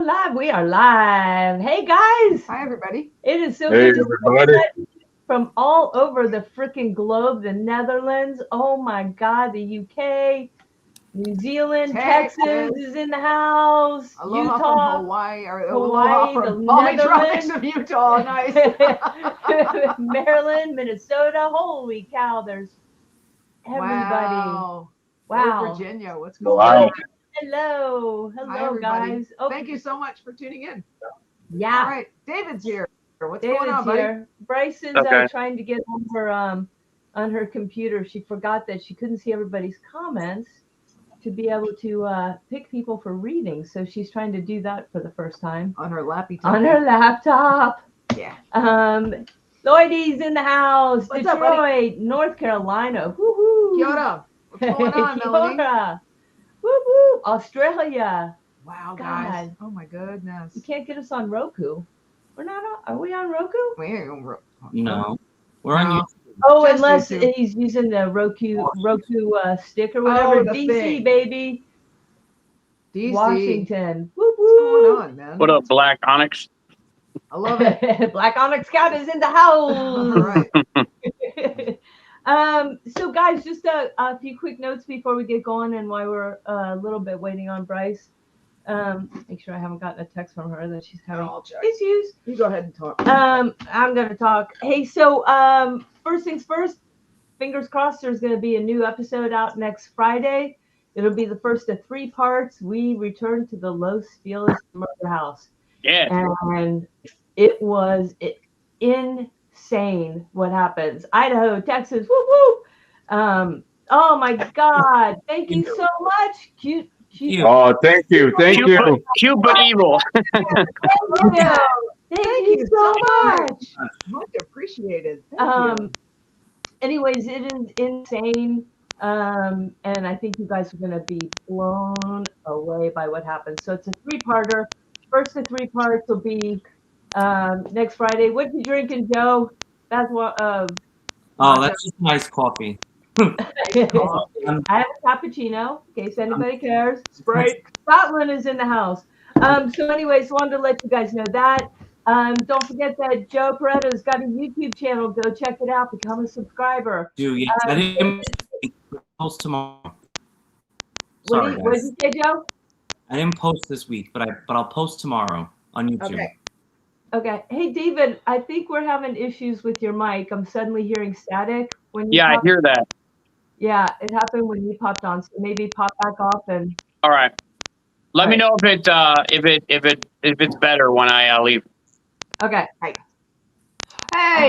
Live. We are live. Hey guys, Hi, everybody. it is so Hey good to see everybody. everybody from all over the freaking globe. The Netherlands, oh my God, the UK, New Zealand, Texas Texas. is in the house, Aloha from Utah, Hawaii, or aloha Hawaii, the from balmy tropics Netherlands, of Utah. Nice. Maryland, Minnesota. Holy cow, there's everybody. Wow. North Wow. Virginia. What's going Wow. on? Hello, Hi, hello, everybody. guys. Oh, Thank you so much for tuning in. yeah. All right. David's here. What's going David's on, buddy? here. Bryce is Okay. trying to get on her computer. She forgot that she couldn't see everybody's comments to be able to pick people for readings. So she's trying to do that for the first time On her lappy on top. her laptop. Yeah. Lloydie's in the house. What's Detroit, up, buddy? North Carolina. Woohoo! Kia ora. What's going on, Kia Melanie? ora. Woo woo! Australia. Wow, God. guys. Oh, my goodness. You can't get us on Roku. We're not on. Are we on Roku? We ain't gonna No, we're on No. YouTube. Oh, Just unless YouTube. he's using the Roku stick or whatever. Oh, the DC, thing. baby. DC. Washington. Woo What's going woo. on, man? What up, Black Onyx? I love it. Black Onyx Scout is in the All house. right. So guys, just a few quick notes before we get going, and why we're a little bit waiting on Bryce. Make sure I haven't gotten a text from her that she's having I'll check. issues. You go ahead and talk. I'm gonna talk. Hey, so first things first, fingers crossed there's gonna be a new episode out next Friday. It'll be the first of 3 parts. We return to the Los Feliz murder house. Yeah. And it was insane what happens. Idaho, Texas, woo woo. Oh my God. Thank you so much. Cute. Oh, thank you. Thank Cute, you. Cute but evil. Thank you so much. Much appreciated. Thank you. Anyways, it is insane. And I think you guys are going to be blown away by what happens. So it's a 3-parter. First of 3 parts will be next Friday. What you drinking, Joe? That's what. That's just nice coffee. I have a cappuccino, in case anybody cares. Sprite. Scotland is in the house. So anyways, wanted to let you guys know that. Don't forget that Joe Pareto's got a YouTube channel. Go check it out. Become a subscriber. Yes, I didn't post tomorrow. Sorry, what did you say, Joe? I didn't post this week, but I'll post tomorrow on YouTube. Okay. Hey, David, I think we're having issues with your mic. I'm suddenly hearing static when you Yeah, I hear that. Yeah, it happened when you popped on. So maybe pop back off and. All right. Let me know if it's better when I leave. Okay. Hey,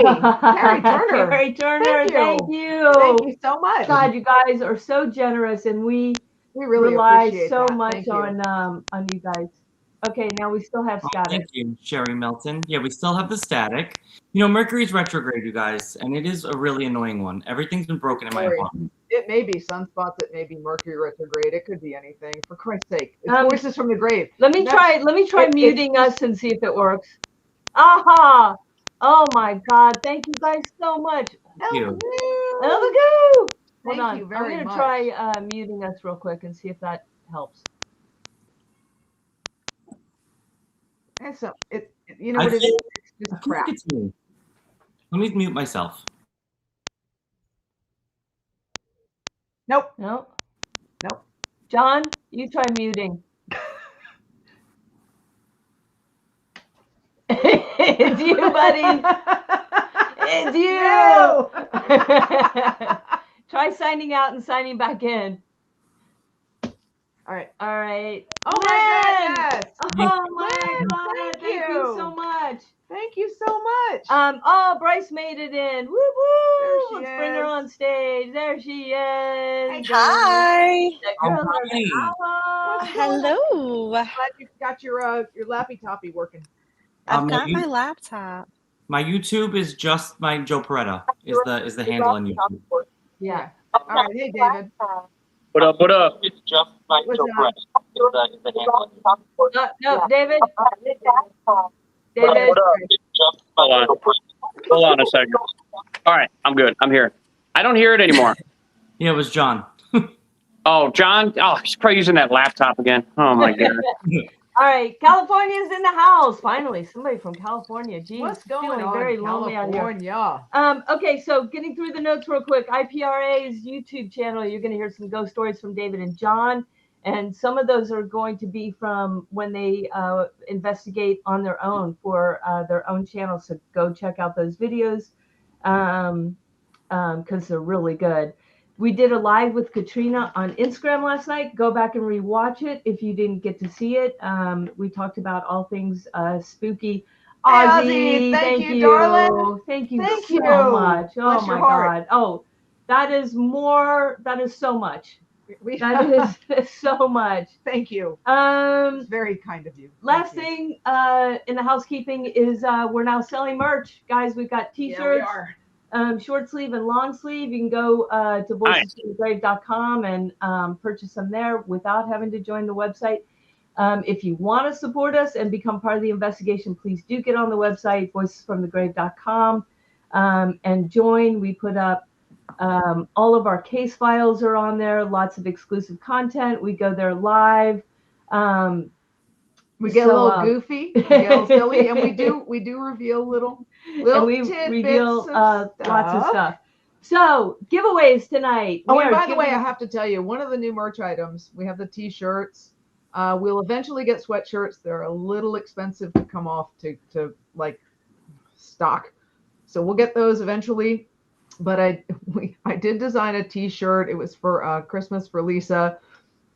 Carrie Turner. Carrie Turner, thank you. Thank you so much. God, you guys are so generous, and we really rely appreciate so that. much Thank you. on you guys. Okay, now we still have static. Thank you, Sherry Milton. Yeah, we still have the static. You know, Mercury's retrograde, you guys, and it is a really annoying one. Everything's been broken in my apartment. It may be sunspots. It may be Mercury retrograde. It could be anything. For Christ's sake, it's voices from the grave. Let me try muting us and see if it works. Aha! Oh my God! Thank you guys so much. Thank you. Hold on. I'm gonna try muting us real quick and see if that helps. And so you know what it is? It's just crap. Let me mute myself. Nope. John, you try muting. It's you, buddy. It's you. Try signing out and signing back in. All right. Oh my goodness. Oh my God. Thank you so much. Thank you so much. Oh, Bryce made it in. Woo woo. Let's bring her is. on stage. There she is. Hi. Hello. Glad you got your lappy toppy working. I've got my laptop. My YouTube is just my Joe Pareto is the handle on YouTube. Yeah. All right. Hey, David. What up? What up? It's just my What's Joe up? Pareto is the handle on YouTube. No, David. What up? Hold on a second. All right, I'm good. I'm here. I don't hear it anymore. Yeah, it was John. Oh, John. Oh, he's probably using that laptop again. Oh my God. All right, California's in the house. Finally, somebody from California. Geez, What's going feeling on very in lonely out here. California? Okay, so getting through the notes real quick. IPRA's YouTube channel, you're going to hear some ghost stories from David and John, and some of those are going to be from when they investigate on their own for their own channel. So go check out those videos because they're really good. We did a live with Katrina on Instagram last night. Go back and rewatch it if you didn't get to see it. We talked about all things spooky. Ozzy, thank you, darling. Thank you Thank so you. much. Bless Oh your my heart. God. Oh, that is so much. That is so much. Thank you. It's very kind of you. Last thing in the housekeeping is we're now selling merch. Guys, we've got t-shirts. Yeah, we are. Short sleeve and long sleeve. You can go to voicesfromthegrave.com and purchase them there without having to join the website. If you want to support us and become part of the investigation, please do get on the website, voicesfromthegrave.com, and join. We put up all of our case files are on there, lots of exclusive content. We go there live. We get a little goofy, we get a little silly, and we do reveal little and we tidbits reveal of lots of stuff. So giveaways tonight. Oh, and by the way, I have to tell you, one of the new merch items, we have the t-shirts. We'll eventually get sweatshirts. They're a little expensive to come off to like stock, so we'll get those eventually. But I did design a t-shirt. It was for Christmas for Lisa.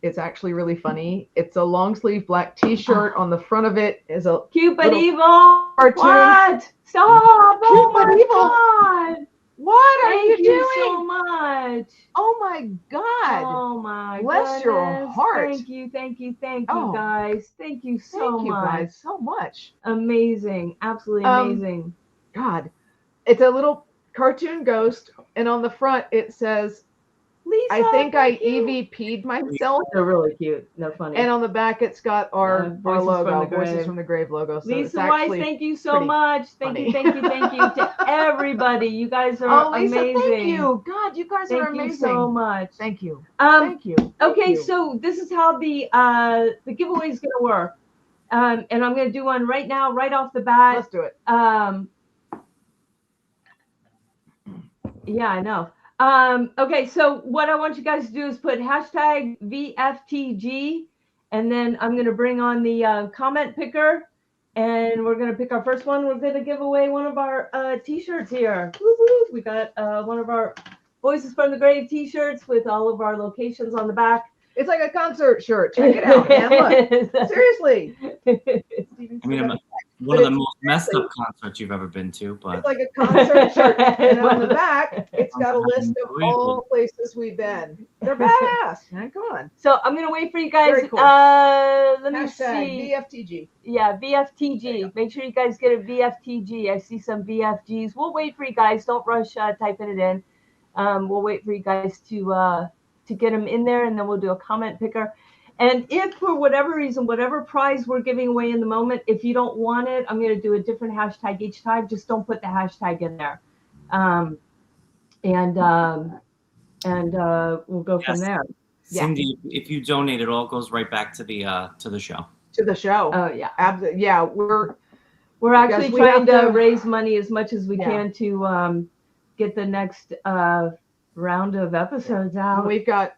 It's actually really funny. It's a long sleeve black t-shirt. On the front of it is a cute but evil cartoon. What? Stop! Cute but evil. God. What are you doing? Thank you so much. Oh my God. Oh my Bless your goodness. heart. Thank you, guys. Thank you so much. Guys so much. Amazing. Absolutely amazing. God. It's a little cartoon ghost, and on the front it says, Lisa, I think I EVP'd myself. They're really cute. They're funny. And on the back, it's got our logo, Voices from the Grave logo. So Lisa Weiss, thank you so much. Thank you to everybody. You guys are Lisa, amazing. Thank you. God, you guys are amazing. Thank you so much. Thank you. Thank you. Okay, so this is how the giveaway is going to work. And I'm going to do one right now, right off the bat. Let's do it. Yeah, I know. Okay, so what I want you guys to do is put hashtag VFTG, and then I'm going to bring on the comment picker, and we're going to pick our first one. We're going to give away one of our t-shirts here. Woo-hoo. We got one of our Voices from the Grave t-shirts with all of our locations on the back. It's like a concert shirt. Check it out, man. Look. Seriously. I mean, one of the most messed up concerts you've ever been to, but it's like a concert shirt. And on the back, it's got a list of all the places we've been. They're badass, man. Come on. So I'm gonna wait for you guys. Very cool. Let me Hashtag see. VFTG. Yeah, VFTG. Make sure you guys get a VFTG. I see some VFGs. We'll wait for you guys. Don't rush typing it in. We'll wait for you guys to get them in there, and then we'll do a comment picker. And if for whatever reason, whatever prize we're giving away in the moment, if you don't want it, I'm going to do a different hashtag each time. Just don't put the hashtag in there. And we'll go from there. Cindy, if you donate, it all goes right back to the show. To the show. Oh yeah. Absolutely. Yeah, we're actually trying to raise money as much as we can to get the next round of episodes out. And we've got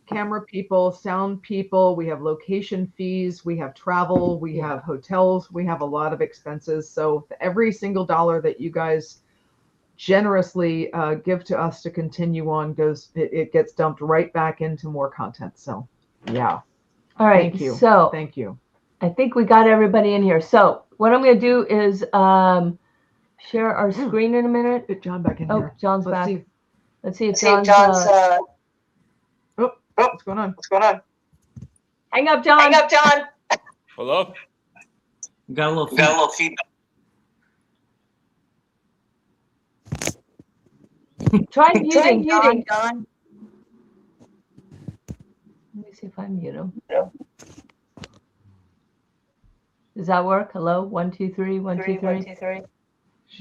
camera people, sound people, we have location fees, we have travel, we have hotels, we have a lot of expenses. So every single dollar that you guys generously give to us to continue on it gets dumped right back into more content. So yeah. All right. Thank you. So thank you. I think we got everybody in here. So what I'm going to do is share our screen in a minute. Get John back in Oh, here. John's back. See. Let's see if John's what's going on? Hang up, John. Hello? We got a little feedback. Try muting, John. Let me see if I mute him. Does that work? Hello? 1, 2, 3. 1, 2, 3.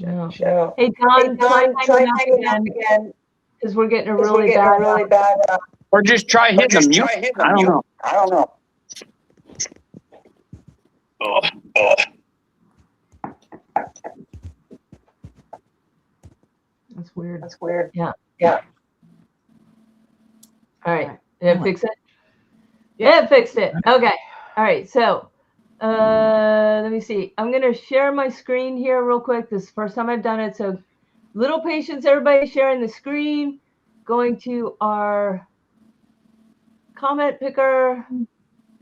No. Hey, John, try hanging up again. Because we're getting a really bad. Or just try hitting the mute. I don't know. Oh. That's weird. Yeah. All right. Right. Did it fix it? Yeah. It fixed it. Okay. All right. So, let me see. I'm going to share my screen here real quick. This is the first time I've done it. So, little patience, everybody sharing the screen. Going to our comment picker.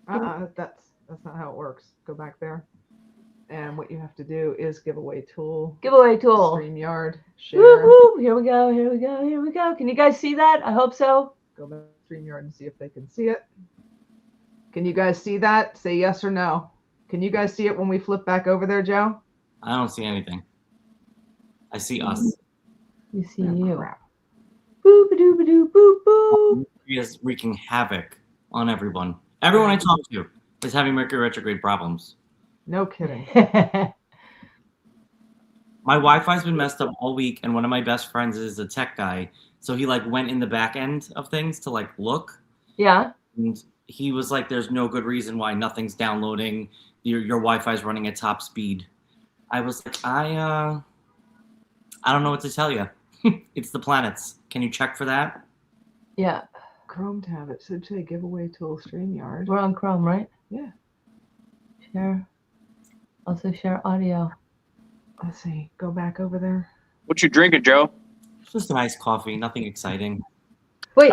That's not how it works. Go back there. And what you have to do is giveaway tool. Giveaway tool. StreamYard. Share. Woohoo! Here we go. Here we go. Here we go. Can you guys see that? I hope so. Go back to StreamYard and see if they can see it. Can you guys see that? Say yes or no. Can you guys see it when we flip back over there, Joe? I don't see anything. I see us. We see Oh, you. crap. Boop a doop a doop boop boop. He is wreaking havoc on everyone. Everyone I talk to is having Mercury retrograde problems. No kidding. My Wi-Fi's been messed up all week, and one of my best friends is a tech guy, so he like went in the back end of things to like look, Yeah. and he was like, "There's no good reason why nothing's downloading. Your Wi-Fi's running at top speed." I was like, I don't know what to tell you. It's the planets. Can you check for that? Yeah. Chrome tab. It should say giveaway tool StreamYard. We're on Chrome, right? Yeah. Share. Also share audio. Let's see. Go back over there. What you drinking, Joe? It's just a nice coffee, nothing exciting. Wait.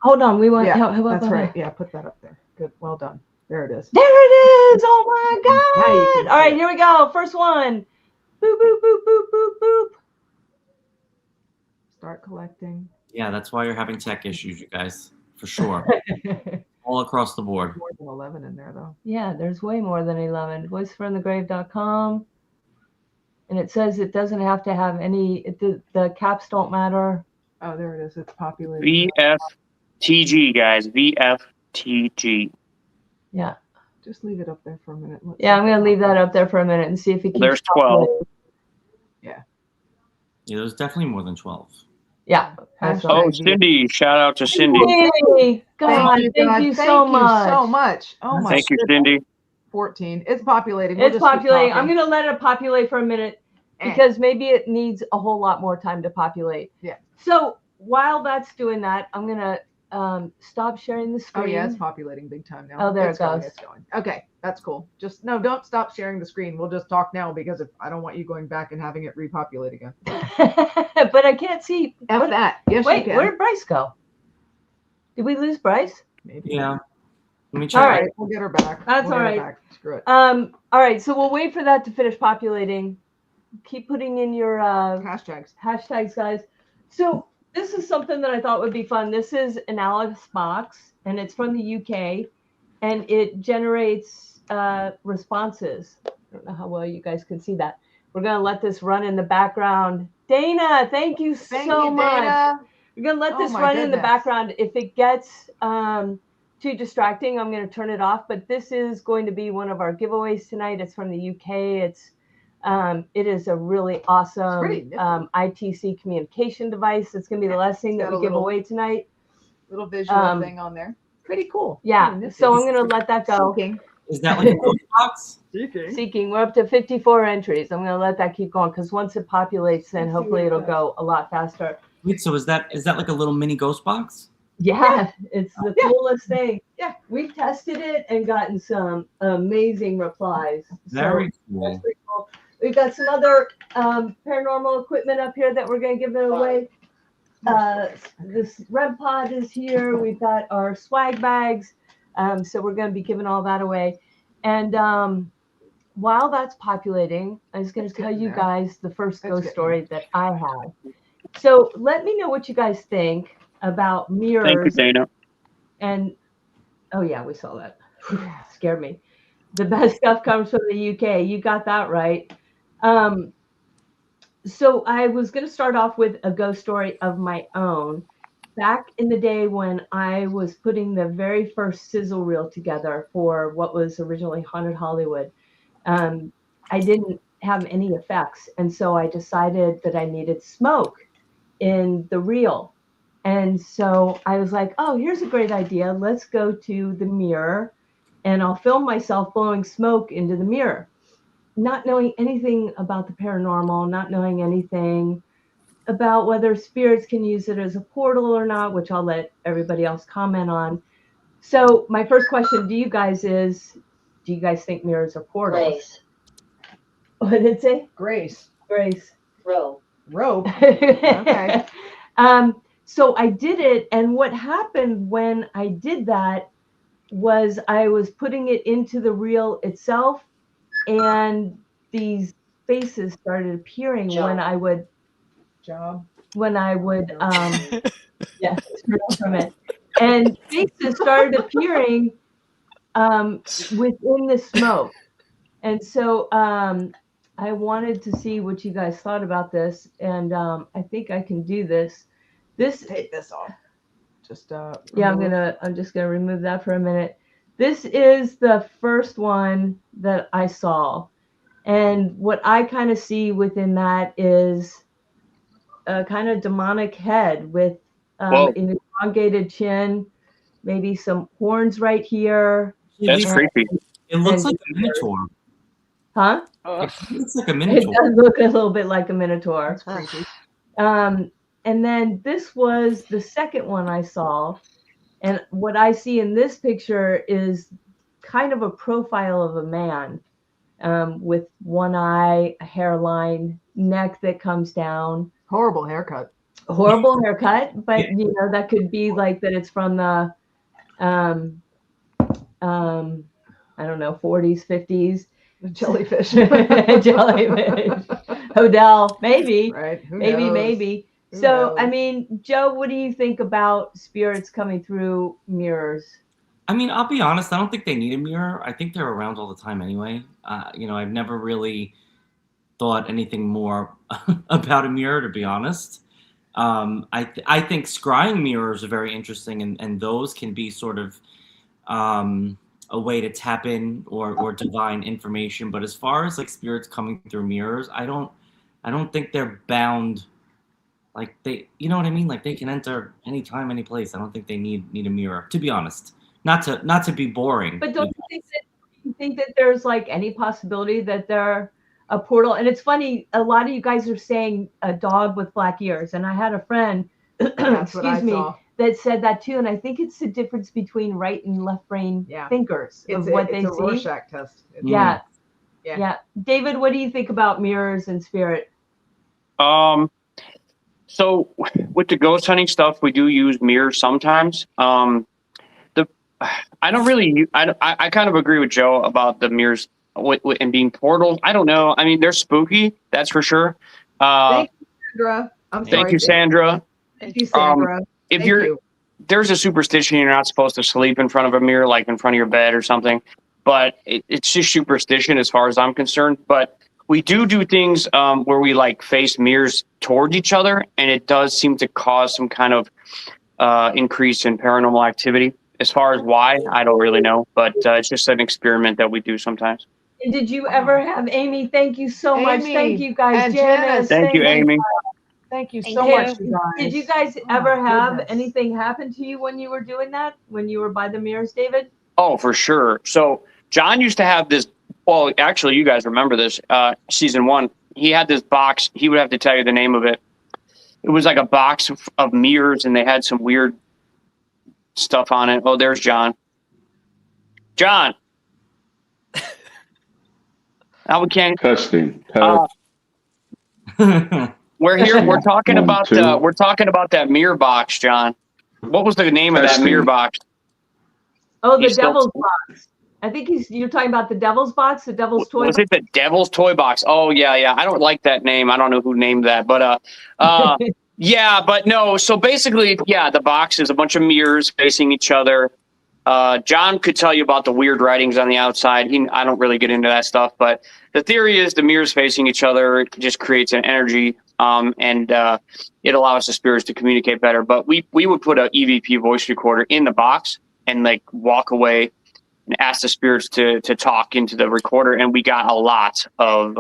Hold on. We want. Yeah, how about that's that? right. Yeah, put that up there. Good. Well done. There it is. There it is. Oh my Now you God. can All right, see it. here we go. First one. Boop, boop, boop, boop, boop, boop. Start collecting. Yeah, that's why you're having tech issues, you guys, for sure. All across the board. More than 11 in there, though. Yeah, there's way more than 11. Voicefromthegrave.com. And it says it doesn't have to have any, the caps don't matter. Oh, there it is. It's populated. VFTG, guys. VFTG. Yeah. Just leave it up there for a minute. Let's Yeah, see I'm if going to it leave that populates. up there for a minute and see if it keeps There's 12. populating. Yeah, there's definitely more than 12. Yeah. That's Hashtag right. Oh, Cindy. Shout out to Cindy. Hey, God, thank you so much. so much. Oh my Thank you, goodness. Cindy. 14. It's populating. We'll It's just keep populating. I'm talking. going to let it populate for a minute because maybe it needs a whole lot more time to populate. Yeah. So while that's doing that, I'm going to stop sharing the screen. Oh yeah, it's populating big time now. Oh, there It's it going, goes. It's going. Okay, that's cool. Just no, don't stop sharing the screen. We'll just talk now because if I don't want you going back and having it repopulate again. But I can't see. F what- that. Yes, Wait, you can. where did Bryce go? Did we lose Bryce? Maybe. Yeah. Let me check. All All right. right, we'll get her back. That's We'll all get her right. back. Screw it. All right, so we'll wait for that to finish populating. Keep putting in your Hashtags. hashtags, guys. So this is something that I thought would be fun. This is an Alice box, and it's from the UK, and it generates responses. I don't know how well you guys can see that. We're going to let this run in the background. Dana, thank you so much. Dana. We're going to let Oh this my run in the goodness. background. If it gets too distracting, I'm going to turn it off. But this is going to be one of our giveaways tonight. It's from the UK. It is a really awesome pretty nifty. ITC communication device. It's going to be the last thing It's that got we a give little- away tonight. Little visual Um, thing on there. Pretty cool. Yeah. Pretty nifty. So I'm going to let that go. Seeking. Is that like a ghost box? Seeking. We're up to 54 entries. I'm going to let that keep going because once it populates, then Let's see hopefully what it it'll does. go a lot faster. Wait, so is that like a little mini ghost box? Yeah, it's the Yeah. coolest thing. Yeah. We've tested it and gotten some amazing replies. Very So cool. that's pretty cool. We've got some other paranormal equipment up here that we're going to give it away. This REM pod is here. We've got our swag bags. So we're going to be giving all that away. And while that's populating, I was going to It's tell getting you there. guys the first It's ghost getting story that I have. So let me know what you guys think about Thank you, mirrors. Dana. And oh yeah, we saw that. Scared me. The best stuff comes from the UK. You got that right. So I was going to start off with a ghost story of my own. Back in the day when I was putting the very first sizzle reel together for what was originally Haunted Hollywood, I didn't have any effects. And so I decided that I needed smoke in the reel. And so I was like, oh, here's a great idea. Let's go to the mirror and I'll film myself blowing smoke into the mirror, not knowing anything about the paranormal, not knowing anything about whether spirits can use it as a portal or not, which I'll let everybody else comment on. So my first question to you guys is, do you guys think mirrors are portals? Grace. What did it say? Grace. Grace. Rope. Rope. Okay. So I did it, and what happened when I did that was I was putting it into the reel itself, and these faces started appearing when I would yes, from it. And faces started appearing within the smoke. And so I wanted to see what you guys thought about this, and I think I can do this. Take this off. Just yeah, I'm just gonna remove that for a minute. This is the first one that I saw, and what I kind of see within that is a kind of demonic head with an elongated chin, maybe some horns right here. That's creepy. It looks like a minotaur. Huh? It looks like a It minotaur. does look a little bit like a minotaur. That's creepy. And then this was the second one I saw. And what I see in this picture is kind of a profile of a man with one eye, a hairline, neck that comes down. Horrible haircut. Horrible haircut, but you know, that could be like that it's from the I don't know, 40s, 50s. Jellyfish. Jellyfish. Odell, maybe. Right. Who Maybe, knows? maybe. Who So, knows? I mean, Joe, what do you think about spirits coming through mirrors? I mean, I'll be honest. I don't think they need a mirror. I think they're around all the time anyway. You know, I've never really thought anything more about a mirror, to be honest. I think scrying mirrors are very interesting, and those can be sort of a way to tap in or divine information. But as far as like spirits coming through mirrors, I don't think they're bound. Like they, you know what I mean? Like they can enter anytime, any place. I don't think they need a mirror, to be honest. Not to be boring. But don't you think that there's like any possibility that they're a portal? And it's funny, a lot of you guys are saying a dog with black ears, and I had a friend, That's what I excuse me, saw. that said that too. And I think it's the difference between right and left brain thinkers of what they it's a see. Rorschach test. Yeah. Yeah. Yeah. David, what do you think about mirrors and spirit? So with the ghost hunting stuff, we do use mirrors sometimes. I don't really. I kind of agree with Joe about the mirrors and being portals. I don't know. I mean, they're spooky. That's for sure. Thank you, Sandra. I'm sorry. Thank you, Sandra. Thank you, Sandra. There's a superstition you're not supposed to sleep in front of a mirror, like in front of your bed or something. But it's just superstition as far as I'm concerned. But we do things where we like face mirrors towards each other, and it does seem to cause some kind of increase in paranormal activity. As far as why, I don't really know, but it's just an experiment that we do sometimes. And did you ever have Amy? Thank you so much. Amy Thank you guys. and Janice, Janice. Thank you, Amy. Thank you Thank so you. much, you guys. Did you guys Oh, ever my have goodness. anything happen to you when you were doing that? When you were by the mirrors, David? Oh, for sure. So John used to have this. Well, actually, you guys remember this. Season 1, he had this box. He would have to tell you the name of it. It was like a box of mirrors, and they had some weird stuff on it. Oh, there's John. John. Now we can't. Testing. We're here. We're talking 1, about 2. we're talking about that mirror box, John. What was the name of that Testing. mirror box? Oh, the He's still- devil's box. I think you're talking about the devil's box, the devil's toy Was box. it the Devil's Toy Box? Oh yeah. I don't like that name. I don't know who named that, but yeah, but no. So basically, yeah, the box is a bunch of mirrors facing each other. John could tell you about the weird writings on the outside. I don't really get into that stuff, but the theory is the mirrors facing each other just creates an energy, and it allows the spirits to communicate better. But we would put an EVP voice recorder in the box and like walk away and ask the spirits to talk into the recorder, and we got a lot of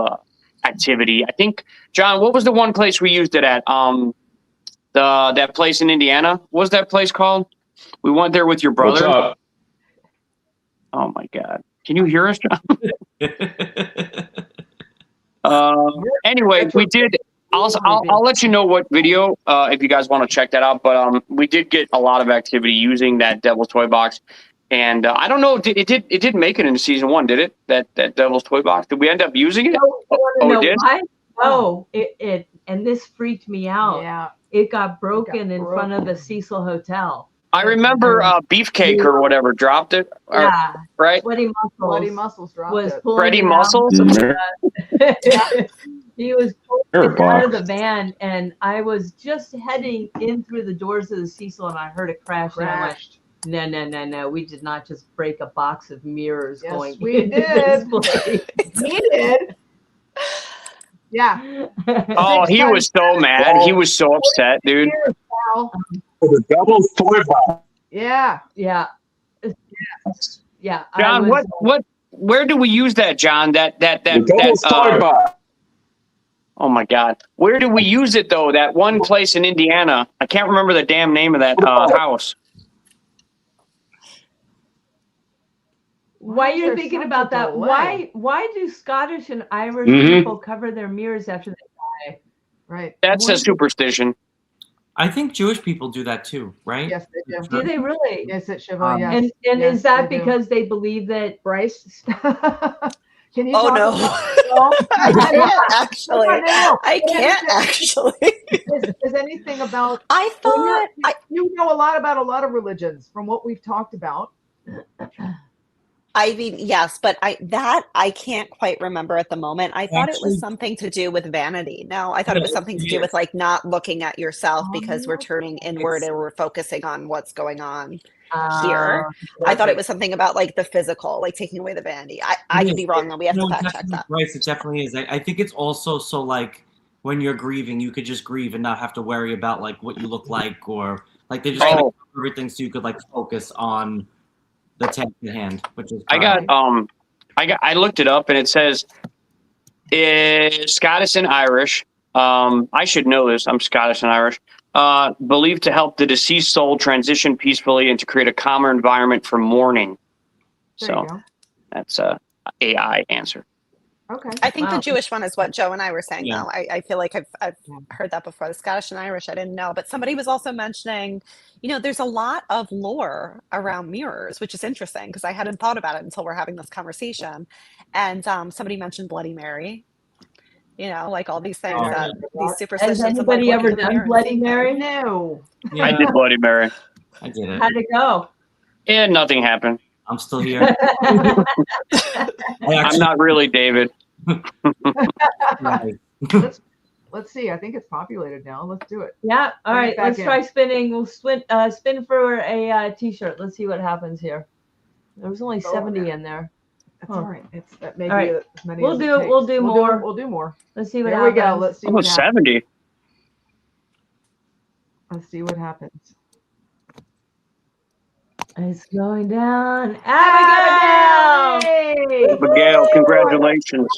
activity. I think, John, what was the one place we used it at? That place in Indiana. What was that place called? We went there with your brother. What's up? Oh my God. Can you hear us, John? Anyway, we did. I'll let you know what video if you guys want to check that out. But we did get a lot of activity using that Devil's Toy Box, and I don't know. It didn't make it into season 1, did it? That Devil's Toy Box. Did we end up using it? No, it did. No, it and this freaked me out. Yeah. It got broken in front of the Cecil Hotel. I remember Beefcake or whatever dropped it. Yeah. Right. Bloody Muscles dropped was it. pulling Freddie it out. Muscles. He was pulling it out of the van, and I was just heading in through the doors of the Cecil, and I heard it crash. And I went, no. We did not just break a box of mirrors going. We did. We did. Yeah. Oh, he was so mad. He was so upset, dude. The Devil's Toy Box. Yeah. Yeah. John, where do we use that, John? That Devil's Toy Box. Oh my God. Where do we use it though? That one place in Indiana. I can't remember the damn name of that house. Why you're thinking about that? delay? Why do Scottish and Irish Mhm. people cover their mirrors after they die? Right. That's a superstition. I think Jewish people do that too, right? Yes, they do. Do they really? Yes, at Shiva, yes. And Yes, is that they do. because they believe that Bryce? Can you Oh talk no. about- I can't actually. No. I can't actually. Is anything about I thought you know a lot about a lot of religions from what we've talked about. I mean, yes, but I can't quite remember at the moment. I thought it Actually- was something to do with vanity. No, I thought it was something to do with like not looking at yourself because we're turning inward and we're focusing on what's going on here. I thought it was something about like the physical, like taking away the vanity. I could be wrong though. We have to fact check that. Right, it definitely is. I think it's also so like when you're grieving, you could just grieve and not have to worry about like what you look like or like they just kind of cover everything so you could like focus on the task at hand, which is I looked it up and it says Scottish and Irish. I should know this. I'm Scottish and Irish. Believed to help the deceased soul transition peacefully and to create a calmer environment for mourning. There you go. That's a AI answer. Okay. I think the Jewish one is what Joe and I were saying. Yeah. Though I feel like I've heard that before. The Scottish and Irish, I didn't know, but somebody was also mentioning, there's a lot of lore around mirrors, which is interesting because I hadn't thought about it until we're having this conversation. And somebody mentioned Bloody Mary. Like all these things, these superstitions. Has anybody of like, ever done Bloody Mary? No. Yeah, I did Bloody Mary. I did it. How'd it go? And nothing happened. I'm still here. I'm not really David. Let's see. I think it's populated now. Let's do it. Yeah. All Bring it right. back Let's in. try spinning. We'll spin for a t-shirt. Let's see what happens here. There was only 70 in there. That's all right. It's that maybe All right. as many. We'll as it do- takes. we'll do more. We'll do more. Let's see what There happens. we go. Let's see. What Almost happens. 70. Let's see what happens. It's going down. Abigail! Hey! Abigail, congratulations.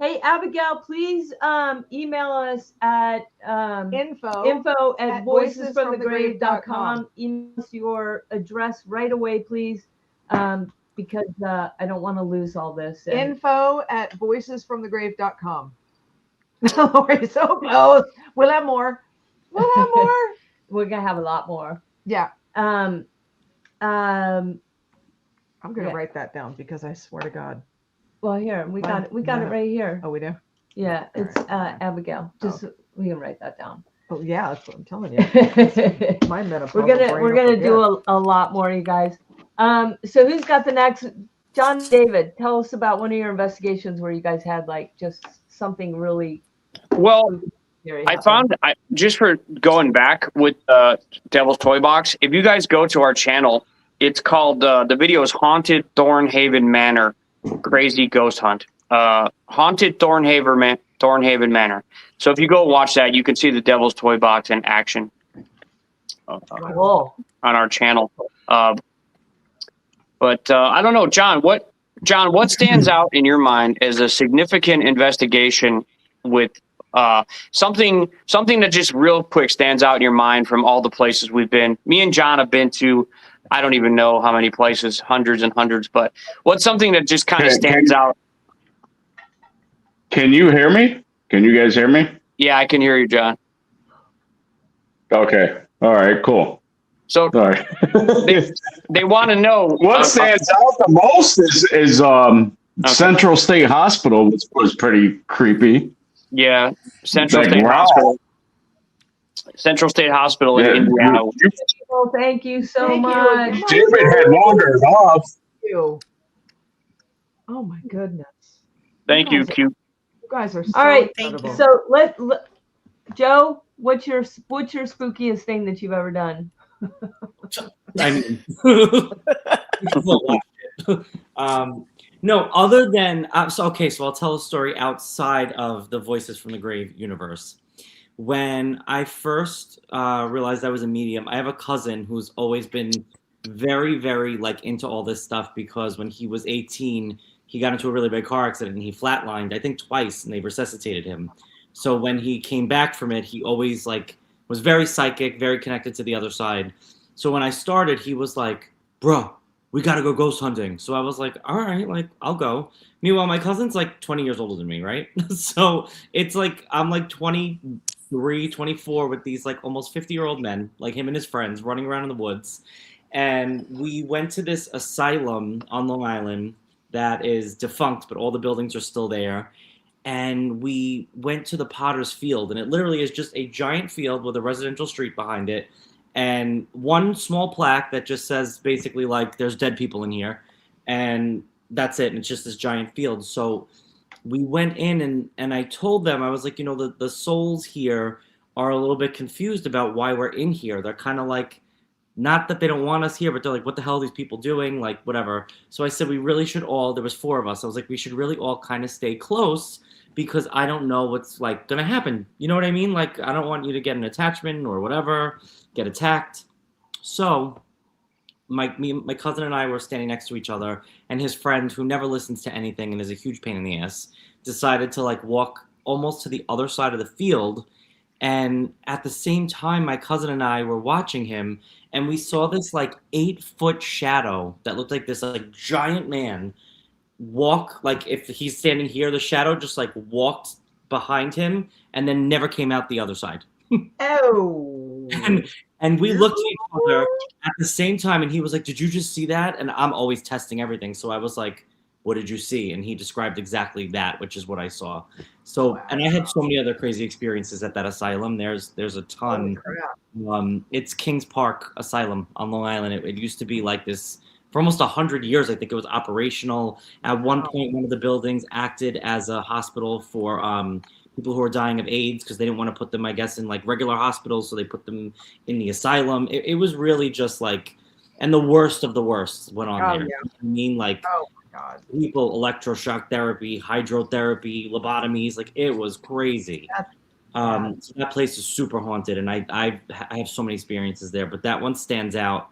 Hey, Abigail, please email us at Info info@voicesfromthegrave.com. voicesfromthegrave.com. Email us your address right away, please, because I don't want to lose all this. And info@voicesfromthegrave.com. We're so close. We'll have more. We'll have more. we're gonna have a lot more. Yeah. Um, I'm gonna Yeah. write that down because I swear to God. well, here we got it No. right here. Oh, we do. Yeah, it's Abigail. Just we can write that down. Oh yeah, that's what I'm telling you. we're My metaphor. gonna do a lot more, you guys. So who's got the next? John, David, tell us about one of your investigations where you guys had like just something really. Well, scary I happen. found, just for going back with Devil's Toy Box, if you guys go to our channel, it's called, the video is Haunted Thornhaven Manor, Crazy Ghost Hunt. Haunted Thornhaven Manor. So if you go watch that, you can see the Devil's Toy Box in action Cool. on our channel. But I don't know, John, what stands out in your mind as a significant investigation with something that just real quick stands out in your mind from all the places we've been? Me and John have been to I don't even know how many places, hundreds and hundreds. But what's something that just kind of Can- stands out? Can you hear me? Can you guys hear me? Yeah, I can hear you, John. Okay. All right. Cool. So All right. they want to know. What stands out the most is Central State Hospital was pretty creepy. Yeah, Central Like, State wow. Hospital. Central State Hospital in Yeah, Indiana. Well, thank you so Thank you. much. David had wandered off. You. Oh my goodness. Thank you, guys are- Q. You guys are so All right, incredible. so let Joe, what's your spookiest thing that you've ever done? I mean, no, other than so I'll tell a story outside of the Voices from the Grave universe. When I first realized I was a medium, I have a cousin who's always been very, very like into all this stuff because when he was 18, he got into a really bad car accident and he flatlined, I think twice, and they resuscitated him. So when he came back from it, he always like was very psychic, very connected to the other side. So when I started, he was like, "Bro, we gotta go ghost hunting." So I was like, "All right, like I'll go." Meanwhile, my cousin's like 20 years older than me, right? So it's like I'm like 23, 24 with these like almost 50-year-old men, like him and his friends, running around in the woods. And we went to this asylum on Long Island that is defunct, but all the buildings are still there. And we went to the Potter's Field, and it literally is just a giant field with a residential street behind it, and one small plaque that just says basically like there's dead people in here, and that's it. And it's just this giant field. So we went in, and I told them, I was like, the souls here are a little bit confused about why we're in here. They're kind of like, not that they don't want us here, but they're like, what the hell are these people doing? Like, whatever. So I said, we really should all, there was 4 of us. I was like, we should really all kind of stay close because I don't know what's like going to happen. You know what I mean? Like, I don't want you to get an attachment or whatever, get attacked. So my cousin and I were standing next to each other, and his friend, who never listens to anything and is a huge pain in the ass, decided to like walk almost to the other side of the field. And at the same time, my cousin and I were watching him, and we saw this like 8-foot shadow that looked like this like giant man walk. Like if he's standing here, the shadow just like walked behind him and then never came out the other side. Oh. And we looked at each other at the same time, and he was like, "Did you just see that?" And I'm always testing everything, so I was like, "What did you see?" And he described exactly that, which is what I saw. So, and I had so many other crazy experiences at that asylum. There's a ton. It's Kings Park Asylum on Long Island. It used to be like this for almost 100 years. I think it was operational. At one point, one of the buildings acted as a hospital for people who are dying of AIDS because they didn't want to put them, I guess, in like regular hospitals, so they put them in the asylum. It was really just like, and the worst of the worst went on there. Yeah. I mean, like, God. people, electroshock therapy, hydrotherapy, lobotomies, like it was crazy. So that place is super haunted, and I have so many experiences there, but that one stands out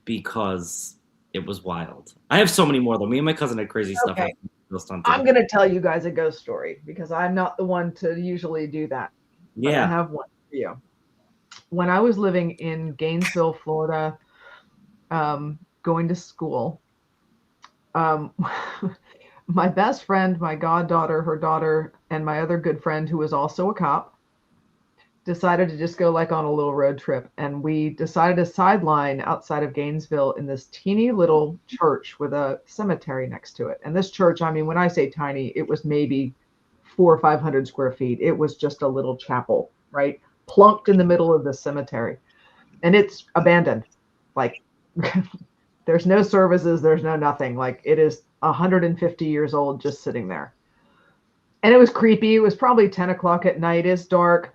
because it was wild. I have so many more though. Me and my cousin had crazy stuff. I'm going to tell you guys a ghost story because I'm not the one to usually do that. But I have one for you. When I was living in Gainesville, Florida, going to school, my best friend, my goddaughter, her daughter, and my other good friend, who was also a cop, decided to just go like on a little road trip. And we decided to sideline outside of Gainesville in this teeny little church with a cemetery next to it. And this church, I mean, when I say tiny, it was maybe 400 or 500 square feet. It was just a little chapel, right? Plunked in the middle of the cemetery. And it's abandoned. Like, there's no services, there's no nothing. Like, it is 150 years old just sitting there. And it was creepy. It was probably 10 o'clock at night. It's dark.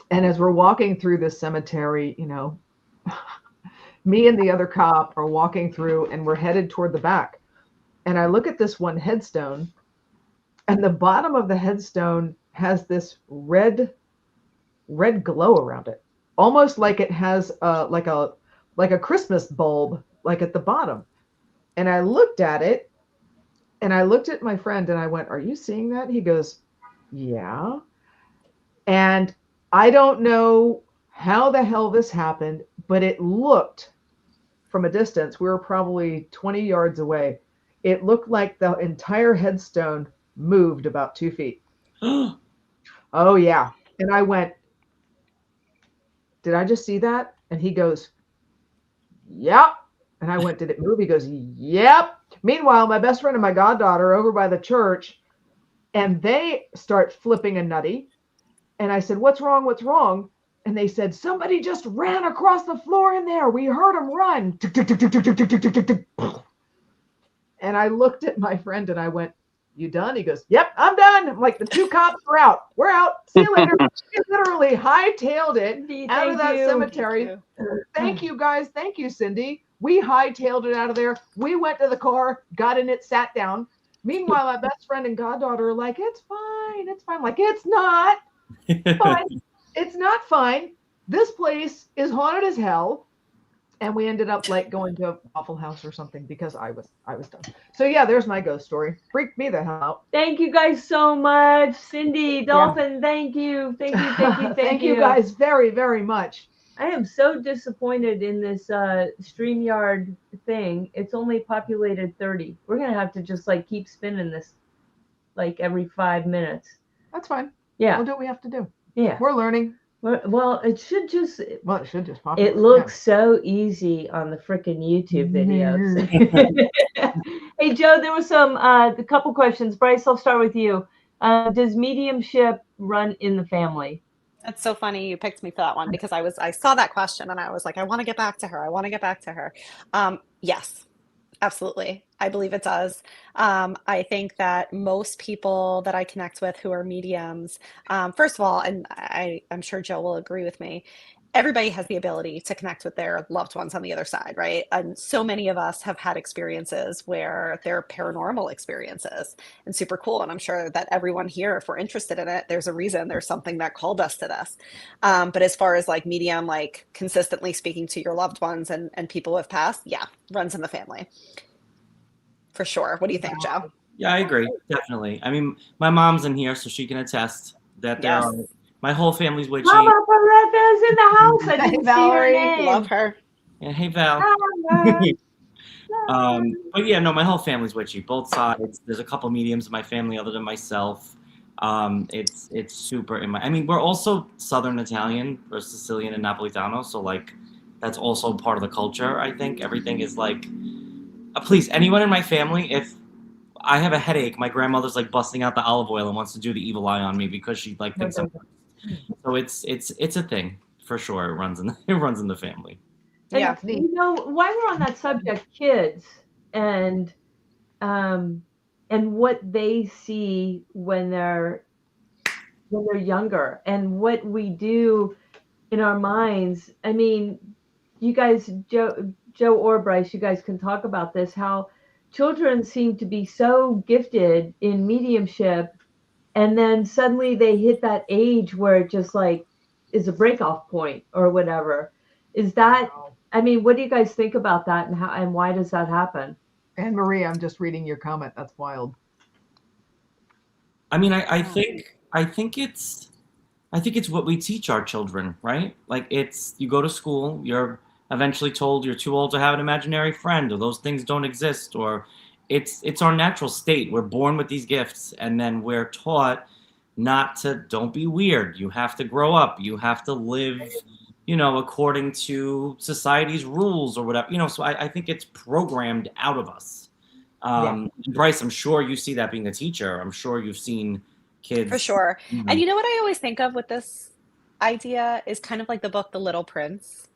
And as we're walking through this cemetery, me and the other cop are walking through, and we're headed toward the back. And I look at this one headstone, and the bottom of the headstone has this red glow around it, almost like it has like a Christmas bulb, like at the bottom. And I looked at it, and I looked at my friend, and I went, "Are you seeing that?" He goes, "Yeah." And I don't know how the hell this happened, but it looked from a distance. We were probably 20 yards away. It looked like the entire headstone moved about 2 feet. Oh, yeah. And I went, did I just see that? And he goes, yep. And I went, did it move? He goes, yep. Meanwhile, my best friend and my goddaughter over by the church, and they start flipping a nutty. And I said, what's wrong? What's wrong? And they said, somebody just ran across the floor in there. We heard him run. And I looked at my friend and I went, you done? He goes, yep, I'm done. I'm like, the 2 cops are out. We're out. See you later. He literally hightailed it out of that cemetery. Thank you, guys. Thank you, Cindy. We hightailed it out of there. We went to the car, got in it, sat down. Meanwhile, my best friend and goddaughter are like, it's fine. It's fine. I'm like, it's not fine. It's not fine. This place is haunted as hell. And we ended up like going to a Waffle House or something because I was done. So yeah, there's my ghost story. Freaked me the hell out. Thank you guys so much. Cindy, Dolphin, thank you. Thank you, thank you, Thank you guys very, very much. I am so disappointed in this StreamYard thing. It's only populated 30. We're going to have to just like keep spinning this like every 5 minutes. That's fine. Yeah. We'll do what we have to do. Yeah. We're learning. Well, it should just pop. It looks so easy on the frickin' YouTube videos. Hey, Joe, there was a couple questions. Bryce, I'll start with you. Does mediumship run in the family? That's so funny you picked me for that one because I saw that question and I was like, I want to get back to her. Yes, absolutely. I believe it does. I think that most people that I connect with who are mediums, first of all, and I'm sure Joe will agree with me, everybody has the ability to connect with their loved ones on the other side, right? And so many of us have had experiences where they're paranormal experiences and super cool. And I'm sure that everyone here, if we're interested in it, there's a reason, there's something that called us to this. But as far as like medium, like consistently speaking to your loved ones and people who have passed, yeah, runs in the family. For sure. What do you think, Joe? Yeah, I agree. Definitely. I mean, my mom's in here, so she can attest that there are, my whole family's witchy. Mama Paretta's in the house. I didn't see her Valerie, name. love her. Yeah, hey, Val. But yeah, no, my whole family's witchy. Both sides. There's a couple mediums in my family other than myself. It's super I mean, we're also Southern Italian or Sicilian and Napolitano, so like that's also part of the culture. I think everything is like. Please, anyone in my family, if I have a headache, my grandmother's like busting out the olive oil and wants to do the evil eye on me because she like thinks I'm. So it's a thing for sure. It runs in the family. Yeah. And, you know, while we're on that subject, kids and what they see when they're younger and what we do in our minds. I mean, you guys, Joe or Bryce, you guys can talk about this, how children seem to be so gifted in mediumship and then suddenly they hit that age where it just like is a break-off point or whatever. Is that, I mean, what do you guys think about that and how and why does that happen? Anne Marie, I'm just reading your comment. That's wild. I mean, I think it's what we teach our children, right? Like it's you go to school, you're eventually told you're too old to have an imaginary friend or those things don't exist or it's our natural state. We're born with these gifts and then we're taught don't be weird. You have to grow up. You have to live, according to society's rules or whatever, so I think it's programmed out of us. Bryce, I'm sure you see that being a teacher. I'm sure you've seen kids. For sure. And you know what I always think of with this idea is kind of like the book, The Little Prince,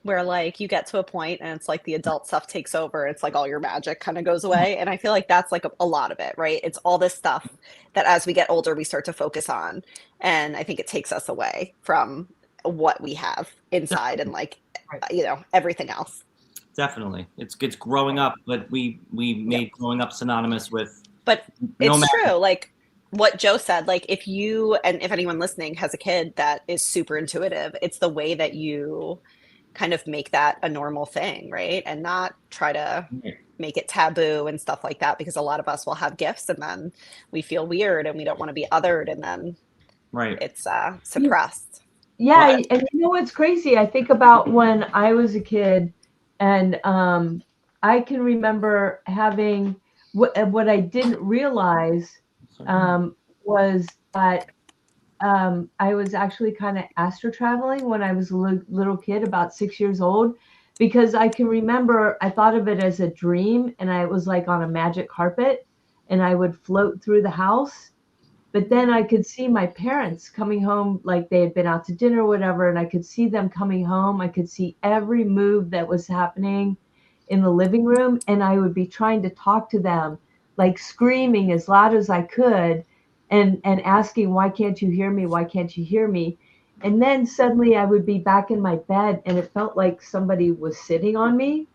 where like you get to a point and it's like the adult stuff takes over. It's like all your magic kind of goes away. And I feel like that's like a lot of it, right? It's all this stuff that as we get older, we start to focus on. And I think it takes us away from what we have inside and like, everything else. Definitely. It's growing up, but we made growing up synonymous with. But it's true. Like what Joe said, like if you, and if anyone listening has a kid that is super intuitive, it's the way that you kind of make that a normal thing, right? And not try to make it taboo and stuff like that, because a lot of us will have gifts and then we feel weird and we don't want to be othered and then it's suppressed. Yeah, and you know what's crazy? I think about when I was a kid And I can remember having what I didn't realize was that I was actually kind of astro traveling when I was a little kid, about 6 years old, because I can remember I thought of it as a dream, and I was like on a magic carpet, and I would float through the house. But then I could see my parents coming home, like they had been out to dinner or whatever, and I could see them coming home. I could see every move that was happening in the living room, and I would be trying to talk to them, like screaming as loud as I could, and asking, "Why can't you hear me? Why can't you hear me?" And then suddenly I would be back in my bed, and it felt like somebody was sitting on me,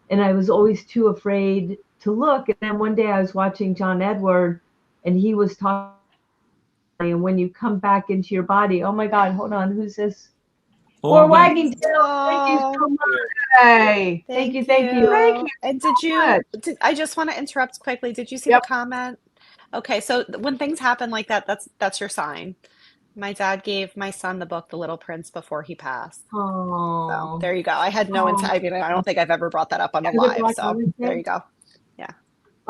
and I was always too afraid to look. And then one day I was watching John Edward, and he was talking. And when you come back into your body, oh my God, hold on, who's this? Or wagging tail. Thank you so much. Hey, Thank you. Thank you And much. I just want to interrupt quickly. Did you see Yep. the comment? Okay, so when things happen like that, that's your sign. My dad gave my son the book The Little Prince before he passed. So Oh, there you go. I had no intent. I mean, I don't think I've ever brought that up on the Is it live. Black So Wednesday? there you go.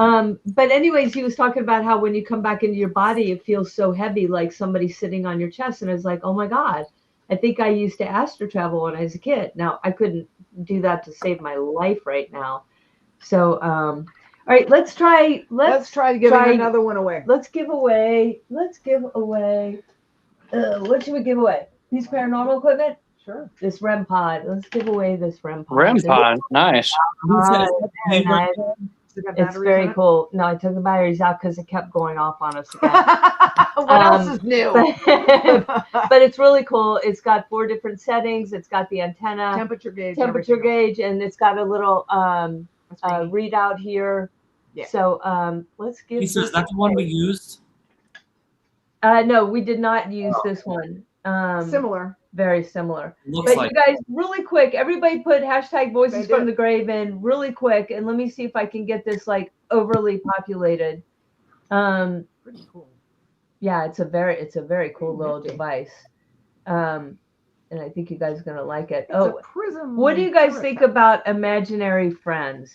But anyways, he was talking about how when you come back into your body, it feels so heavy, like somebody's sitting on your chest. And I was like, oh my God, I think I used to astro travel when I was a kid. Now I couldn't do that to save my life right now. So, all right, let's try To give another one away. Let's give away. What should we give away? These paranormal equipment? Sure. This REM pod. Let's give away this REM pod. REM pod, nice. It's very cool. No, I took the batteries out because it kept going off on us again. What else is new? But it's really cool. It's got 4 different settings. It's got the antenna, Temperature gauge, and it's got a little readout here. Yeah. So let's give. Lisa, is that the one we used? No, we did not use this one. Similar. Very similar. Looks But like you guys, really quick, everybody put hashtag voices They from did. the grave in really quick, and let me see if I can get this like overly populated. Pretty cool. Yeah, it's a very cool little nifty. device. And I think you guys are gonna like it. It's a prism. What do you guys think about imaginary friends?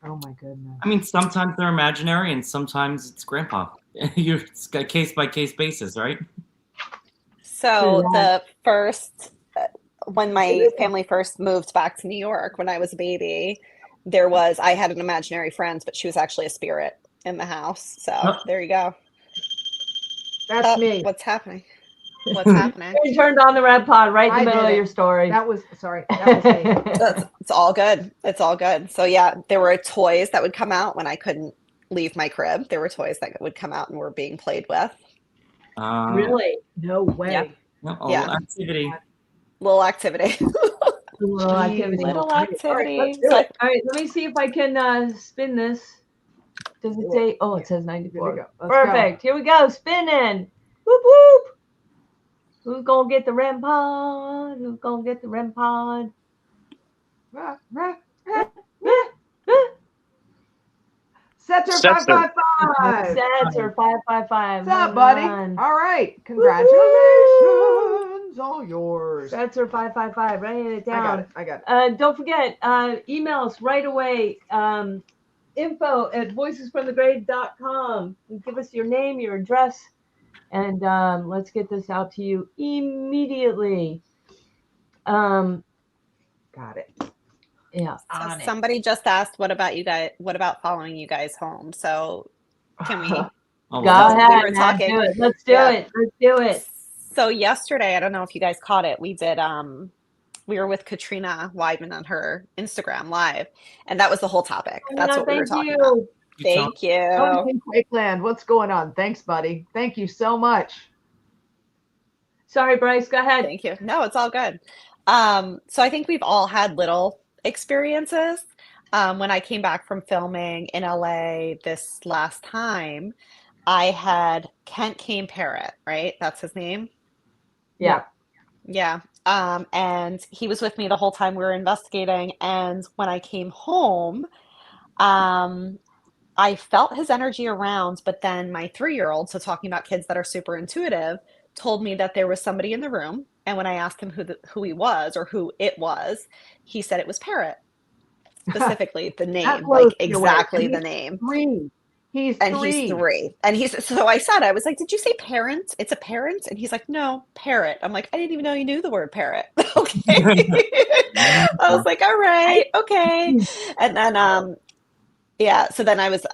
Oh my goodness. I mean, sometimes they're imaginary and sometimes it's grandpa. It's a case by case basis, right? So the first, when my family first moved back to New York when I was a baby, I had an imaginary friend, but she was actually a spirit in the house. So there you go. That's me. What's happening? What's happening? You turned on the red pod right in the I middle did of it. your story. That was me. It's all good. It's all good. So yeah, there were toys that would come out when I couldn't leave my crib. There were toys that would come out and were being played with. Really? No way. Yeah. Yeah. Activity. Little activity. Little activity. Little All right, activity. let's do it. All right, let me see if I can spin this. Does it say? Oh, it says 94. Here we go. Perfect. Here we go. Spinning. Whoop whoop. Who's gonna get the REM pod? Who's gonna get the REM pod? Setzer Setzer. 555. Setzer 555. What's up, buddy? All right. Congratulations. All yours. Setzer 555. Write it down. I got it. Don't forget, email us right away. info@voicesfromthegrave.com. Give us your name, your address, and let's get this out to you immediately. Got it. Yeah. So somebody just asked, what about you guys? What about following you guys home? So can we? Oh, Go well, ahead. were Matt, talking- do it. Let's do Yeah. it. Let's do it. So yesterday, I don't know if you guys caught it. We did. We were with Katrina Weidman on her Instagram live, and that was the whole topic. That's what we were talking about. Thank you. Tony in Quakeland, what's going on? Thanks, buddy. Thank you so much. Sorry, Bryce. Go ahead. Thank you. No, it's all good. So I think we've all had little experiences. When I came back from filming in LA this last time, I had Kent Kane Parrott, right? That's his name. Yeah. Yeah. And he was with me the whole time we were investigating. And when I came home, I felt his energy around, but then my 3-year-old, so talking about kids that are super intuitive, told me that there was somebody in the room. And when I asked him who he was or who it was, he said it was Parrot. specifically the name, That like blows me away. exactly And the he's name. 3. He's And 3. he's 3. And so I said, I was like, did you say parent? It's a parent? And he's like, no, parrot. I'm like, I didn't even know you knew the word parrot. Okay. I was like, all right, okay. And then yeah, so then I was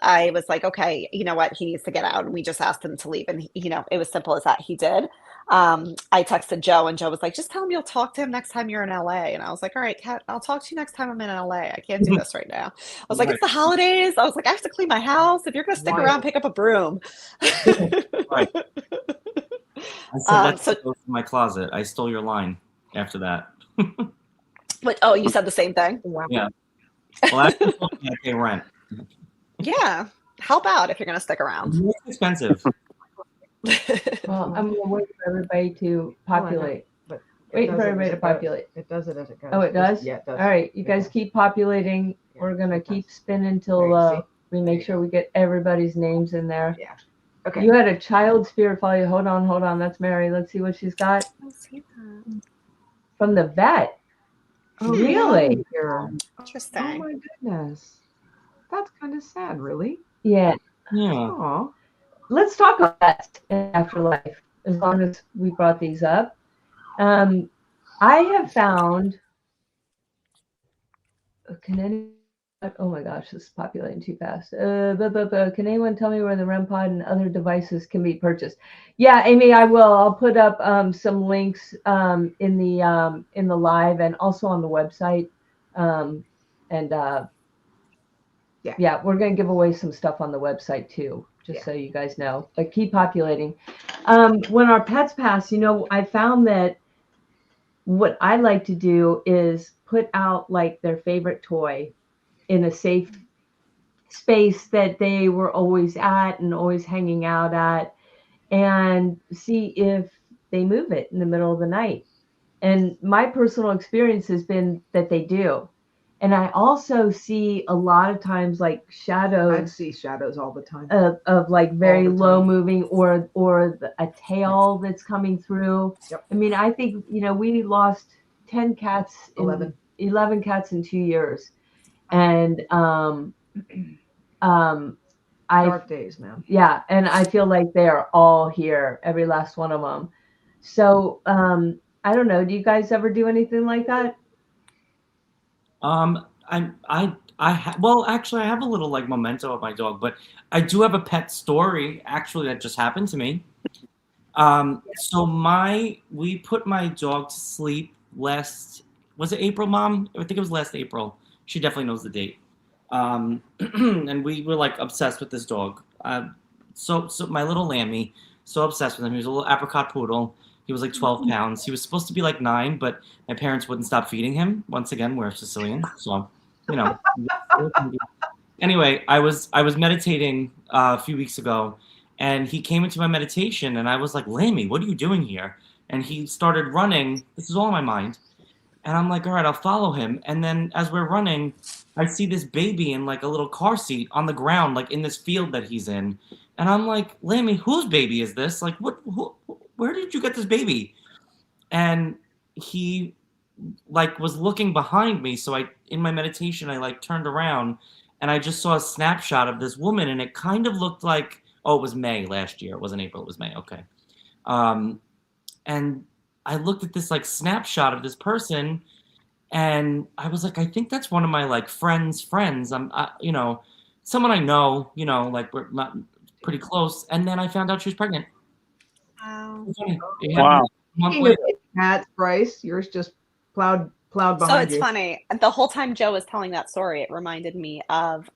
like, okay, you know what? He needs to get out. And we just asked him to leave. And it was simple as that. He did. I texted Joe and Joe was like, just tell him you'll talk to him next time you're in LA. And I was like, all right, Kat, I'll talk to you next time I'm in LA. I can't do this right now. I was like, Right. it's the holidays. I was like, I have to clean my house. If you're gonna stick Right. around, pick up a broom. Right. I said, let's So go to my closet. I stole your line after that. but oh, you said the same thing? Wow. Yeah. Well, I can't pay rent. Yeah. Help out if you're gonna stick around. It's expensive. Well, I'm gonna wait for everybody to populate. But Waiting for everybody to populate. It does it as it goes. Oh, it does? Yeah, it does. All right, you It guys does. keep populating. Yeah, We're gonna it does. keep spinning There you till see. we make sure we get everybody's names in there. Yeah. Okay. You had a child spirit follow you. Hold on. That's Mary. Let's see what she's got from the vet. Oh, Really? here. Oh Interesting. my goodness. That's kind of sad, really. Yeah. Yeah. Oh. Let's talk about that in afterlife. As long as we brought these up, I have found. Can any? Oh my gosh, this is populating too fast. Can anyone tell me where the REM pod and other devices can be purchased? Yeah, Amy, I will. I'll put up some links in the live and also on the website. Yeah, we're gonna give away some stuff on the website too, just so you guys know. But keep populating. When our pets pass, I found that what I like to do is put out like their favorite toy in a safe space that they were always at and always hanging out at, and see if they move it in the middle of the night. And my personal experience has been that they do. And I also see a lot of times like I shadows see shadows all the time. of like very All the low time. moving or a tail that's coming through. Yep. I mean, I think, we lost 10 cats, 11 cats in 2 years. And Dark days, man. yeah, and I feel like they are all here, every last one of them. So I don't know. Do you guys ever do anything like that? Well, actually, I have a little like memento of my dog, but I do have a pet story actually that just happened to me. We put my dog to sleep was it April, Mom? I think it was last April. She definitely knows the date. And we were like obsessed with this dog. So my little Lammy, so obsessed with him. He was a little apricot poodle. He was like 12 pounds. He was supposed to be like 9, but my parents wouldn't stop feeding him. Once again, we're Sicilian, so Anyway, I was meditating a few weeks ago, and he came into my meditation, and I was like, Lammy, what are you doing here? And he started running. This is all in my mind. And I'm like, all right, I'll follow him. And then as we're running, I see this baby in like a little car seat on the ground, like in this field that he's in. And I'm like, Lammy, whose baby is this? Like, where did you get this baby? And he like was looking behind me. So in my meditation, I like turned around and I just saw a snapshot of this woman. And it kind of looked like, it was May last year. It wasn't April, it was May. Okay. And I looked at this like snapshot of this person, and I was like, I think that's one of my like friends. Someone I know, like we're not pretty close. And then I found out she was pregnant. Wow. Wow. Cats, Bryce, yours just plowed behind So it's you. funny. The whole time Joe was telling that story, it reminded me of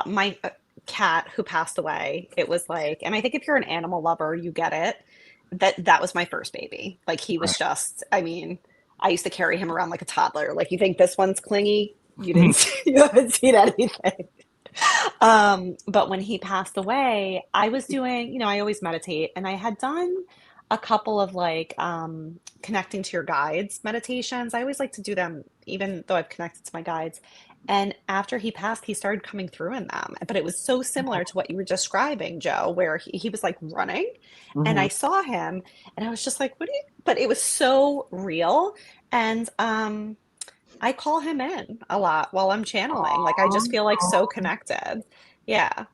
my cat who passed away. It was like, and I think if you're an animal lover, you get it. That was my first baby. Like he was just, I mean, I used to carry him around like a toddler. Like you think this one's clingy? You haven't seen anything. But when he passed away, I was doing, I always meditate, and I had done a couple of like connecting to your guides meditations. I always like to do them, even though I've connected to my guides. And after he passed, he started coming through in them. But it was so similar to what you were describing, Joe, where he was like running, and I saw him, and I was just like, but it was so real. And I call him in a lot while I'm channeling. Like I just feel like so connected. Yeah.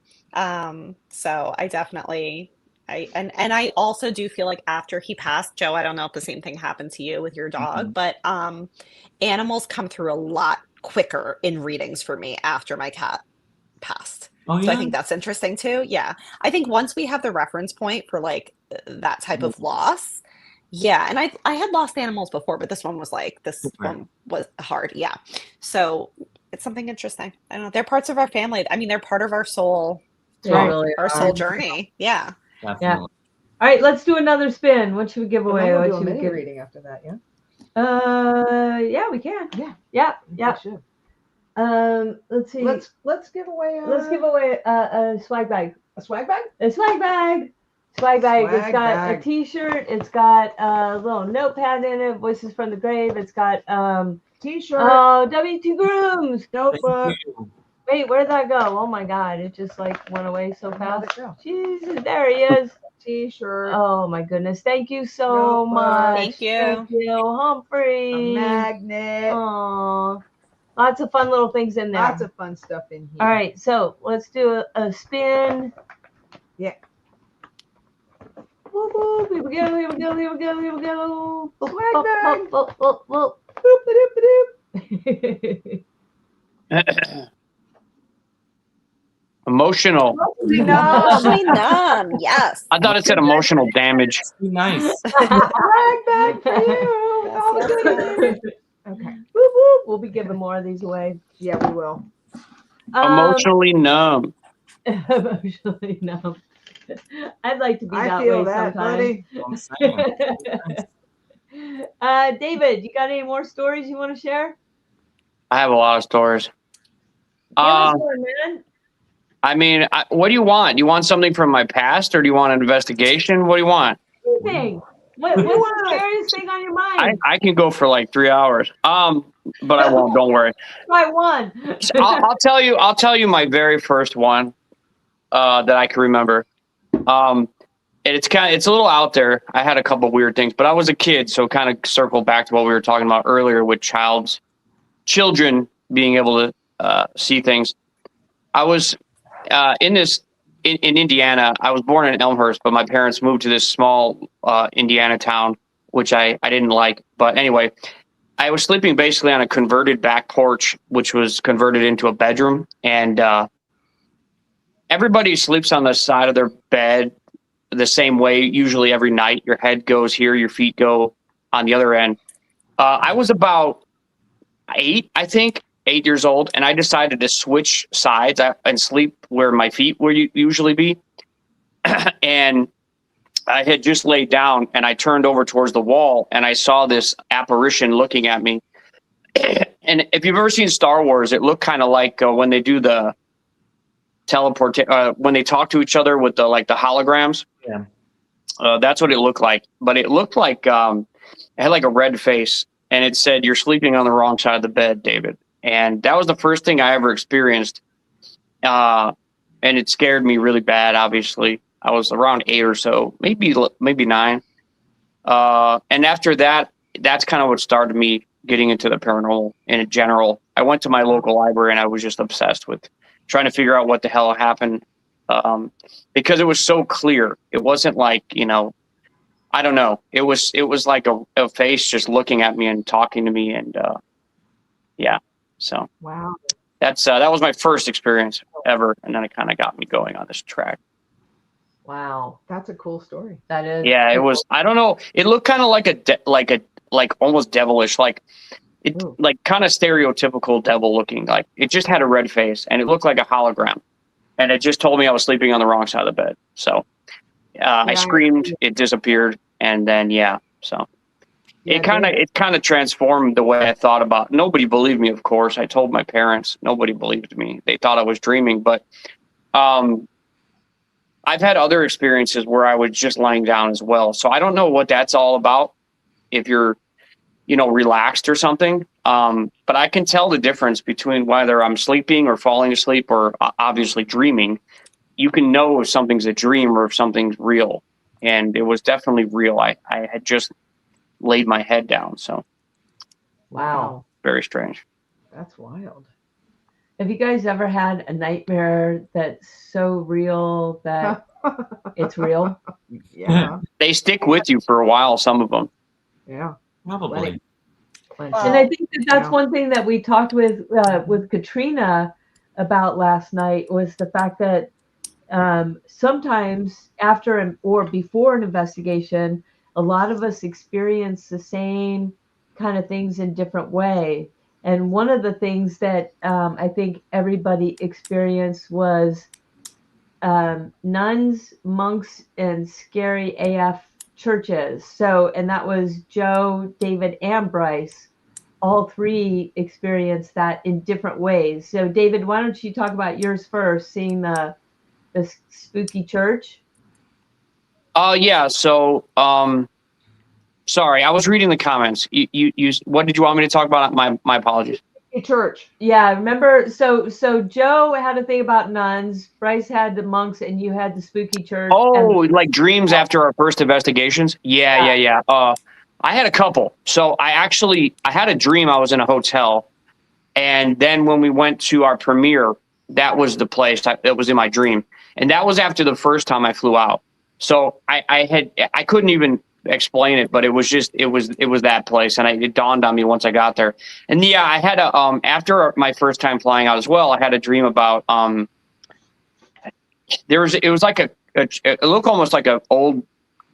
So I definitely and I also do feel like after he passed, Joe, I don't know if the same thing happened to you with your dog, Mhm. but animals come through a lot quicker in readings for me after my cat passed. Oh So I yeah. think that's interesting too. Yeah. I think once we have the reference point for like that type of loss, yeah. And I had lost animals before, but this Right. one was hard. Yeah. So it's something interesting. I don't know. They're parts of our family. I mean, they're part of our soul, They Oh, really our are. soul journey. Yeah. definitely. All right, let's do another spin. What should we give And away? then we'll What do a should we mini give? reading after that, yeah? Yeah, we can. Yeah. Yeah, We yeah. should. Let's see. Let's give away Let's give away a swag bag. a swag bag. A swag bag. Swag bag. It's Swag got bag. a T-shirt. It's got a little notepad in it. Voices from the grave. It's got T-shirt, W2 Grooms. notebook. Wait, where'd that go? Oh my God! It just like went away so How'd fast. it go? Jesus, there he is. T-shirt, Oh my goodness! Thank you so Notebook. much. Thank you. Thank you, a Humphrey. magnet. Aw, lots of fun little things in there. Lots of fun stuff in here. All right, so let's do a spin. Yeah. Whoop, whoop, here we go, here we go, here we go, here we go. Whoop, Swag whoop, bag. whoop, whoop, whoop, Boop-a-doop-a-doop. whoop. Emotional. No. Emotionally numb. Yes. I thought it said emotional damage. Be nice. Swag bag for you. Yes, All the yes, goodies. Okay. Whoop, whoop. We'll be giving more of these away. Yeah, we will. Emotionally numb. Emotionally numb. I'd like to be I that feel way that, sometimes. buddy. I'm saying. David, you got any more stories you want to share? I have a lot of stories. Give us one, man. I mean, what do you want? Do you want something from my past, or do you want an investigation? What do you want? Anything. What's the scariest thing on your mind? I can go for like 3 hours. But I won't. Don't worry. Try one. So I'll tell you. I'll tell you my very first one that I can remember. And it's a little out there. I had a couple weird things, but I was a kid, so kind of circle back to what we were talking about earlier with children being able to see things. I was in Indiana. I was born in Elmhurst, but my parents moved to this small Indiana town, which I didn't like. But anyway, I was sleeping basically on a converted back porch, which was converted into a bedroom. And everybody sleeps on the side of their bed the same way, usually every night. Your head goes here, your feet go on the other end. I was about 8 years old, and I decided to switch sides and sleep where my feet would usually be. And I had just laid down, and I turned over towards the wall, and I saw this apparition looking at me. And if you've ever seen Star Wars, it looked kind of like when they do the when they talk to each other with the holograms. Yeah. That's what it looked like. But it looked like it had like a red face, and it said, "You're sleeping on the wrong side of the bed, David." And that was the first thing I ever experienced. And it scared me really bad, obviously. I was around 8 or so, maybe 9. And after that, that's kind of what started me getting into the paranormal in general. I went to my local library, and I was just obsessed with trying to figure out what the hell happened. Because it was so clear. It wasn't like, I don't know. It was like a face just looking at me and talking to me. And yeah. So Wow. that was my first experience ever, and then it kind of got me going on this track. Wow, That's a cool story. that is. Yeah, it was. I don't know. It looked kind of like almost devilish, like it, Ooh. like kind of stereotypical devil looking. Like it just had a red face, and it looked like a hologram, and it just told me I was sleeping on the wrong side of the bed. So I screamed. It disappeared, and then so. Yeah, It kind of transformed the way I thought about. Nobody believed me, of course. I told my parents. Nobody believed me. They thought I was dreaming. But I've had other experiences where I was just lying down as well. So I don't know what that's all about. If you're, relaxed or something. But I can tell the difference between whether I'm sleeping or falling asleep or obviously dreaming. You can know if something's a dream or if something's real. And it was definitely real. I had just laid my head down. So Wow. very strange. That's wild. Have you guys ever had a nightmare that's so real that it's real? Yeah. They stick with you for a while, some of them. Yeah. Probably. And I Well, think that that's Yeah. one thing that we talked with Katrina about last night was the fact that sometimes after or before an investigation, a lot of us experience the same kind of things in different way. And one of the things that I think everybody experienced was nuns, monks, and scary AF churches. So, and that was Joe, David, and Bryce. All three experienced that in different ways. So, David, why don't you talk about yours first, seeing the spooky church? Yeah. So, sorry, I was reading the comments. You what did you want me to talk about? My apologies. A church. Yeah, remember, so Joe had a thing about nuns, Bryce had the monks, and you had the spooky church. Oh, And like dreams after our first investigations? Yeah. I had a couple. So I had a dream. I was in a hotel, and then when we went to our premiere, that was the place that was in my dream, and that was after the first time I flew out. So I couldn't even explain it, but it was that place, and it dawned on me once I got there. And yeah, I had a after my first time flying out as well, I had a dream about it was like it looked almost like an old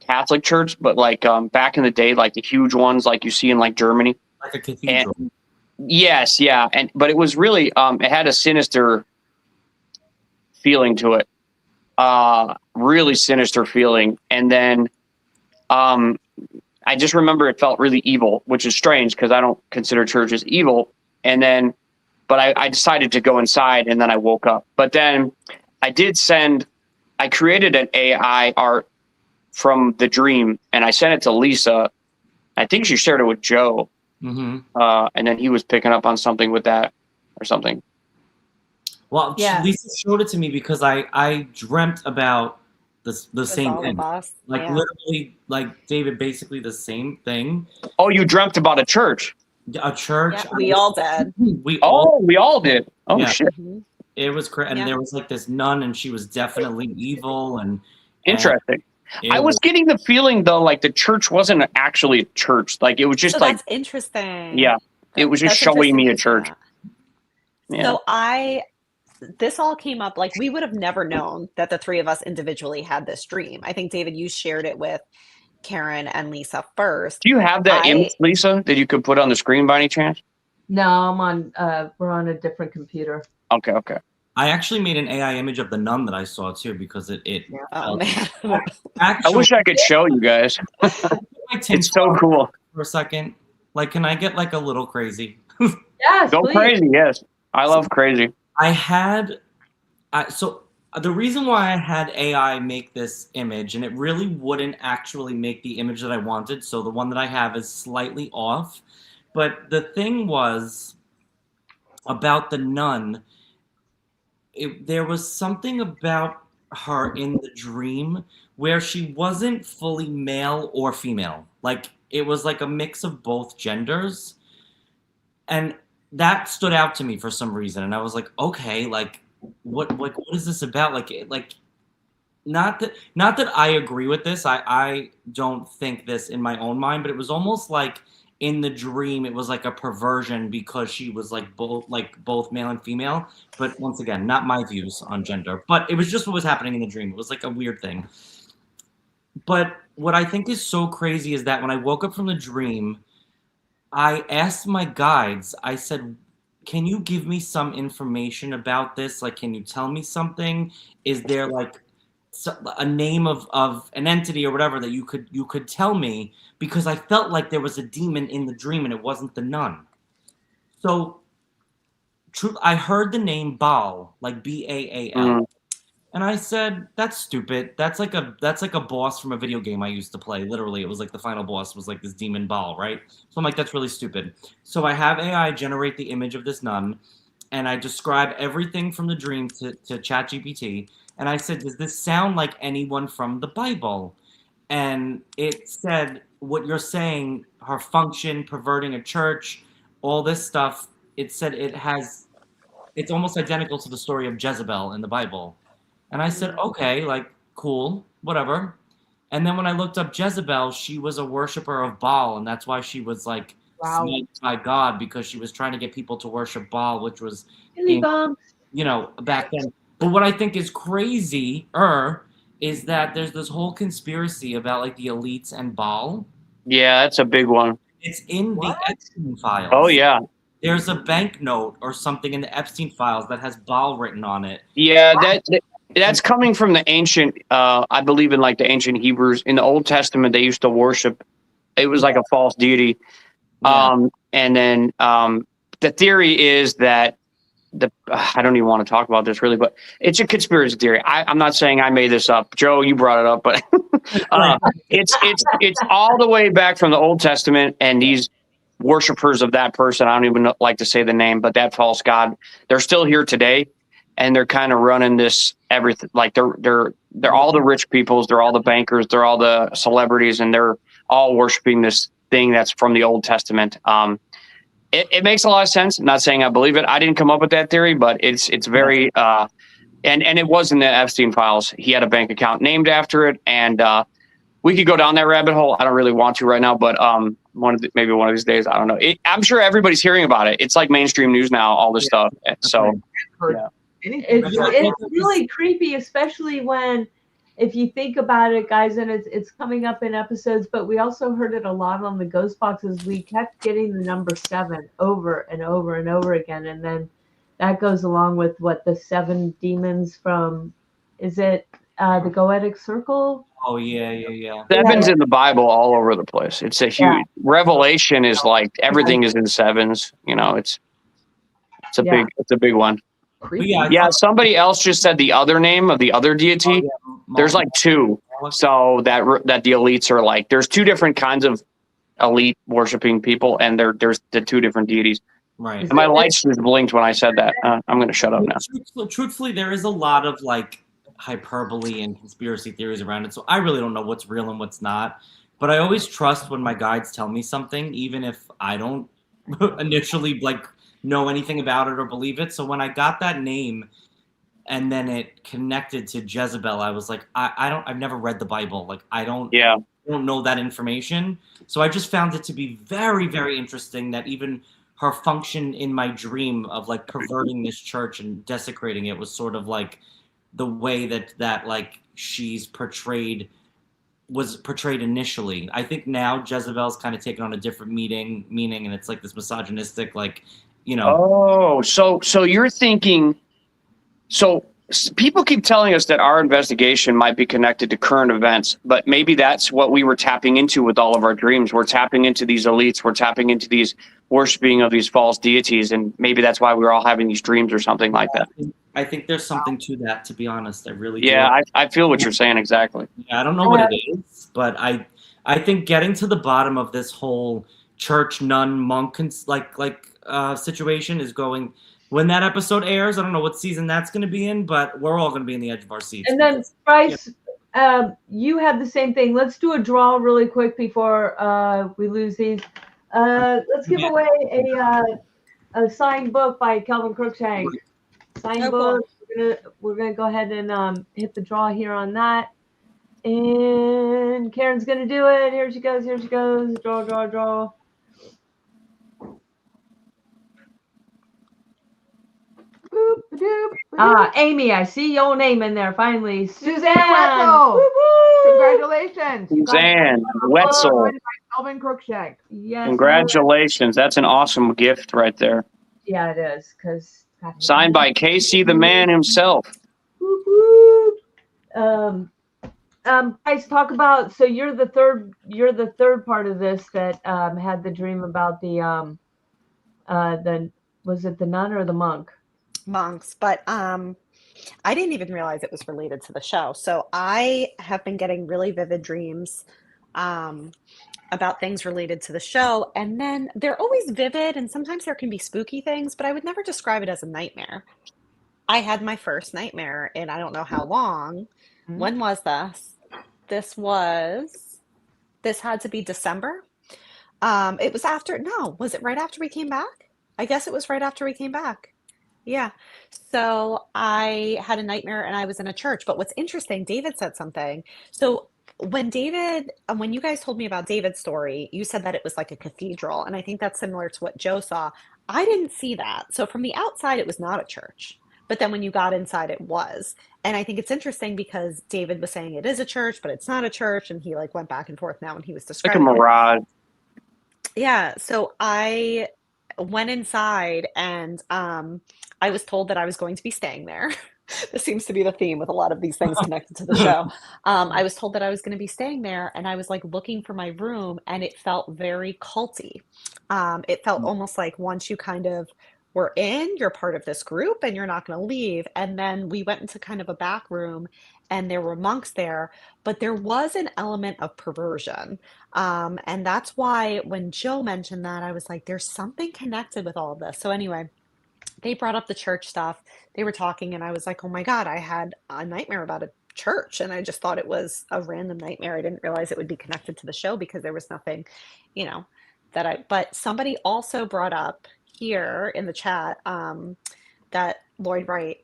Catholic church, but like back in the day, like the huge ones like you see in like Germany. Like a cathedral. And, yes, yeah, but it was really it had a sinister feeling to it, really sinister feeling. And then I just remember it felt really evil, which is strange because I don't consider churches evil. And then, but I decided to go inside, and then I woke up. But then I created an AI art from the dream, and I sent it to Lisa. I think she shared it with Joe. Mm-hmm. And then he was picking up on something with that or something. Well, Yeah. Lisa showed it to me because I dreamt about the same all thing. of us. Like Yeah. literally, like David, basically the same thing. Oh, you dreamt about a church? A church. Yeah, we all did. We all. Oh, we all did. Oh, Yeah. shit. Mhm. It was crazy, and Yeah. there was like this nun, and she was definitely evil, and Interesting. it I was getting the feeling though, like the church wasn't actually a church. Like it was just So like, that's interesting. yeah, it was just That's showing me a interesting you say church. that. Yeah. So this all came up, like we would have never known that the three of us individually had this dream. I think, David, you shared it with Karen and Lisa first. Do you have that image, Lisa, that you could put on the screen by any chance? no, we're on a different computer. Okay. I actually made an AI image of the nun that I saw too because it Oh felt man. I actually wish I could show you guys. It's so cool. for a second. Like, can I get like a little crazy? Yes, Go please. crazy. Yes. I love crazy. So the reason why I had AI make this image, and it really wouldn't actually make the image that I wanted, so the one that I have is slightly off. But the thing was about the nun, there was something about her in the dream where she wasn't fully male or female. Like, it was like a mix of both genders. And that stood out to me for some reason. And I was like, okay, like, what is this about? Like, not that I agree with this. I don't think this in my own mind, but it was almost like in the dream, it was like a perversion because she was like both male and female. But once again, not my views on gender, but it was just what was happening in the dream. It was like a weird thing. But what I think is so crazy is that when I woke up from the dream, I asked my guides, I said, can you give me some information about this? Like, can you tell me something? Is there like a name of an entity or whatever that you could tell me? Because I felt like there was a demon in the dream and it wasn't the nun. So I heard the name Baal, like Baal. And I said, that's stupid. That's like a boss from a video game I used to play. Literally, it was like the final boss was like this demon Baal, right? So I'm like, that's really stupid. So I have AI generate the image of this nun, and I describe everything from the dream to ChatGPT. And I said, does this sound like anyone from the Bible? And it said, what you're saying, her function, perverting a church, all this stuff. It said it's almost identical to the story of Jezebel in the Bible. And I said, okay, like, cool, whatever. And then when I looked up Jezebel, she was a worshiper of Baal, and that's why she was like smitten by God, because she was trying to get people to worship Baal, which was, back then. But what I think is crazy is that there's this whole conspiracy about like the elites and Baal. Yeah, that's a big one. It's in the Epstein files. Oh yeah. There's a banknote or something in the Epstein files that has Baal written on it. Yeah, that's coming from the ancient. I believe in like the ancient Hebrews. In the Old Testament, they used to worship. It was like a false deity. Yeah. And then the theory is that I don't even want to talk about this really, but it's a conspiracy theory. I'm not saying I made this up. Joe, you brought it up, but it's all the way back from the Old Testament, and these worshipers of that person, I don't even like to say the name, but that false god, they're still here today, and they're kind of running this everything. Like they're all the rich peoples, they're all the bankers, they're all the celebrities, and they're all worshiping this thing that's from the Old Testament. It makes a lot of sense. I'm not saying I believe it. I didn't come up with that theory, but it's very and it was in the Epstein files. He had a bank account named after it, and we could go down that rabbit hole. I don't really want to right now, but maybe one of these days. I don't know. I'm sure everybody's hearing about it. It's like mainstream news now. All this stuff. So yeah. It's really creepy, especially when, if you think about it, guys, and it's coming up in episodes, but we also heard it a lot on the ghost boxes. We kept getting the number 7 over and over and over again, and then that goes along with what the 7 demons from, is it the Goetic Circle? Oh yeah. Sevens in the Bible all over the place. It's a huge Revelation is like everything is in sevens. It's a big one. Yeah, somebody else just said the other name of the other deity. There's like 2, so that the elites are like. There's 2 different kinds of elite worshiping people, and there's the 2 different deities. Right. And my lights just blinked when I said that. I'm going to shut up now. Truthfully, there is a lot of like hyperbole and conspiracy theories around it, so I really don't know what's real and what's not. But I always trust when my guides tell me something, even if I don't initially like know anything about it or believe it. So when I got that name and then it connected to Jezebel, I was like, I've never read the Bible. Like I don't know that information. So I just found it to be very, very interesting that even her function in my dream of like perverting this church and desecrating it was sort of like the way that like she's was portrayed initially. I think now Jezebel's kind of taken on a different meaning, and it's like this misogynistic, like, Oh, so you're thinking, people keep telling us that our investigation might be connected to current events, but maybe that's what we were tapping into with all of our dreams. We're tapping into these elites. We're tapping into these worshiping of these false deities, and maybe that's why we're all having these dreams or something like that. I think there's something to that, to be honest. I really do. Yeah, I feel what you're saying exactly. Yeah, I don't know what it is, but I think getting to the bottom of this whole church nun monk situation is going. When that episode airs, I don't know what season that's going to be in, but we're all going to be in the edge of our seats. And then Bryce, you had the same thing. Let's do a draw really quick before we lose these. Let's give away a signed book by Calvin Cruikshank. Signed book. We're gonna go ahead and hit the draw here on that. And Karen's gonna do it. Here she goes. Draw. Amy, I see your name in there finally. Suzanne. Congratulations. Suzanne Wetzel. Calvin Cruikshank. Yes. Congratulations. That's an awesome gift right there. Yeah, it is. Signed by Casey the man himself. Guys, talk about. So you're the third part of this that had the dream about the was it the nun or the monk? Monks, but I didn't even realize it was related to the show. So I have been getting really vivid dreams about things related to the show, and then they're always vivid, and sometimes there can be spooky things, but I would never describe it as a nightmare. I had my first nightmare in I don't know how long. When was this? This had to be December. It was after, no, was it right after we came back? I guess it was right after we came back. Yeah. So I had a nightmare and I was in a church. But what's interesting, David said something. So when you guys told me about David's story, you said that it was like a cathedral. And I think that's similar to what Joe saw. I didn't see that. So from the outside, it was not a church. But then when you got inside, it was. And I think it's interesting because David was saying it is a church, but it's not a church. And he like went back and forth now when he was Like a describing it. mirage. Yeah, so I went inside and I was told that I was going to be staying there. This seems to be the theme with a lot of these things connected to the show. I was told that I was going to be staying there, and I was like looking for my room, and it felt very culty. It felt almost like once you kind of were in, you're part of this group and you're not going to leave. And then we went into kind of a back room, and there were monks there, but there was an element of perversion. And that's why when Joe mentioned that, I was like, there's something connected with all of this. So anyway, they brought up the church stuff. They were talking, and I was like, oh my God, I had a nightmare about a church. And I just thought it was a random nightmare. I didn't realize it would be connected to the show because there was nothing, you know, but somebody also brought up here in the chat that Lloyd Wright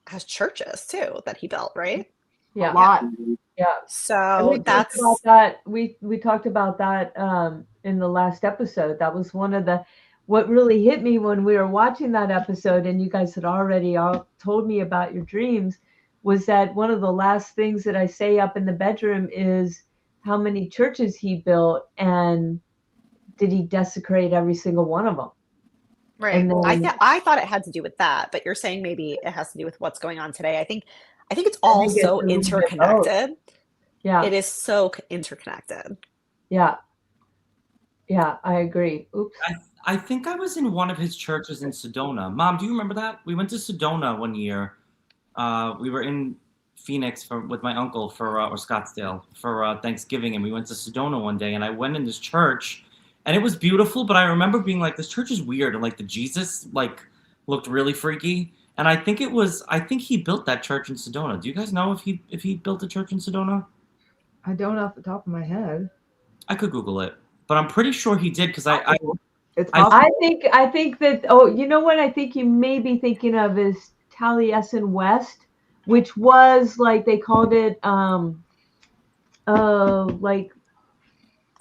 has churches too that he built, right? Yeah. A lot. Yeah. And So we talked that's about that. We talked about that in the last episode. That was one of the what really hit me when we were watching that episode, and you guys had already all told me about your dreams, was that one of the last things that I say up in the bedroom is how many churches he built, and did he desecrate every single one of them? right. And then I thought it had to do with that, but you're saying maybe it has to do with what's going on today. I think it's I all think it's so a little bit both. interconnected. Yeah. It is so interconnected. Yeah. Yeah, I agree. Oops. I think I was in one of his churches in Sedona. Mom, do you remember that? We went to Sedona one year. We were in Phoenix with my uncle or Scottsdale for Thanksgiving, and we went to Sedona one day, and I went in this church, and it was beautiful, but I remember being like, this church is weird, and like the Jesus like looked really freaky. And I think he built that church in Sedona. Do you guys know if he built a church in Sedona? I don't off the top of my head. I could Google it, but I'm pretty sure he did because It's I- possible. I think that, oh, you know what I think you may be thinking of is Taliesin West, which was like they called it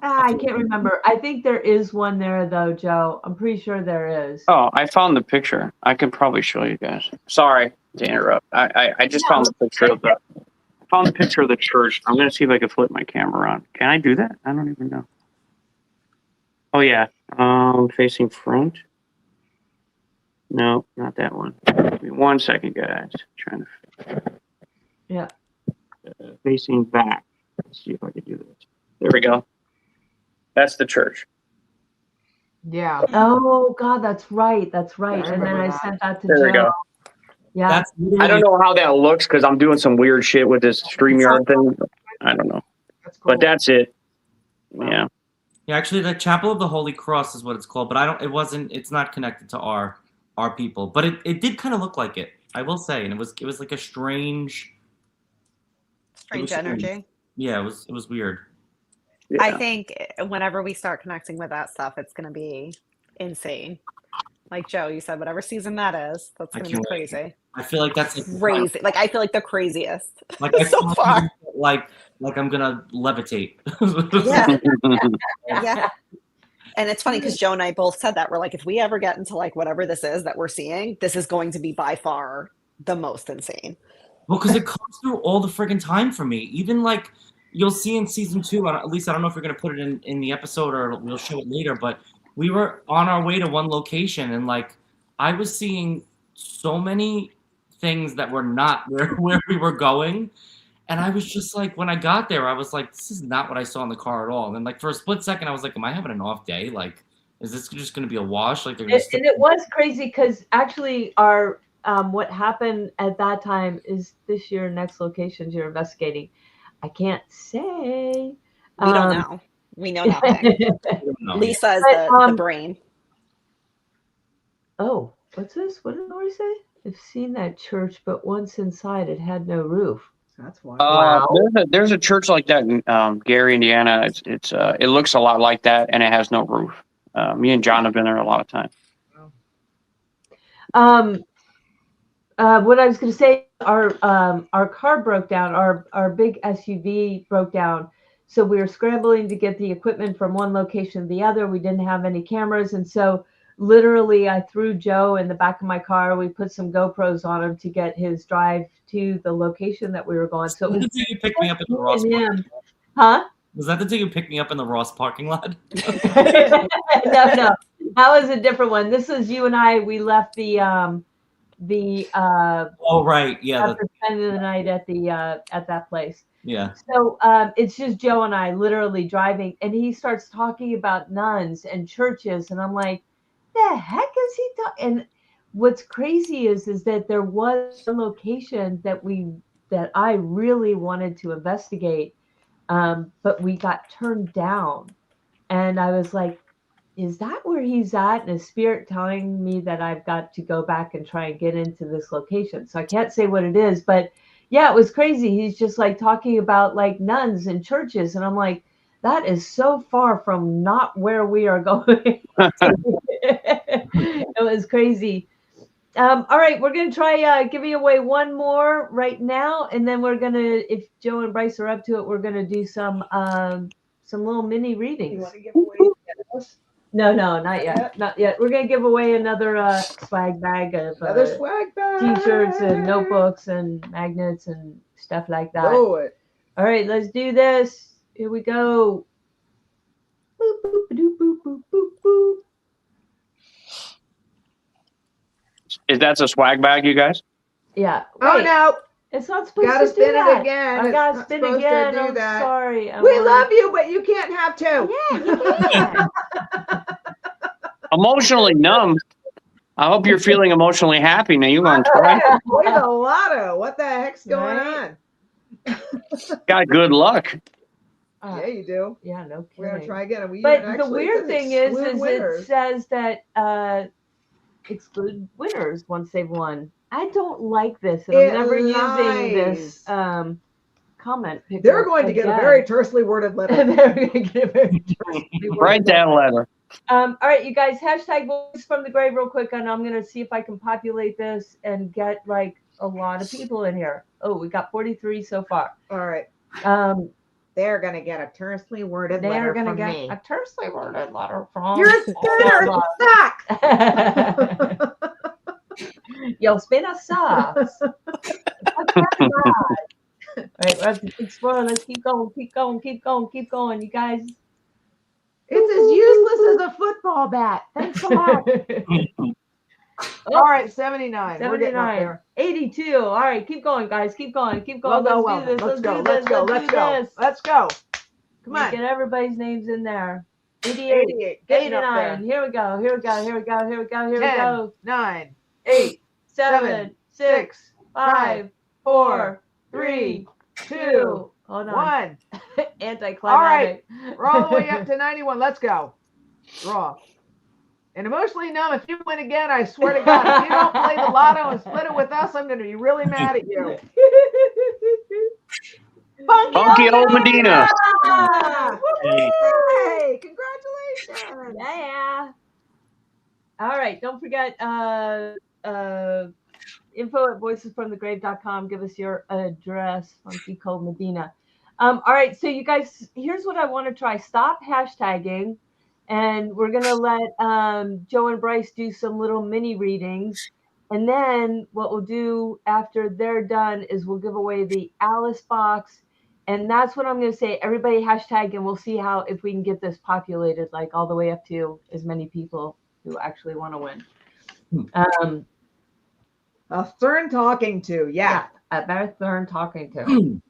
I can't remember. I think there is one there though, Joe. I'm pretty sure there is. Oh, I found the picture. I could probably show you guys. Sorry to interrupt. I just found the picture of the church. I'm gonna see if I can flip my camera on. Can I do that? I don't even know. Oh yeah. Facing front. No, not that one. Give me 1 second, guys. Trying to. Yeah. Facing back. Let's see if I can do this. There we go. That's the church. Yeah. Oh God, that's right. That's right. I And then remember I that. sent that to There we Joe. go. Yeah. that's I don't know how that looks because I'm doing some weird shit with this StreamYard thing. I don't know. That's cool. But that's it. Yeah. Yeah, actually, the Chapel of the Holy Cross is what it's called, but it's not connected to our people, but it did kind of look like it, I will say, and it was like a strange Energy. Yeah, it was weird. Yeah. I think whenever we start connecting with that stuff, it's going to be insane. Like Joe, you said, whatever season that is, that's I going to be can't wait. crazy. I feel like that's Crazy. Like I feel like the craziest like I so feel far. like I'm gonna levitate. Yeah. Yeah. And it's funny because Joe and I both said that. We're like, if we ever get into like whatever this is that we're seeing, this is going to be by far the most insane. Well, because it comes through all the friggin' time for me. Even like you'll see in season 2, at least I don't know if you're gonna put it in the episode or we'll show it later, but we were on our way to one location and like I was seeing so many things that were not where we were going. And I was just like, when I got there, I was like, this is not what I saw in the car at all. And then like for a split second, I was like, am I having an off day? Like, is this just going to be a wash? Like, they're just. And it was crazy because actually our what happened at that time is this your next locations you're investigating. I can't say. We don't know. We know nothing. No, Lisa is the brain. Oh, what's this? What did Lori say? I've seen that church, but once inside, it had no roof. That's why. There's a church like that in Gary, Indiana. It looks a lot like that, and it has no roof. Me and John have been there a lot of times. What I was going to say, our car broke down. Our big SUV broke down, so we were scrambling to get the equipment from one location to the other. We didn't have any cameras, and so literally I threw Joe in the back of my car. We put some GoPros on him to get his drive to the location that we were going. So it was you picked me up in the Ross parking lot? Huh? Was that the day you picked me up in the Ross parking lot? No, that was a different one. This was you and I. We left the oh right, yeah, after spending the night at that place. Yeah. So it's just Joe and I literally driving, and he starts talking about nuns and churches, and I'm like, the heck is he talking? And what's crazy is that there was a location that I really wanted to investigate, but we got turned down, and I was like, is that where he's at? And his spirit telling me that I've got to go back and try and get into this location. So I can't say what it is, but yeah, it was crazy. He's just like talking about like nuns and churches. And I'm like, that is so far from not where we are going. It was crazy. All right, we're going to try giving away one more right now. And then we're going to, if Joe and Bryce are up to it, we're going to do some little mini readings. You want to give away this? No, not yet. Not yet. We're going to give away another swag bag of Another swag bag. T-shirts and notebooks and magnets and stuff like that. Do it. All right, let's do this. Here we go. Boop, boop, boop, boop, boop, boop, boop. Is that a swag bag, you guys? Yeah. Oh, Wait, no. It's not supposed Gotta to do spin that. it again. I It's gotta not spin supposed to again. do I'm that. sorry. We love you, but you can't have two. Yeah, you can. Emotionally numb. I hope you're feeling emotionally happy now. You want to try? Boy, the lotto. What the heck's going Right. on? Got good luck. Yeah, you do. Yeah, no kidding. We're gonna try again. But the weird thing is winners. it says that exclude winners once they've won. I don't like this, and I'm never using this comment. They're going to get a very tersely worded letter. They're going to get a very tersely worded Write that letter. All right, you guys, hashtag voice from the grave real quick, and I'm going to see if I can populate this and get like a lot of people in here. Oh, we got 43 so far. All right. They're going to get a tersely worded letter from me. They're going to get a tersely worded letter from Your spinner sucks. Yo, spinner sucks. All right, we're at the explorer. Let's keep going, you guys. It's as useless as a football bat. Thanks a lot. All right, 79. We're getting up 79. there. 82. All right, keep going, guys. Keep going. Well, Let's do this. Let's go. do this. Let's go. Come on. Get everybody's names in there. 88. Getting up there. 89. Here we go. 10, 9, 8, 7, 6, 5, 4, 3, 2. Hold on. 1. Anticlimactic. All right. We're all the way up to 91. Let's go. Draw. And emotionally numb, if you win again, I swear to God, if you don't play the lotto and split it with us, I'm going to be really mad at you. Funky old Medina. Hey, congratulations. Yeah. All right. Don't forget info@voicesfromthegrave.com. Give us your address. Funky Cold Medina. All right. So you guys, here's what I want to try. Stop hashtagging. And we're going to let Joe and Bryce do some little mini readings. And then what we'll do after they're done is we'll give away the Alice box. And that's what I'm going to say. Everybody hashtag, and we'll see how, if we can get this populated, like all the way up to as many people who actually want to win. A stern talking to. Yeah. A very stern talking to.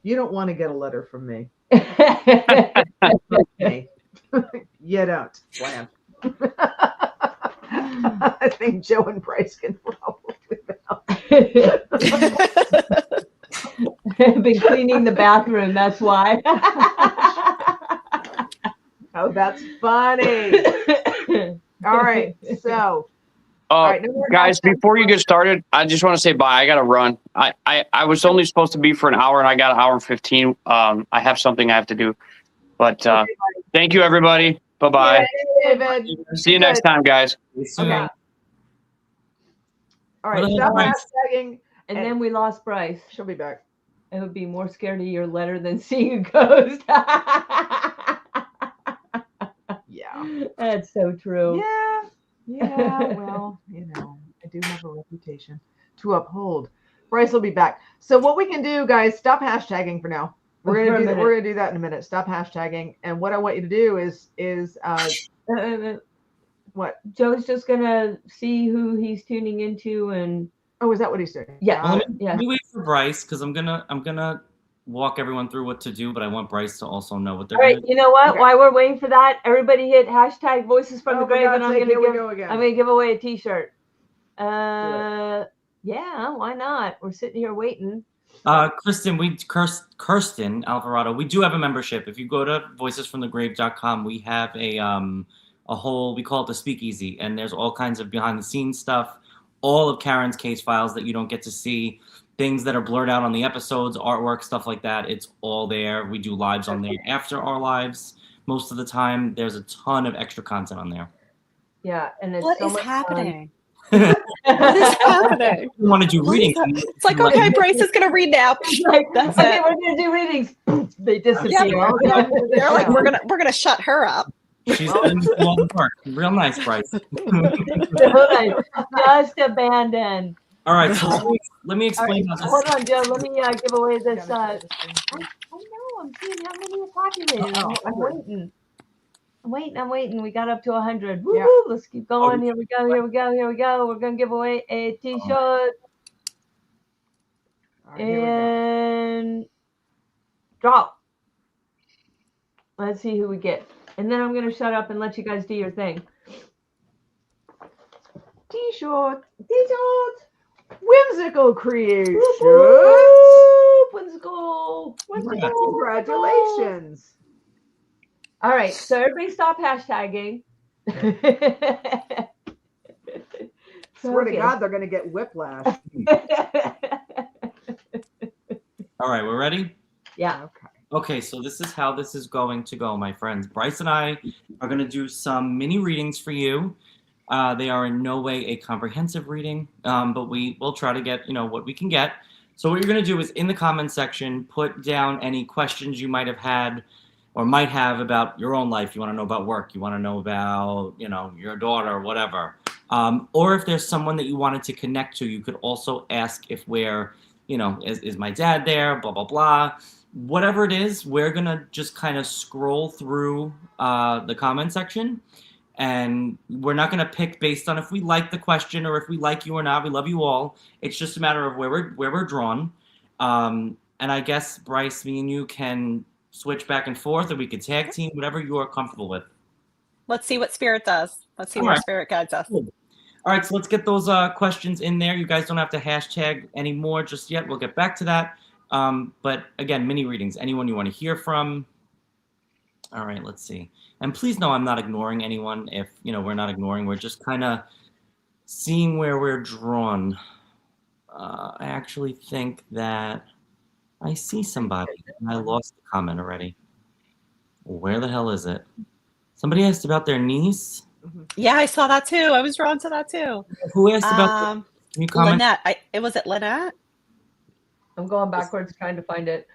You don't want to get a letter from me. You don't. Plan. I think Joe and Bryce can probably help. I've been cleaning the bathroom, that's why. Oh, that's funny. All right, so right, no more Guys, hashtags. before you get started, I just want to say bye. I got to run. I was only supposed to be for an hour, and I got an hour and 15. I have something I have to do. But thank you, everybody. Bye-bye. David. See you next time, guys. Okay. All right, What stop else? hashtagging. And then we lost Bryce. She'll be back. I would be more scared of your letter than seeing a ghost. Yeah. That's so true. Yeah. Well, I do have a reputation to uphold. Bryce will be back. So what we can do, guys, stop hashtagging for now. We're gonna do that in a minute. Stop hashtagging. And what I want you to do is what? Joe's just gonna see who he's tuning into, and Oh, is that what he's doing? yeah, Well, yeah. let me wait for Bryce because I'm gonna walk everyone through what to do, but I want Bryce to also know what they're All right, gonna do. you know what? Okay. While we're waiting for that, everybody hit hashtag Voices from the Oh, for Grave, God's and I'm sake, gonna here we go again. I'm gonna give away a T-shirt. Yeah, why not? We're sitting here waiting. Kirsten Alvarado, we do have a membership. If you go to voicesfromthegrave.com, we have a whole, we call it the speakeasy, and there's all kinds of behind the scenes stuff, all of Karen's case files that you don't get to see, things that are blurred out on the episodes, artwork, stuff like that. It's all there. We do lives on there after our lives. Most of the time, there's a ton of extra content on there. Yeah, and it's What so is much happening? fun. What is happening? We want to do What is readings. that? It's like, okay, Bryce is gonna read now. Like, That's okay, it. we're gonna do readings. They disappear. Yeah, they're like, we're gonna shut her up. She's letting us do all the work. Real nice, Bryce. Just abandoned. All right, so let me All explain right, how this. hold on, Joe. Let me give away this. I know. I'm seeing how many are populated. I'm waiting. We got up to 100. Woo-hoo, Yeah. let's keep going. Here we go. We're gonna give away a T-shirt. All right, here we go. And drop. Let's see who we get. And then I'm going to shut up and let you guys do your thing. T-shirt. Whimsical creation. Whimsical. Congratulations. All right, so everybody stop hashtagging. Swear to God, they're going to get whiplash. All right, we're ready? Yeah. Okay. Okay, so this is how this is going to go, my friends. Bryce and I are going to do some mini readings for you. They are in no way a comprehensive reading, but we will try to get, what we can get. So what you're going to do is in the comment section, put down any questions you might have had or might have about your own life. You want to know about work. You want to know about, your daughter or whatever. Or if there's someone that you wanted to connect to, you could also ask if we're, is my dad there, blah, blah, blah. Whatever it is, we're going to just kind of scroll through the comment section. And we're not going to pick based on if we like the question or if we like you or not. We love you all. It's just a matter of where we're drawn. And I guess, Bryce, me and you can switch back and forth, or we could tag team, whatever you are comfortable with. Let's see what Spirit does. Let's see All where right. Spirit guides us. Cool. All right, so let's get those questions in there. You guys don't have to hashtag anymore just yet. We'll get back to that. But again, mini readings. Anyone you want to hear from? All right, let's see. And please know I'm not ignoring anyone. If, we're not ignoring, we're just kind of seeing where we're drawn. I actually think that I see somebody. And I lost the comment already. Where the hell is it? Somebody asked about their niece. Yeah, I saw that too. I was drawn to that too. Who asked about can you comment? Lynette. Was it Lynette? I'm going backwards trying to find it.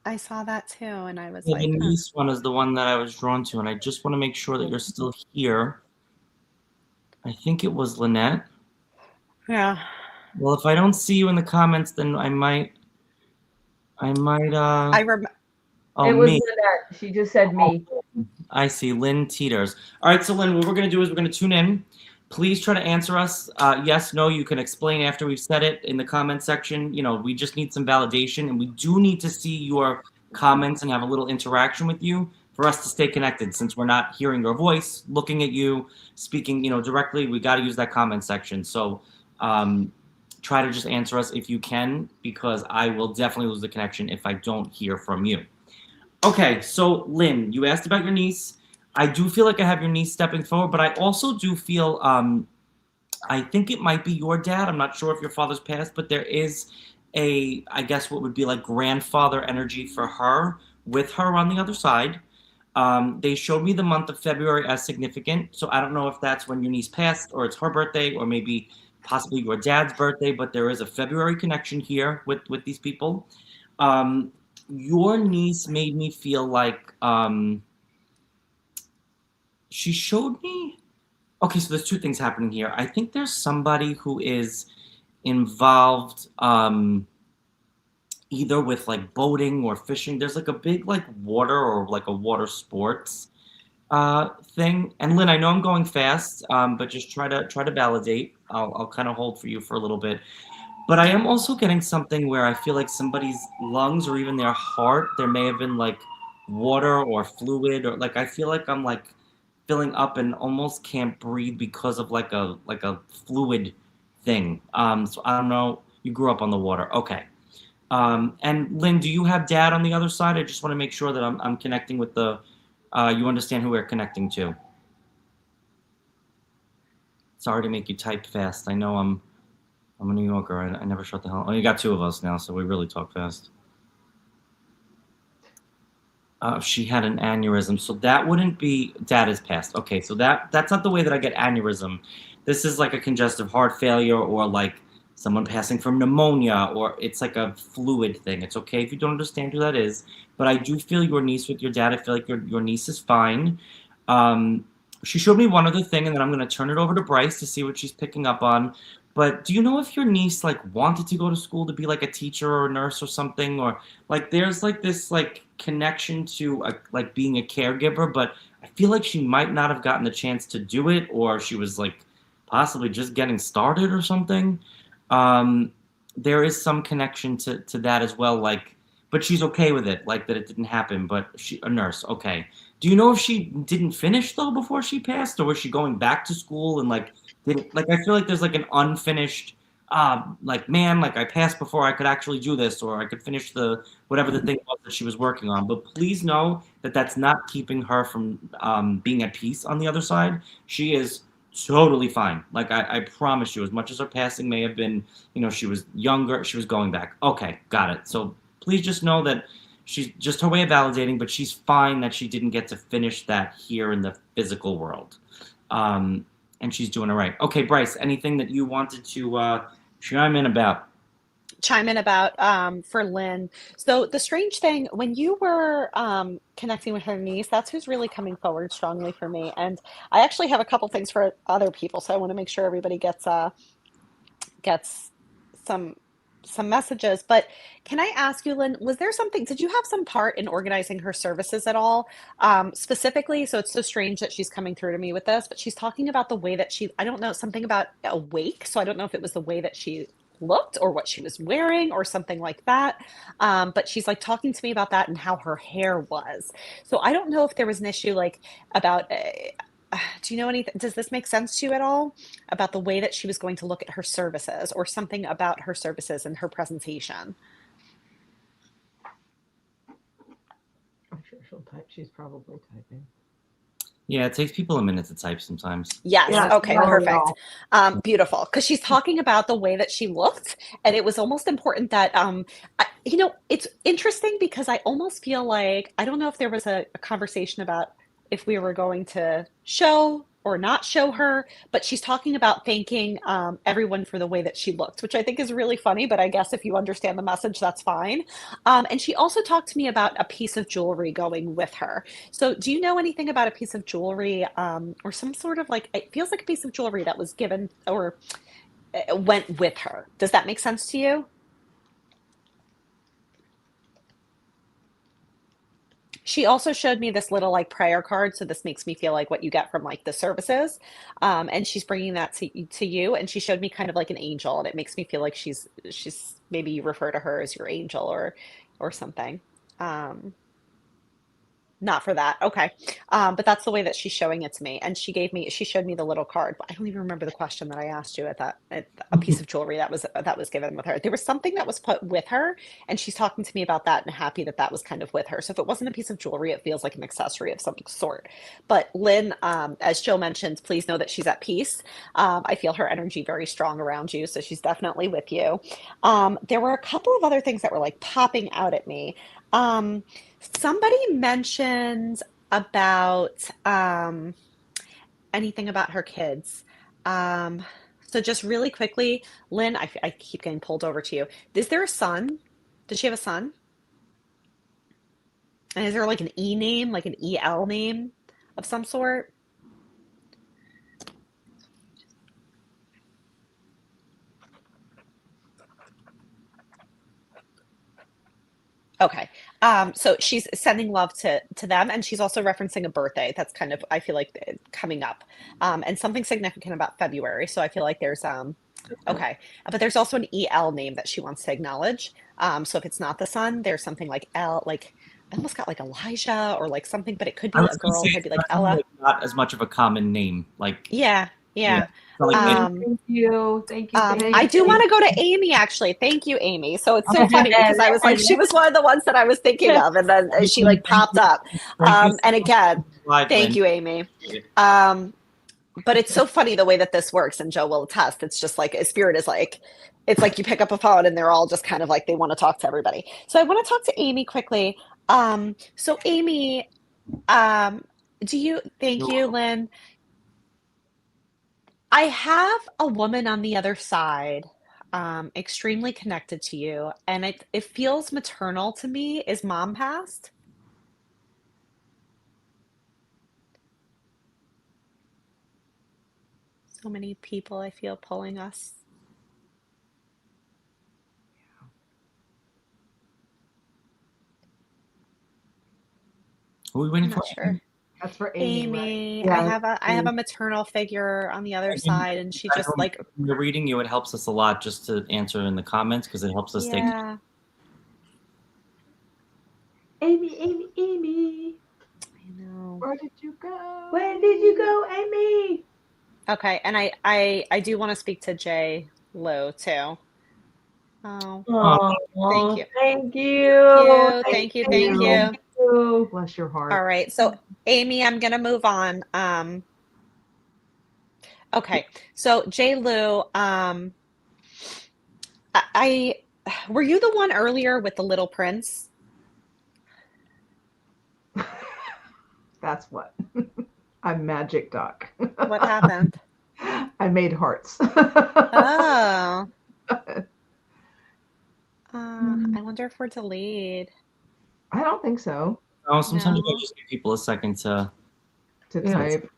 I saw that too, and I was Yeah, like, the niece one is the one that I was drawn to, and I just want to make sure that you're still here. I think it was Lynette. yeah. Well, if I don't see you in the comments, then I might. I It Oh, was me. Lynette. She just said me. I see. Lynn Teeters. All right, so Lynn, what we're going to do is we're going to tune in. Please try to answer us. Yes, no, you can explain after we've said it in the comment section. We just need some validation, and we do need to see your comments and have a little interaction with you for us to stay connected. Since we're not hearing your voice, looking at you, speaking, directly, we got to use that comment section. So try to just answer us if you can, because I will definitely lose the connection if I don't hear from you. Okay, so Lynn, you asked about your niece. I do feel like I have your niece stepping forward, but I also do feel I think it might be your dad. I'm not sure if your father's passed, but there is I guess what would be like grandfather energy for her with her on the other side. They showed me the month of February as significant, so I don't know if that's when your niece passed or it's her birthday or maybe possibly your dad's birthday, but there is a February connection here with these people. Um, your niece made me feel like she showed me. Okay, so there's two things happening here. I think there's somebody who is involved either with like boating or fishing. There's like a big like water or like a water sports thing. And Lynn, I know I'm going fast, but just try to validate. I'll kind of hold for you for a little bit. But I am also getting something where I feel like somebody's lungs or even their heart, there may have been like water or fluid or like I feel like I'm like filling up and almost can't breathe because of like a fluid thing. So I don't know. You grew up on the water. Okay. And Lynn, do you have dad on the other side? I just want to make sure that I'm connecting with the you understand who we're connecting to. Sorry to make you type fast. I know I'm a New Yorker. I never shut the hell. Oh, you got two of us now, so we really talk fast. She had an aneurysm, so that wouldn't be dad is passed. Okay, so that's not the way that I get aneurysm. This is like a congestive heart failure or like someone passing from pneumonia or it's like a fluid thing. It's okay if you don't understand who that is, but I do feel your niece with your dad. I feel like your niece is fine. She showed me one other thing, and then I'm going to turn it over to Bryce to see what she's picking up on. But do you know if your niece like wanted to go to school to be like a teacher or a nurse or something, or like there's like this like connection to like being a caregiver, but I feel like she might not have gotten the chance to do it, or she was like possibly just getting started or something. There is some connection to that as well, like, but she's okay with it, like that it didn't happen. But she a nurse, okay. Do you know if she didn't finish though before she passed, or was she going back to school and like didn't like? I feel like there's like an unfinished, like man, like I passed before I could actually do this, or I could finish the whatever the thing was that she was working on. But please know that that's not keeping her from being at peace on the other side. She is totally fine. Like I promise you, as much as her passing may have been, she was younger, she was going back. Okay, got it. So please just know that she's just her way of validating, but she's fine that she didn't get to finish that here in the physical world. And she's doing all right. Okay, Bryce, anything that you wanted to chime in about? For Lynn. So the strange thing, when you were connecting with her niece, that's who's really coming forward strongly for me. And I actually have a couple things for other people, so I want to make sure everybody gets some messages. But can I ask you, Lynn, was there something, did you have some part in organizing her services at all? Specifically, so it's so strange that she's coming through to me with this, but she's talking about the way that I don't know, something about awake. So I don't know if it was the way that she looked or what she was wearing or something like that. But she's like talking to me about that and how her hair was. So I don't know if there was an issue like about, do you know anything? Does this make sense to you at all about the way that she was going to look at her services or something about her services and her presentation? I'm sure she'll type. She's probably typing. Yeah, it takes people a minute to type sometimes. Yes. Yes, Okay, not at perfect. all. Beautiful. Because she's talking about the way that she looked, and it was almost important that, it's interesting because I almost feel like, I don't know if there was a conversation about if we were going to show or not show her, but she's talking about thanking everyone for the way that she looked, which I think is really funny, but I guess if you understand the message, that's fine. And she also talked to me about a piece of jewelry going with her. So do you know anything about a piece of jewelry or some sort of like, it feels like a piece of jewelry that was given or went with her? Does that make sense to you? She also showed me this little like prayer card. So this makes me feel like what you get from like the services. And she's bringing that to you. And she showed me kind of like an angel. And it makes me feel like she's maybe you refer to her as your angel or something. Not for that. Okay. But that's the way that she's showing it to me. And she showed me the little card. I don't even remember the question that I asked you at a piece of jewelry that was given with her. There was something that was put with her, and she's talking to me about that and happy that that was kind of with her. So if it wasn't a piece of jewelry, it feels like an accessory of some sort. But Lynn, as Jill mentioned, please know that she's at peace. I feel her energy very strong around you, so she's definitely with you. There were a couple of other things that were like popping out at me. Um, Somebody mentioned about anything about her kids. Um, so just really quickly, Lynn, I keep getting pulled over to you. Is there a son? Does she have a son? And is there like an E name, like an EL name of some sort? Okay. So she's sending love to them, and she's also referencing a birthday that's kind of, I feel like, coming up, and something significant about February. So I feel like there's okay, but there's also an EL name that she wants to acknowledge. So if it's not the son, there's something like L, like I almost got like Elijah or like something, but it could I be was a gonna girl, say it could it's be like definitely Ella. like not as much of a common name. Like, Yeah, yeah, yeah. it's not like Thank Um, you. Thank you. Thank I you. do want to go to Amy, actually. Thank you, Amy. So it's so funny And because I was like, she was one of the ones that I was thinking of, and then she like popped up. thank you so And much again, for live, thank Lynn. you, Amy. Um, but it's so funny the way that this works, and Joe will attest. It's just like spirit is like, it's like you pick up a phone and they're all just kind of like they want to talk to everybody. So I want to talk to Amy quickly. So Amy, um, thank you, Lynn. I have a woman on the other side, extremely connected to you, and it feels maternal to me. Is mom passed? So many people I feel pulling us. Who are we waiting I'm for? not sure. That's for Amy, right? Amy, Yeah. I have a maternal figure on the other side, and she just like, When you're reading you, it helps us a lot just to answer in the comments because it helps us stay. yeah, Amy, Amy, Amy. I know. Where did you go? Where did you go, Amy? Okay, and I do want to speak to Jay Lowe too. Oh, thank Oh, you. thank you. Thank you, Thank thank you. you. Thank you. Bless your heart. All right, so Amy, I'm gonna move on. Okay, so Jay Lou, I were you the one earlier with the Little Prince? That's what. I'm magic duck. What happened? I made hearts. Oh, I wonder if we're delayed. I don't think so. Oh, sometimes you No. gotta just give people a second to. To Yeah. type. But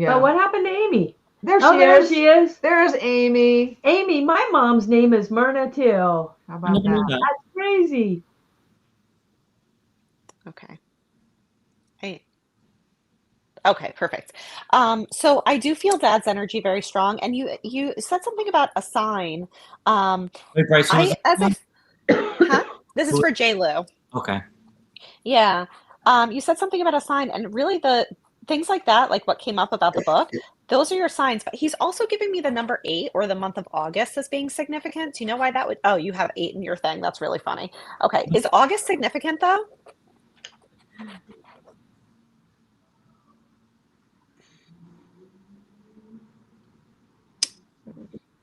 Yeah. what happened to Amy? There Oh, she there is. she is. There's Amy. Amy, my mom's name is Myrna too. How I about never knew that? that. That's crazy. Okay. I, okay, perfect. So I do feel Dad's energy very strong, and you said something about a sign. Wait, Bryce, who was I as it? huh? This is for J. Lou. Okay. Yeah. You said something about a sign, and really the things like that, like what came up about the book, those are your signs. But he's also giving me the number 8 or the month of August as being significant. Do you know why that would? Oh, you have 8 in your thing. That's really funny. Okay. Is August significant though?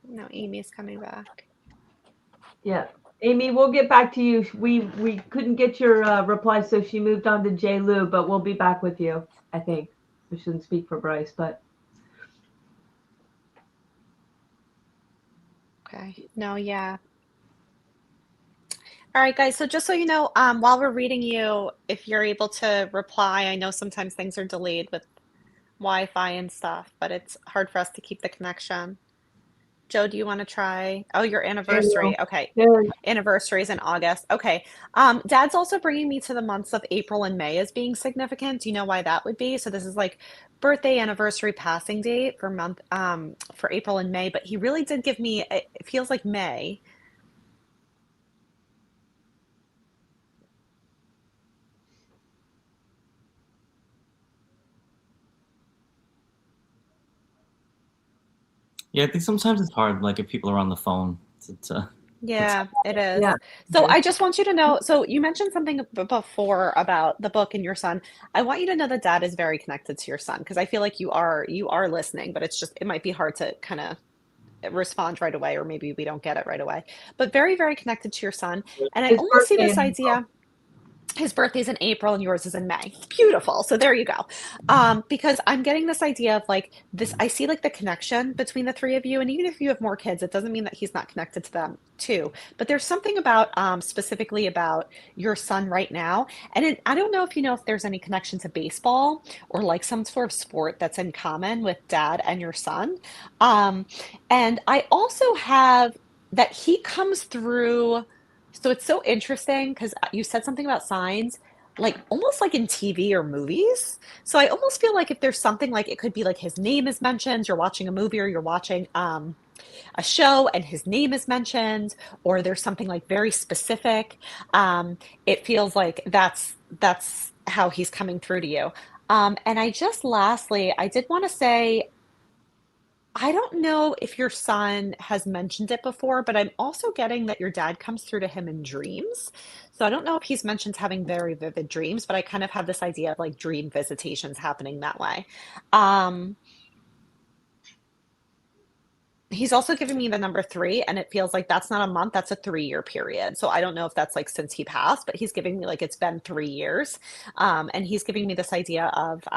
No, Amy's coming back. Yeah. Amy, we'll get back to you. We couldn't get your reply, so she moved on to J. Lou, but we'll be back with you, I think. We shouldn't speak for Bryce, but Okay. No, yeah. All right, guys. So just so you know, while we're reading you, if you're able to reply, I know sometimes things are delayed with Wi-Fi and stuff, but it's hard for us to keep the connection. Joe, do you want to try? Oh, your anniversary. Okay. there. Anniversaries in August. Okay. Dad's also bringing me to the months of April and May as being significant. Do you know why that would be? So this is like birthday, anniversary, passing date for for April and May, but he really did give me, it feels like May. Yeah, I think sometimes it's hard, like if people are on the phone to Yeah, it is. Yeah. So I just want you to know, so you mentioned something before about the book and your son. I want you to know that dad is very connected to your son because I feel like you are listening, but it's just it might be hard to kind of respond right away, or maybe we don't get it right away. But very, very connected to your son. And I His almost see birthday this in April. idea. His birthday's in April and yours is in May. Beautiful. So there you go. Because I'm getting this idea of like this, I see like the connection between the three of you. And even if you have more kids, it doesn't mean that he's not connected to them too. But there's something about specifically about your son right now. And I don't know if there's any connection to baseball or like some sort of sport that's in common with dad and your son. Um, and I also have that he comes through. So it's so interesting because you said something about signs, like almost like in TV or movies. So I almost feel like if there's something like it could be like his name is mentioned, you're watching a movie or you're watching a show and his name is mentioned, or there's something like very specific. It feels like that's how he's coming through to you. And I just lastly, I did want to say I don't know if your son has mentioned it before, but I'm also getting that your dad comes through to him in dreams. So I don't know if he's mentioned having very vivid dreams, but I kind of have this idea of like dream visitations happening that way. Um, he's also giving me the number three, and it feels like that's not a month, that's a 3 year period. So I don't know if that's like since he passed, but he's giving me like it's been 3 years. And he's giving me this idea of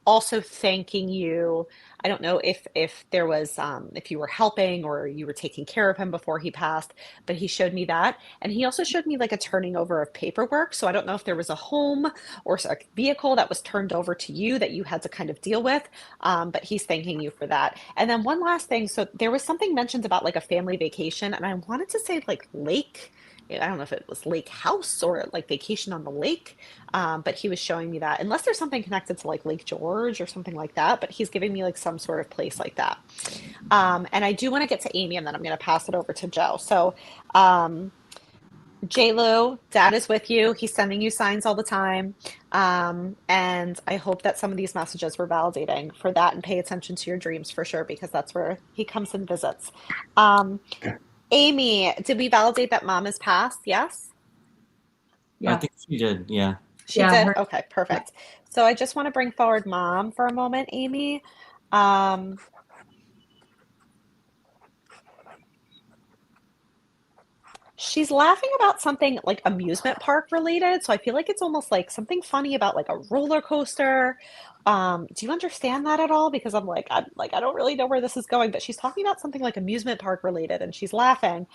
also thanking you. I don't know if there was if you were helping or you were taking care of him before he passed, but he showed me that, and he also showed me like a turning over of paperwork. So I don't know if there was a home or a vehicle that was turned over to you that you had to kind of deal with, but he's thanking you for that. And then one last thing. So there was something mentioned about like a family vacation, and I wanted to say like lake. I don't know if it was lake house or like vacation on the lake, but he was showing me that, unless there's something connected to like Lake George or something like that, but he's giving me like some sort of place like that. And I do want to get to Amy and then I'm going to pass it over to Joe. So, J. Lou, dad is with you. He's sending you signs all the time. And I hope that some of these messages were validating for that, and pay attention to your dreams for sure, because that's where he comes and visits. Um, Amy, did we validate that mom has passed? Yes? I Yeah. think she did. Yeah. She Yeah, did? her, Okay, perfect. So I just want to bring forward mom for a moment, Amy. Um, she's laughing about something like amusement park related. So I feel like it's almost like something funny about like a roller coaster. Do you understand that at all? Because I don't really know where this is going, but she's talking about something like amusement park related and she's laughing.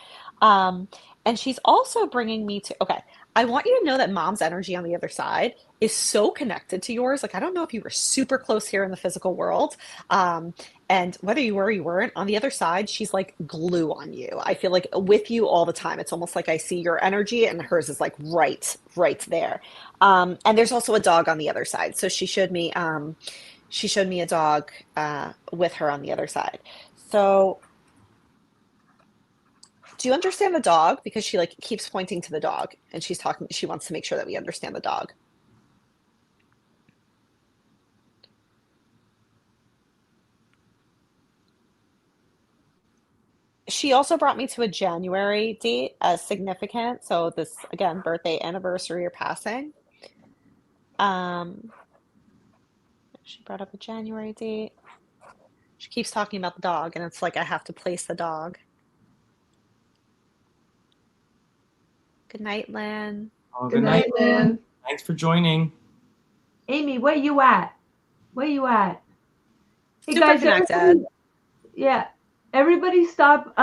Um, and she's also bringing me to, okay, I want you to know that mom's energy on the other side is so connected to yours. Like, I don't know if you were super close here in the physical world. Um, and whether you were or you weren't, on the other side, she's like glue on you. I feel like with you all the time. It's almost like I see your energy and hers is like right there. And there's also a dog on the other side. So she showed me a dog with her on the other side. So do you understand the dog? Because she like keeps pointing to the dog and she wants to make sure that we understand the dog. She also brought me to a January date as significant. So this again, birthday, anniversary, or passing. Um, she brought up a January date. She keeps talking about the dog, and it's like I have to place the dog. Good night, Lynn. Oh, good night, Lynn. Thanks for joining. Amy, where you at? Where you at? Hey Super guys, connected. everybody stop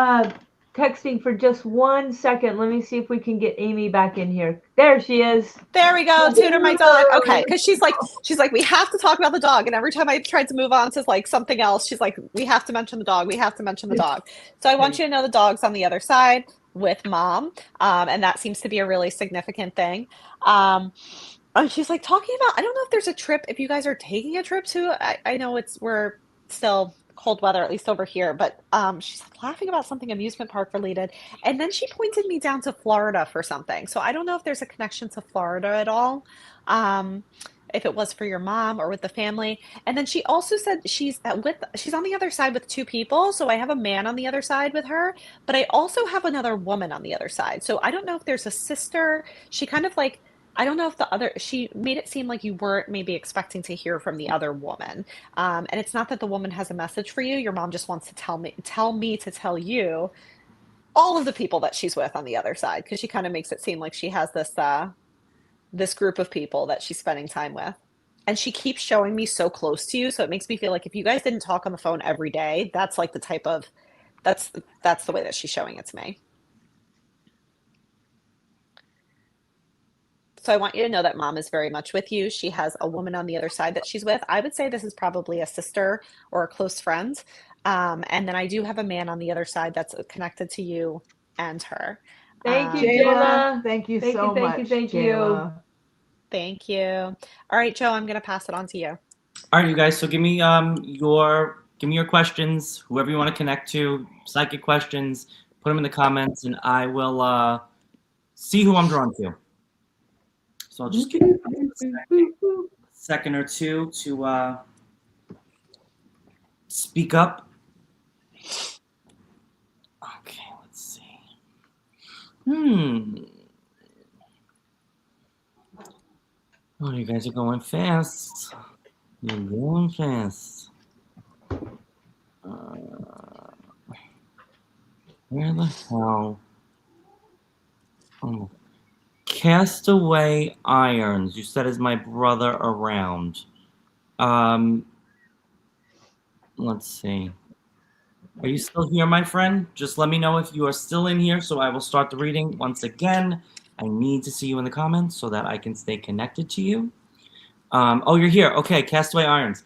texting for just 1 second. Let me see if we can get Amy back in here. There she is. There we go. Tutor my dog. Okay, because she's like, we have to talk about the dog. And every time I tried to move on to like something else, she's like, we have to mention the dog. We have to mention the dog. So I want you to know the dog's on the other side with mom. And that seems to be a really significant thing. And she's like talking about, I don't know if there's a trip, if you guys are taking a trip to, I know we're still cold weather, at least over here, but she's laughing about something amusement park related. And then she pointed me down to Florida for something. So I don't know if there's a connection to Florida at all. Um, if it was for your mom or with the family. And then she also said she's on the other side with two people. So I have a man on the other side with her, but I also have another woman on the other side. So I don't know if there's a sister. She kind of like, I don't know if she made it seem like you weren't maybe expecting to hear from the other woman. And it's not that the woman has a message for you. Your mom just wants to tell me to tell you all of the people that she's with on the other side, because she kind of makes it seem like she has this group of people that she's spending time with. And she keeps showing me so close to you, so it makes me feel like if you guys didn't talk on the phone every day, that's like the type of that's the way that she's showing it to me. So I want you to know that mom is very much with you. She has a woman on the other side that she's with. I would say this is probably a sister or a close friend. And then I do have a man on the other side that's connected to you and her. Thank you, Jayla, Jayla. thank you Thank so you, much. thank you. Jayla. Thank you. All right, Joe, I'm going to pass it on to you. All right, you guys. So give me your questions. Whoever you want to connect to, psychic questions. Put them in the comments, and I will see who I'm drawn to. So I'll just give you a second or two to speak up. Okay, let's see. Oh, you guys are going fast. You're going fast. Where the hell? Oh. Castaway Irons. You said is my brother around. Let's see. Are you still here, my friend? Just let me know if you are still in here, so I will start the reading once again. I need to see you in the comments so that I can stay connected to you. Oh, you're here. Okay, Castaway Irons.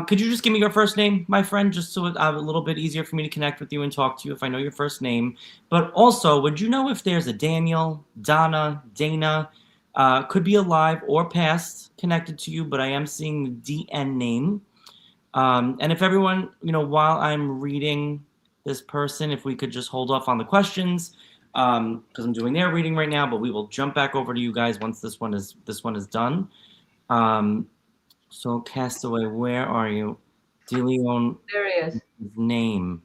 Could you just give me your first name, my friend, just so it's a little bit easier for me to connect with you and talk to you if I know your first name. But also, would you know if there's a Daniel, Donna, Dana, could be alive or past connected to you, but I am seeing the DN name. And if everyone, while I'm reading this person, if we could just hold off on the questions, because I'm doing their reading right now, but we will jump back over to you guys once this one is done. So Castaway, where are you? DeLeon. There he is. Name.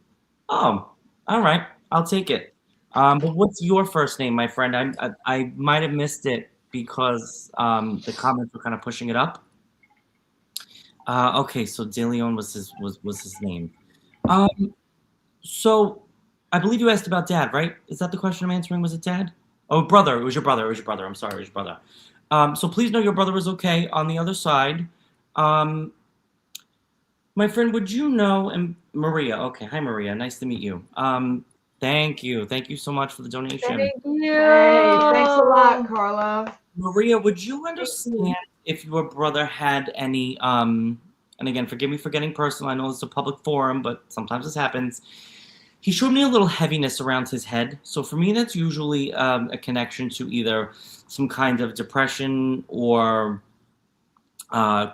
Oh, all right. I'll take it. But what's your first name, my friend? I might have missed it because the comments were kind of pushing it up. Okay, so DeLeon was his name. So I believe you asked about dad, right? Is that the question I'm answering? Was it dad? Oh, brother. It was your brother. I'm sorry, it was your brother. So please know your brother is okay on the other side. My friend, would you know, and Maria, okay, hi Maria, nice to meet you. Thank you so much for the donation. Thank you. Hey, thanks a lot, Carla. Maria, would you understand if your brother had any, and again, forgive me for getting personal, I know it's a public forum, but sometimes this happens. He showed me a little heaviness around his head. So for me, that's usually a connection to either some kind of depression or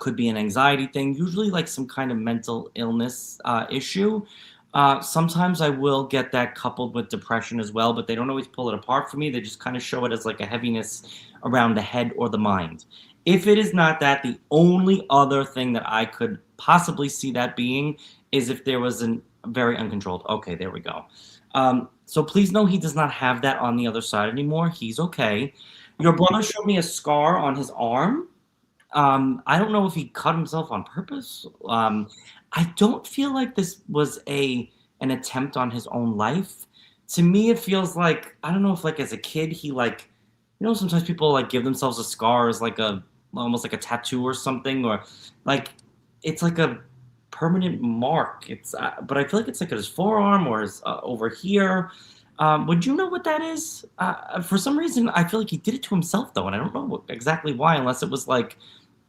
could be an anxiety thing, usually like some kind of mental illness issue. Sometimes I will get that coupled with depression as well, but they don't always pull it apart for me. They just kind of show it as like a heaviness around the head or the mind. If it is not that, the only other thing that I could possibly see that being is if there was a very uncontrolled. Okay, there we go. So please know he does not have that on the other side anymore. He's okay. Your brother showed me a scar on his arm. I don't know if he cut himself on purpose. I don't feel like this was an attempt on his own life. To me, it feels like, I don't know if like as a kid, he like, sometimes people like give themselves a scar as like almost like a tattoo or something, or like, it's like a permanent mark. It's, but I feel like it's like at his forearm or his over here. Would you know what that is? For some reason, I feel like he did it to himself though, and I don't know exactly why, unless it was like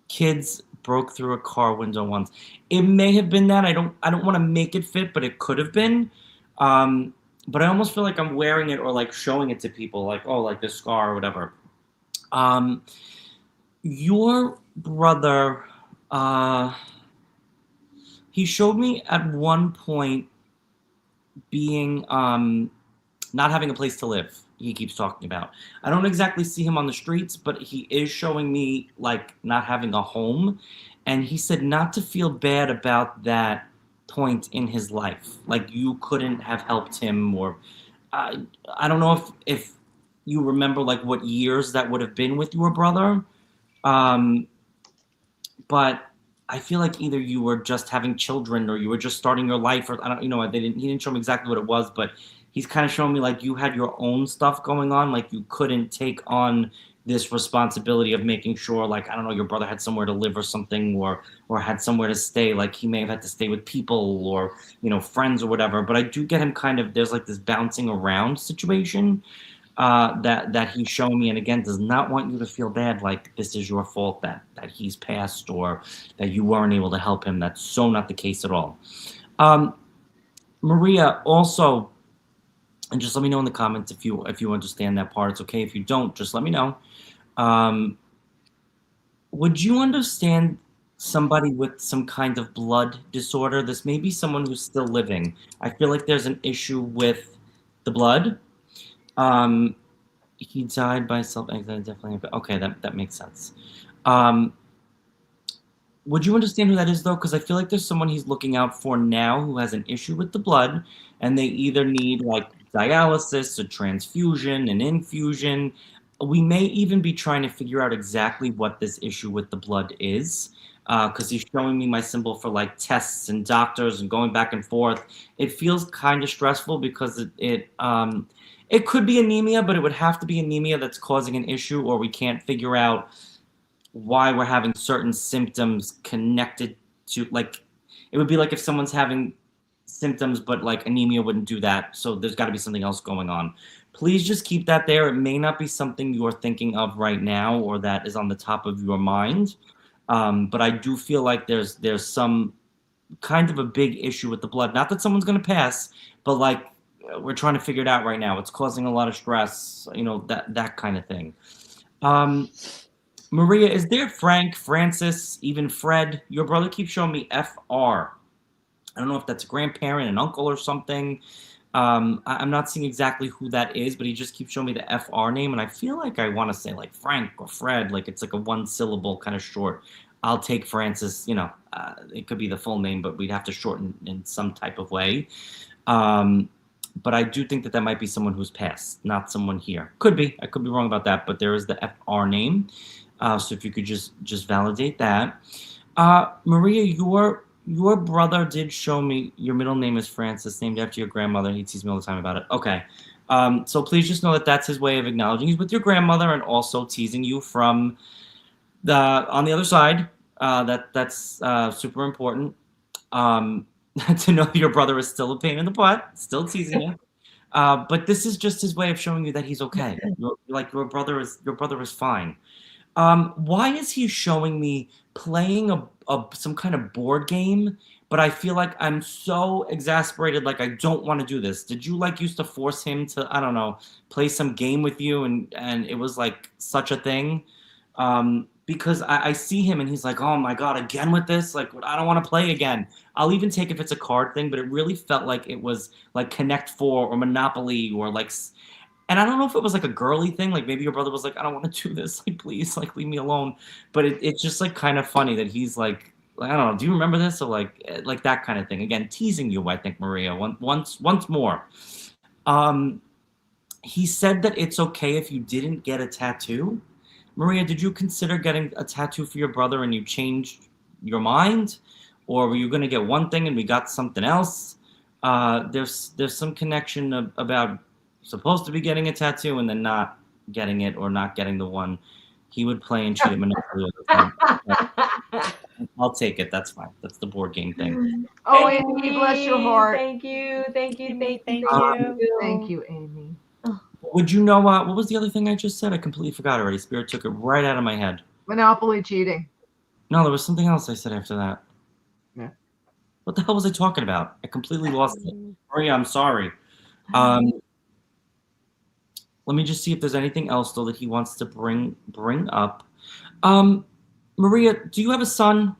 kids broke through a car window once. It may have been that. I don't want to make it fit, but it could have been. But I almost feel like I'm wearing it or like showing it to people, like, oh, like this scar or whatever. Your brother, he showed me at one point being not having a place to live. he keeps talking about. I don't exactly see him on the streets, but he is showing me like not having a home. And he said not to feel bad about that point in his life. Like you couldn't have helped him, or I don't know if you remember like what years that would have been with your brother. But I feel like either you were just having children or you were just starting your life, or I don't, he didn't show me exactly what it was, but he's kind of showing me like you had your own stuff going on, like you couldn't take on this responsibility of making sure, like, I don't know, your brother had somewhere to live or something, or had somewhere to stay. Like he may have had to stay with people or, friends or whatever. But I do get him kind of, there's like this bouncing around situation that he's showing me, and again does not want you to feel bad like this is your fault that he's passed or that you weren't able to help him. That's so not the case at all. Maria, also, and just let me know in the comments if you understand that part. It's okay if you don't, just let me know. Would you understand somebody with some kind of blood disorder? This may be someone who's still living. I feel like there's an issue with the blood. He died by self-anxiety, definitely. Okay, that makes sense. Would you understand who that is, though? Because I feel like there's someone he's looking out for now who has an issue with the blood, and they either need, like, dialysis, a transfusion, an infusion. We may even be trying to figure out exactly what this issue with the blood is, because he's showing me my symbol for, like, tests and doctors and going back and forth. It feels kind of stressful because it could be anemia, but it would have to be anemia that's causing an issue, or we can't figure out why we're having certain symptoms connected to, like, it would be like if someone's having symptoms, but like anemia wouldn't do that. So there's got to be something else going on. Please just keep that there. It may not be something you're thinking of right now or that is on the top of your mind. But I do feel like there's some kind of a big issue with the blood. Not that someone's going to pass, but like, we're trying to figure it out right now. It's causing a lot of stress, that kind of thing. Maria, is there Frank, Francis, even Fred? Your brother keeps showing me FR. I don't know if that's a grandparent, an uncle or something. I'm not seeing exactly who that is, but he just keeps showing me the FR name, and I feel like I want to say like Frank or Fred, like it's like a one syllable kind of short. I'll take Francis, it could be the full name, but we'd have to shorten in some type of way. But I do think that might be someone who's passed, not someone here. Could be. I could be wrong about that, but there is the FR name. So if you could just validate that. Maria, your brother did show me your middle name is Francis, named after your grandmother. He teases me all the time about it. Okay. So please just know that that's his way of acknowledging he's with your grandmother and also teasing you from on the other side. That's super important. To know that your brother is still a pain in the butt, still teasing you. But this is just his way of showing you that he's okay. Your brother is fine. Why is he showing me playing some kind of board game? But I feel like I'm so exasperated, like I don't want to do this. Did you used to force him to, I don't know, play some game with you and it was like such a thing? Because I see him and he's like, oh my God, again with this? Like, I don't want to play again. I'll even take if it's a card thing, but it really felt like it was like Connect 4 or Monopoly or like, and I don't know if it was like a girly thing. Like maybe your brother was like, I don't want to do this. Like, please, like, leave me alone. But it's just like kind of funny that he's like, I don't know. Do you remember this? Or like that kind of thing. Again, teasing you, I think, Maria, once more. He said that it's okay if you didn't get a tattoo. Maria, did you consider getting a tattoo for your brother and you changed your mind? Or were you going to get one thing and we got something else? There's some connection about supposed to be getting a tattoo and then not getting it or not getting the one. He would play and cheat at Monopoly all the time. I'll take it. That's fine. That's the board game thing. Oh, Amy, bless your heart. Thank you. Thank you. Thank you, Amy. Would you know what was the other thing I just said? I completely forgot already. Spirit took it right out of my head. Monopoly cheating. No, there was something else I said after that. Yeah. What the hell was I talking about? I completely lost it. Maria, I'm sorry. Let me just see if there's anything else though that he wants to bring up. Maria, do you have a son?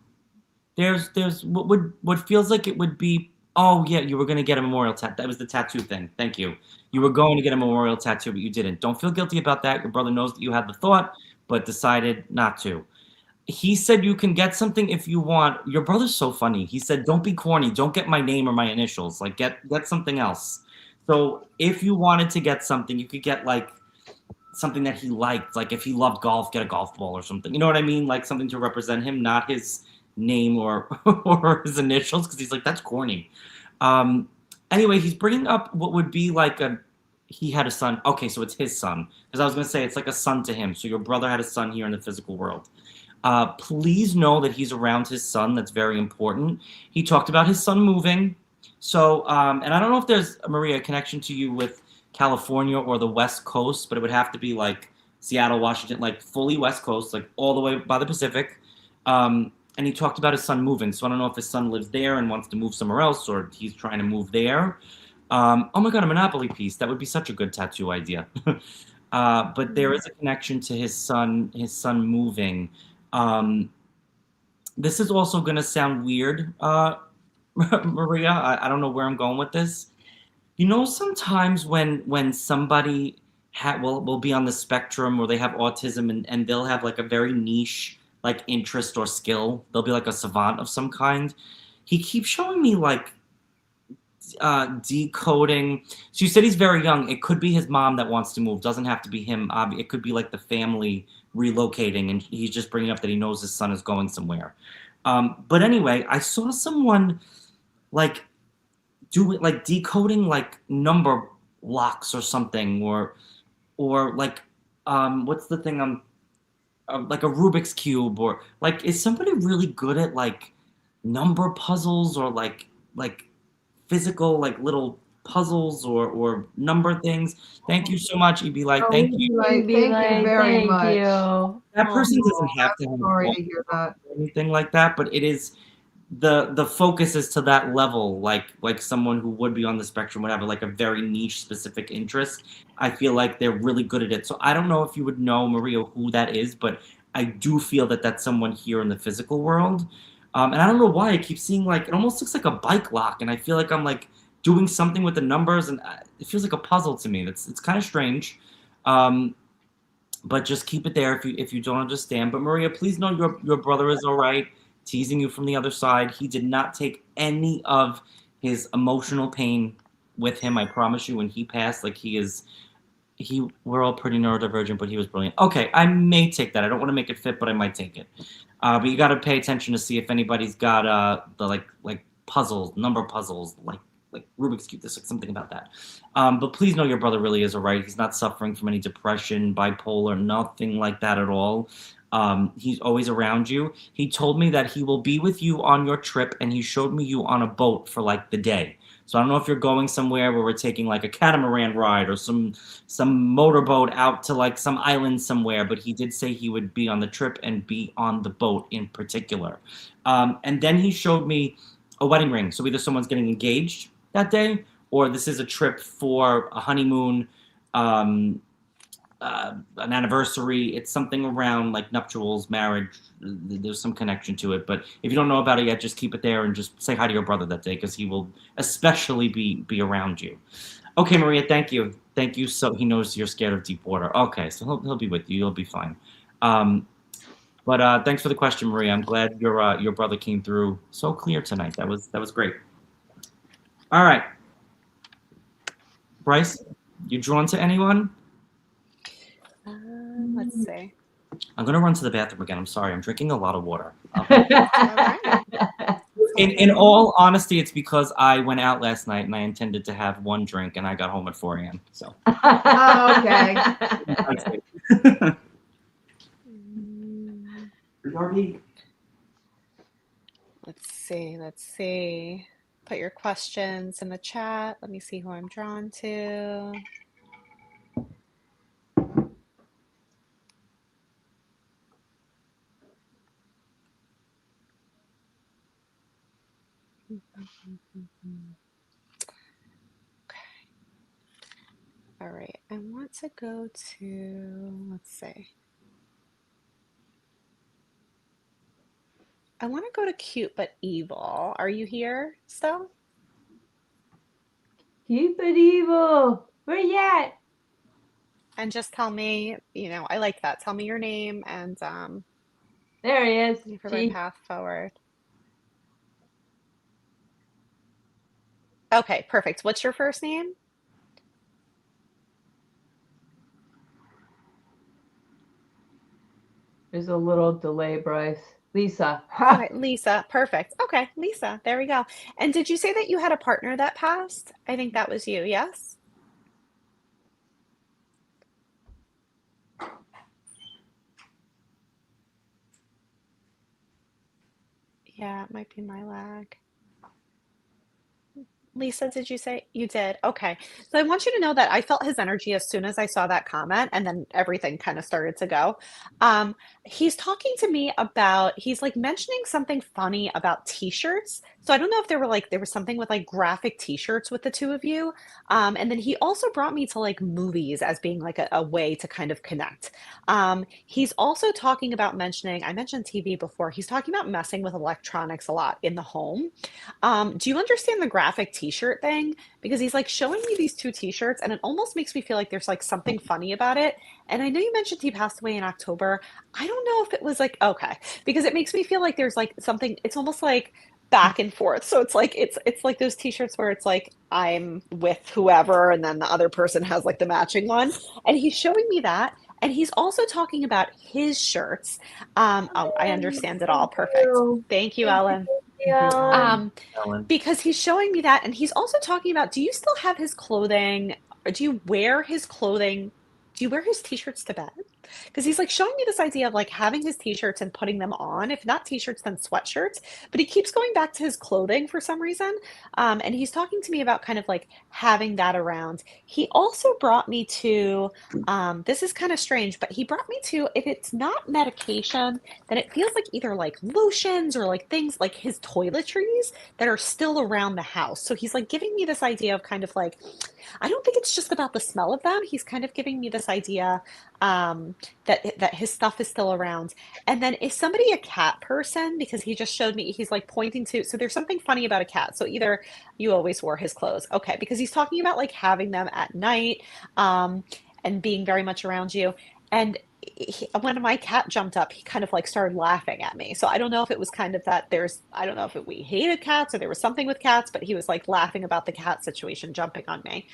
There's what feels like it would be Oh yeah, you were gonna get a memorial tattoo. That was the tattoo thing. Thank you. You were going to get a memorial tattoo, but you didn't. Don't feel guilty about that. Your brother knows that you had the thought, but decided not to. He said you can get something if you want. Your brother's so funny. He said, "Don't be corny. Don't get my name or my initials. Like get something else." So if you wanted to get something, you could get like something that he liked. Like if he loved golf, get a golf ball or something. You know what I mean? Like something to represent him, not his name or or his initials, because he's like that's corny. Um, anyway, he's bringing up what would be like a he had a son. Okay, so it's his son. Because I was gonna say it's like a son to him. So your brother had a son here in the physical world. Please know that he's around his son. That's very important. He talked about his son moving. So, and I don't know if there's, Maria, a connection to you with California or the West Coast, but it would have to be like Seattle, Washington, like fully West Coast, like all the way by the Pacific. And he talked about his son moving. So I don't know if his son lives there and wants to move somewhere else, or he's trying to move there. Oh my God, a Monopoly piece. That would be such a good tattoo idea. But there is a connection to his son moving. This is also going to sound weird, Maria. I don't know where I'm going with this. You know, sometimes when somebody will be on the spectrum or they have autism and they'll have like a very niche like interest or skill. They'll be like a savant of some kind. He keeps showing me like decoding. So you said he's very young. It could be his mom that wants to move. Doesn't have to be him. It could be like the family relocating, and he's just bringing up that he knows his son is going somewhere. But anyway, I saw someone like like decoding like number locks or something, or like what's the thing like a Rubik's cube, or like is somebody really good at like number puzzles or like physical like little puzzles or number things. Thank you so much, EB Light. Oh, Thank you. Thank you very much. That person Oh, doesn't have to I'm have sorry a to hear that. or anything like that, but it is the focus is to that level, like someone who would be on the spectrum would have like a very niche specific interest. I feel like they're really good at it. So I don't know if you would know, Maria, who that is, but I do feel that that's someone here in the physical world. And I don't know why I keep seeing like it almost looks like a bike lock, and I feel like I'm like doing something with the numbers, and it feels like a puzzle to me. It's kind of strange. But just keep it there if you don't understand. But Maria, please know your brother is all right. Teasing you from the other side. He did not take any of his emotional pain with him. I promise you. When he passed, like we're all pretty neurodivergent, but he was brilliant. Okay, I may take that. I don't want to make it fit, but I might take it. But you got to pay attention to see if anybody's got the like puzzles, number puzzles, like Rubik's Cube. There's like something about that. But please know your brother really is all right. He's not suffering from any depression, bipolar, nothing like that at all. He's always around you. He told me that he will be with you on your trip, and he showed me you on a boat for like the day. So I don't know if you're going somewhere where we're taking like a catamaran ride or some motorboat out to like some island somewhere, but he did say he would be on the trip and be on the boat in particular. And then he showed me a wedding ring. So either someone's getting engaged that day, or this is a trip for a honeymoon, an anniversary. It's something around like nuptials, marriage. There's some connection to it. But if you don't know about it yet, just keep it there and just say hi to your brother that day, because he will especially be around you. Okay, Maria, thank you. Thank you. So he knows you're scared of deep water. Okay, so he'll be with you. You'll be fine. But thanks for the question, Maria. I'm glad your brother came through so clear tonight. That was great. All right, Bryce, you drawn to anyone? Let's see. I'm gonna run to the bathroom again. I'm sorry. I'm drinking a lot of water. All right. In all honesty, it's because I went out last night and I intended to have one drink, and I got home at 4 a.m. So. Oh, okay. Let's see. Put your questions in the chat. Let me see who I'm drawn to. Okay. All right. I want to go to, let's see. I want to go to cute but evil. Are you here still? Keep it evil. Where you at? And just tell me, I like that. Tell me your name and There he is. for my Gee. path forward. Okay, perfect. What's your first name? There's a little delay, Bryce. Lisa. Okay, Lisa. Perfect. Okay, Lisa. There we go. And did you say that you had a partner that passed? I think that was you, yes? Yeah, it might be my lag. Lisa, did you say you did? Okay. So I want you to know that I felt his energy as soon as I saw that comment, and then everything kind of started to go. Um, he's talking to me about, he's like mentioning something funny about t-shirts. So I don't know if there was something with like graphic t-shirts with the two of you. And then he also brought me to like movies as being like a way to kind of connect. He's also talking about mentioning, I mentioned TV before, he's talking about messing with electronics a lot in the home. Do you understand the graphic t-shirt thing? Because he's like showing me these two t-shirts and it almost makes me feel like there's like something funny about it. And I know you mentioned he passed away in October. I don't know if it was like okay, because it makes me feel like there's like something, it's almost like back and forth. So it's like those t-shirts where it's like I'm with whoever and then the other person has like the matching one. And he's showing me that. And he's also talking about his shirts. Oh, I understand it all. Thank Perfect. you. Thank you, Thank Ellen. you, Ellen. Ellen. Because he's showing me that, and he's also talking about, do you still have his clothing, or do you wear his clothing? Do you wear his t-shirts to bed? Because he's like showing me this idea of like having his t-shirts and putting them on, if not t-shirts, then sweatshirts. But he keeps going back to his clothing for some reason. And he's talking to me about kind of like having that around. He also brought me to, this is kind of strange, but he brought me to, if it's not medication, then it feels like either like lotions or like things like his toiletries that are still around the house. So he's like giving me this idea of kind of like, I don't think it's just about the smell of them. He's kind of giving me this idea that his stuff is still around. And then is somebody a cat person? Because he just showed me, he's like pointing to, so there's something funny about a cat. So either you always wore his clothes. Okay, because he's talking about like having them at night and being very much around you. And when my cat jumped up, he kind of like started laughing at me. So I don't know if it was kind of that I don't know if we hated cats or there was something with cats, but he was like laughing about the cat situation jumping on me.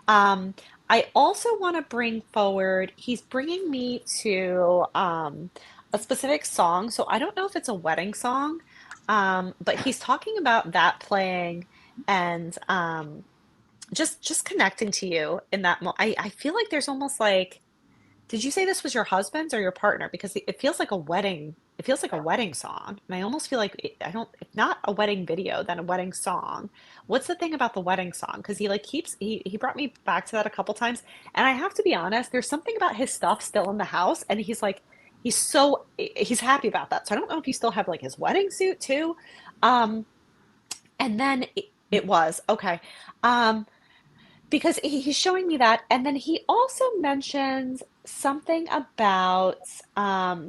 Um, I also want to bring forward, he's bringing me to a specific song. So I don't know if it's a wedding song, but he's talking about that playing and just connecting to you in that moment. I feel like there's almost like, did you say this was your husband's or your partner? Because it feels like a wedding. It feels like a wedding song, and I almost feel like I don't. If not a wedding video, then a wedding song. What's the thing about the wedding song? Because he like keeps he brought me back to that a couple times, and I have to be honest. There's something about his stuff still in the house, and he's like he's happy about that. So I don't know if you still have like his wedding suit too. Um, and then it was okay. Um, because he's showing me that, and then he also mentions something about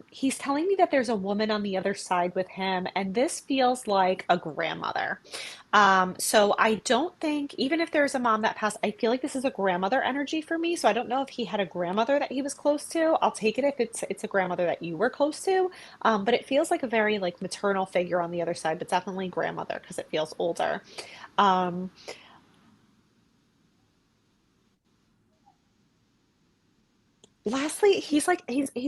he's telling me that there's a woman on the other side with him, and this feels like a grandmother. So I don't think, even if there's a mom that passed, I feel like this is a grandmother energy for me. So I don't know if he had a grandmother that he was close to. I'll take it if it's a grandmother that you were close to. But it feels like a very like maternal figure on the other side, but definitely grandmother because it feels older. Um, Lastly, he's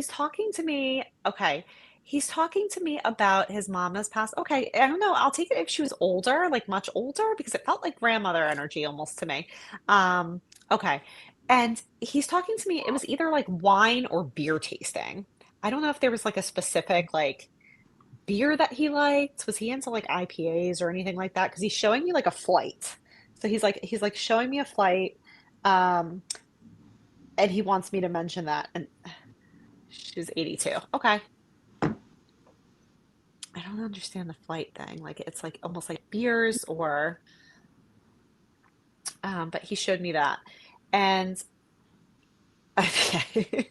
talking to me. Okay. He's talking to me about his mama's past. Okay, I don't know. I'll take it if she was older, like much older, because it felt like grandmother energy almost to me. Um, okay. And he's talking to me, it was either like wine or beer tasting. I don't know if there was like a specific like beer that he liked. Was he into like IPAs or anything like that? Because he's showing me like a flight. So he's like showing me a flight. Um, and he wants me to mention that. And she's 82. Okay. I don't understand the flight thing. Like it's like almost like beers or but he showed me that. And okay.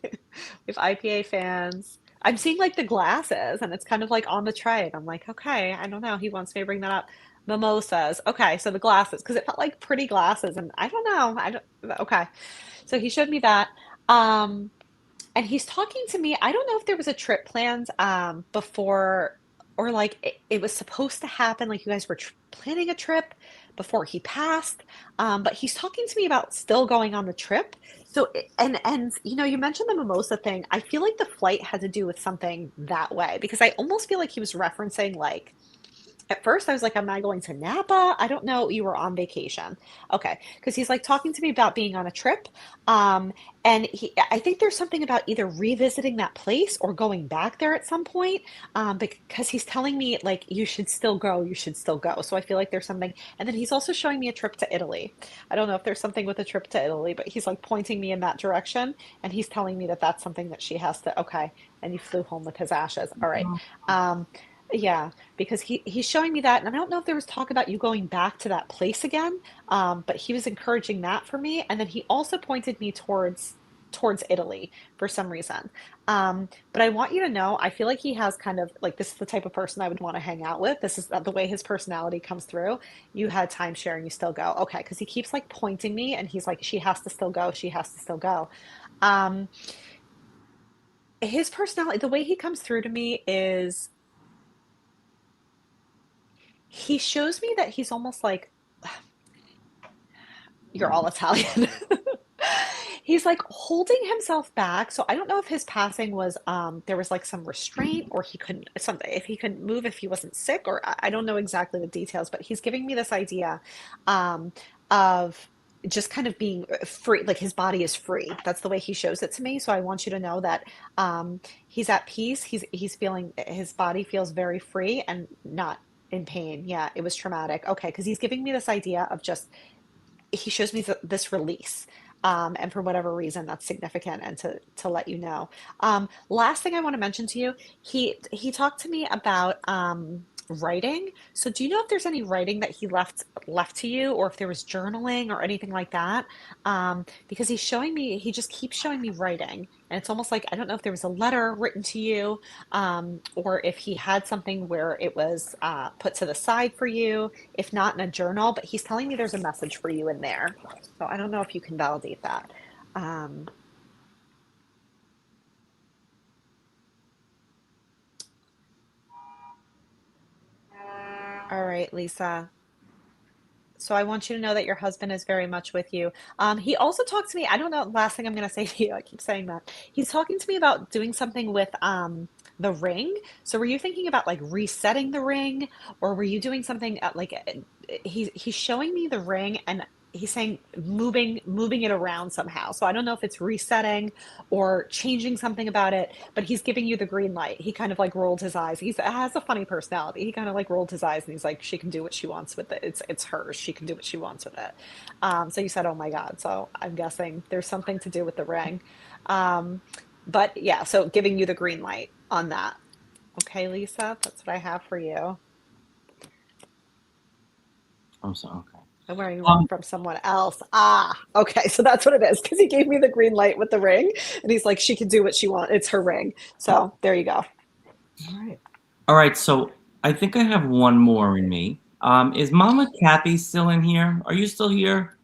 If IPA fans, I'm seeing like the glasses and it's kind of like on the tray. And I'm like, okay, I don't know. He wants me to bring that up. Mimosas. Okay, so the glasses, because it felt like pretty glasses, and I don't know. I don't. Okay, so he showed me that. Um, and he's talking to me. I don't know if there was a trip planned before, or like it was supposed to happen, like you guys were planning a trip before he passed. But he's talking to me about still going on the trip. So and you know, you mentioned the mimosa thing. I feel like the flight had to do with something that way because I almost feel like he was referencing like at first, I was like, am I going to Napa? I don't know. You were on vacation. Okay. Because he's like talking to me about being on a trip. Um, and I think there's something about either revisiting that place or going back there at some point. Because he's telling me like, you should still go, you should still go. So I feel like there's something. And then he's also showing me a trip to Italy. I don't know if there's something with a trip to Italy, but he's like pointing me in that direction. And he's telling me that that's something that she has to, okay. And he flew home with his ashes. All right. Um, yeah, because he's showing me that, and I don't know if there was talk about you going back to that place again, but he was encouraging that for me, and then he also pointed me towards Italy for some reason. But I want you to know, I feel like he has kind of like this is the type of person I would want to hang out with. This is the way his personality comes through. You had time sharing, you still go. Okay, because he keeps like pointing me, and he's like, she has to still go, she has to still go. Um, his personality, the way he comes through to me is he shows me that he's almost like you're all Italian. He's like holding himself back. So I don't know if his passing was there was like some restraint or he couldn't something if he couldn't move if he wasn't sick or I don't know exactly the details, but he's giving me this idea um of just kind of being free, like his body is free. That's the way he shows it to me. So I want you to know that he's at peace. He's feeling his body feels very free and not in pain. Yeah, it was traumatic. Okay, because he's giving me this idea of just he shows me this release. And for whatever reason, that's significant, and to let you know. Last thing I want to mention to you, he talked to me about writing. So do you know if there's any writing that he left to you, or if there was journaling or anything like that? Because he's showing me, he just keeps showing me writing, and it's almost like I don't know if there was a letter written to you, or if he had something where it was put to the side for you, if not in a journal, but he's telling me there's a message for you in there. So I don't know if you can validate that. Um, all right, Lisa. So I want you to know that your husband is very much with you. He also talked to me. I don't know. Last thing I'm going to say to you, I keep saying that. He's talking to me about doing something with the ring. So were you thinking about like resetting the ring, or were you doing something like he's showing me the ring and he's saying moving it around somehow. So I don't know if it's resetting or changing something about it, but he's giving you the green light. He kind of like rolled his eyes. He has a funny personality. He kind of like rolled his eyes and he's like, she can do what she wants with it. It's hers. She can do what she wants with it. So you said, oh my God. So I'm guessing there's something to do with the ring. Um, but yeah, so giving you the green light on that. Okay, Lisa, that's what I have for you. I'm sorry. Okay. I'm wearing one from someone else. Ah, okay. So that's what it is. Because he gave me the green light with the ring, and he's like, she can do what she wants. It's her ring. So there you go. All right. All right. So I think I have one more in me. Is Mama Kathy still in here? Are you still here?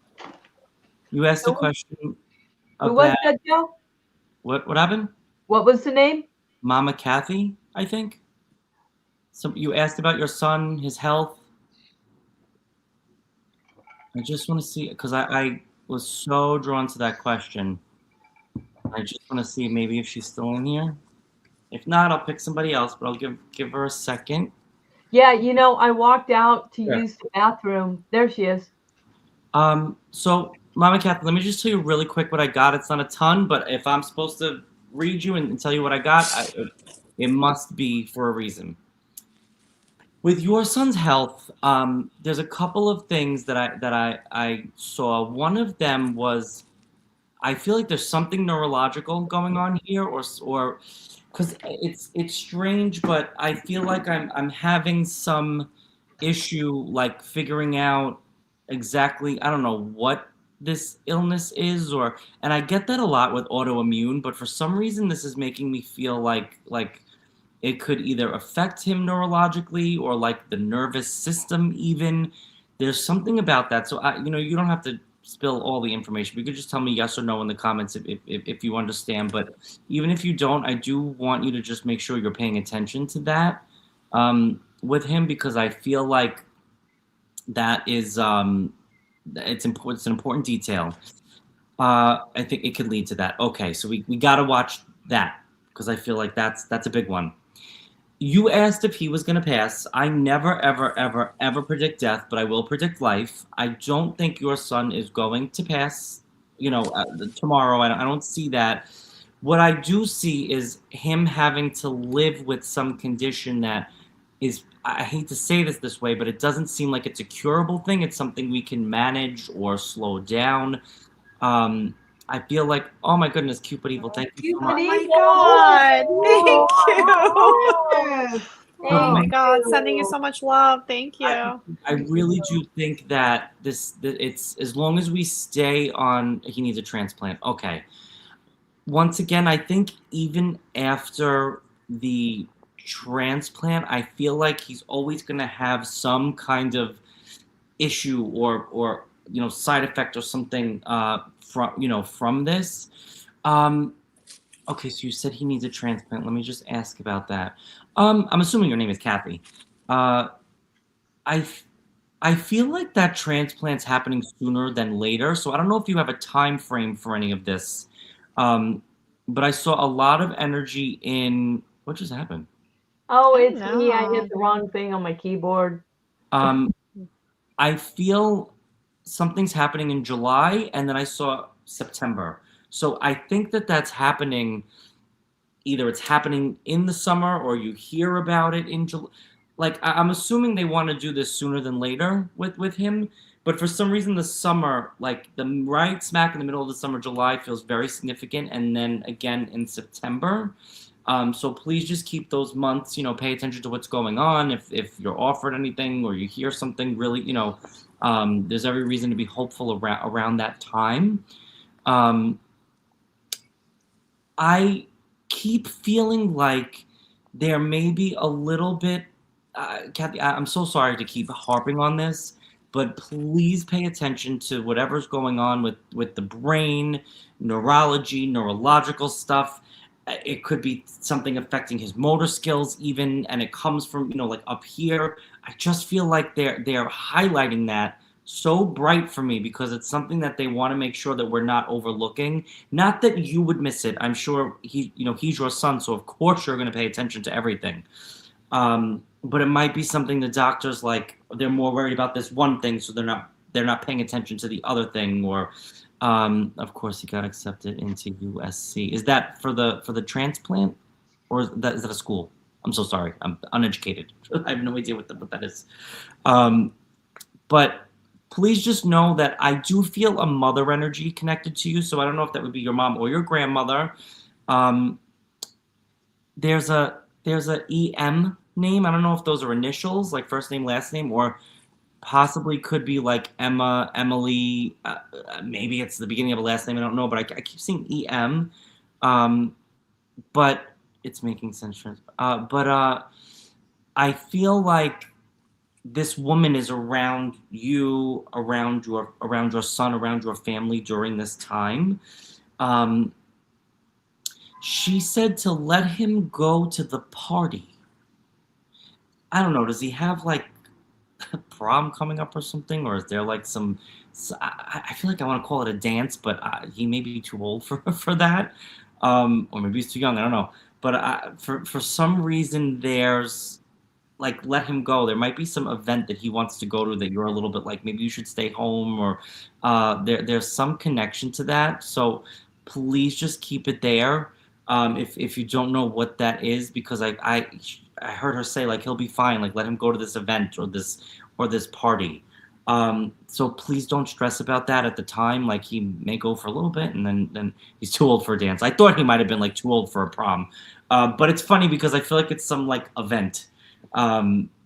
You asked a question Who was about that, Joe? what happened? What was the name? Mama Kathy, I think. So you asked about your son, his health. I just want to see because I was so drawn to that question. I just want to see maybe if she's still in here. If not, I'll pick somebody else, but I'll give her a second. Yeah, I walked out to Sure. use the bathroom. There she is. So Mama Kathy, let me just tell you really quick what I got. It's not a ton, but if I'm supposed to read you and tell you what I got, it must be for a reason. With your son's health, there's a couple of things that I saw. One of them was I feel like there's something neurological going on here, or because it's strange, but I feel like I'm having some issue like figuring out exactly I don't know what this illness is, and I get that a lot with autoimmune, but for some reason this is making me feel like It could either affect him neurologically or like the nervous system even. There's something about that. So you don't have to spill all the information. You could just tell me yes or no in the comments if you understand. But even if you don't, I do want you to just make sure you're paying attention to that with him, because I feel like that is it's important. It's an important detail. I think it could lead to that. Okay, so we got to watch that, because I feel like that's a big one. You asked if he was going to pass. I never, ever, ever, ever predict death, but I will predict life. I don't think your son is going to pass, tomorrow. I don't see that. What I do see is him having to live with some condition that is, I hate to say this way, but it doesn't seem like it's a curable thing. It's something we can manage or slow down. I feel like, oh my goodness, cute but evil. Thank you so much. Oh my God. Thank you. Yes. Oh my God. Sending you so much love. Thank you. I really do think that it's, as long as we stay on, he needs a transplant. Okay. Once again, I think even after the transplant, I feel like he's always going to have some kind of issue or side effect or something from this. Okay, so you said he needs a transplant. Let me just ask about that. I'm assuming your name is Kathy. I feel like that transplant's happening sooner than later, so I don't know if you have a time frame for any of this. But I saw a lot of energy in, what just happened? Oh, I it's me. I know. hit the wrong thing on my keyboard. I feel something's happening in July, and then I saw September. So I think that's happening. Either it's happening in the summer or you hear about it in July. Like, I'm assuming they want to do this sooner than later with him. But for some reason, the summer, like the right smack in the middle of the summer, July feels very significant. And then again in September. So please just keep those months, pay attention to what's going on. If you're offered anything or you hear something really, there's every reason to be hopeful around that time. I keep feeling like there may be a little bit, Kathy, I'm so sorry to keep harping on this, but please pay attention to whatever's going on with the brain, neurological stuff. It could be something affecting his motor skills even, and it comes from, like up here. I just feel like they're highlighting that so bright for me because it's something that they want to make sure that we're not overlooking. Not that you would miss it. I'm sure he's your son, so of course you're going to pay attention to everything. But it might be something the doctors, like, they're more worried about this one thing, so they're not paying attention to the other thing. Or of course, he got accepted into USC. Is that for the transplant, or is that a school? I'm so sorry. I'm uneducated. I have no idea what that is. But please just know that I do feel a mother energy connected to you. So I don't know if that would be your mom or your grandmother. There's a EM name. I don't know if those are initials, like first name, last name, or possibly could be like Emma, Emily. Maybe it's the beginning of a last name. I don't know, but I keep seeing EM. But it's making sense. But I feel like this woman is around you, around your son, around your family during this time. She said to let him go to the party. I don't know. Does he have like prom coming up or something? Or is there like some, I feel like I want to call it a dance, but he may be too old for that. Or maybe he's too young. I don't know. But for some reason, there's like, let him go. There might be some event that he wants to go to that you're a little bit like, maybe you should stay home, or there's some connection to that. So please just keep it there. If you don't know what that is, because I heard her say like, he'll be fine. Like, let him go to this event or this party. So please don't stress about that at the time. Like, he may go for a little bit and then he's too old for a dance. I thought he might have been like too old for a prom. But it's funny because I feel like it's some like event.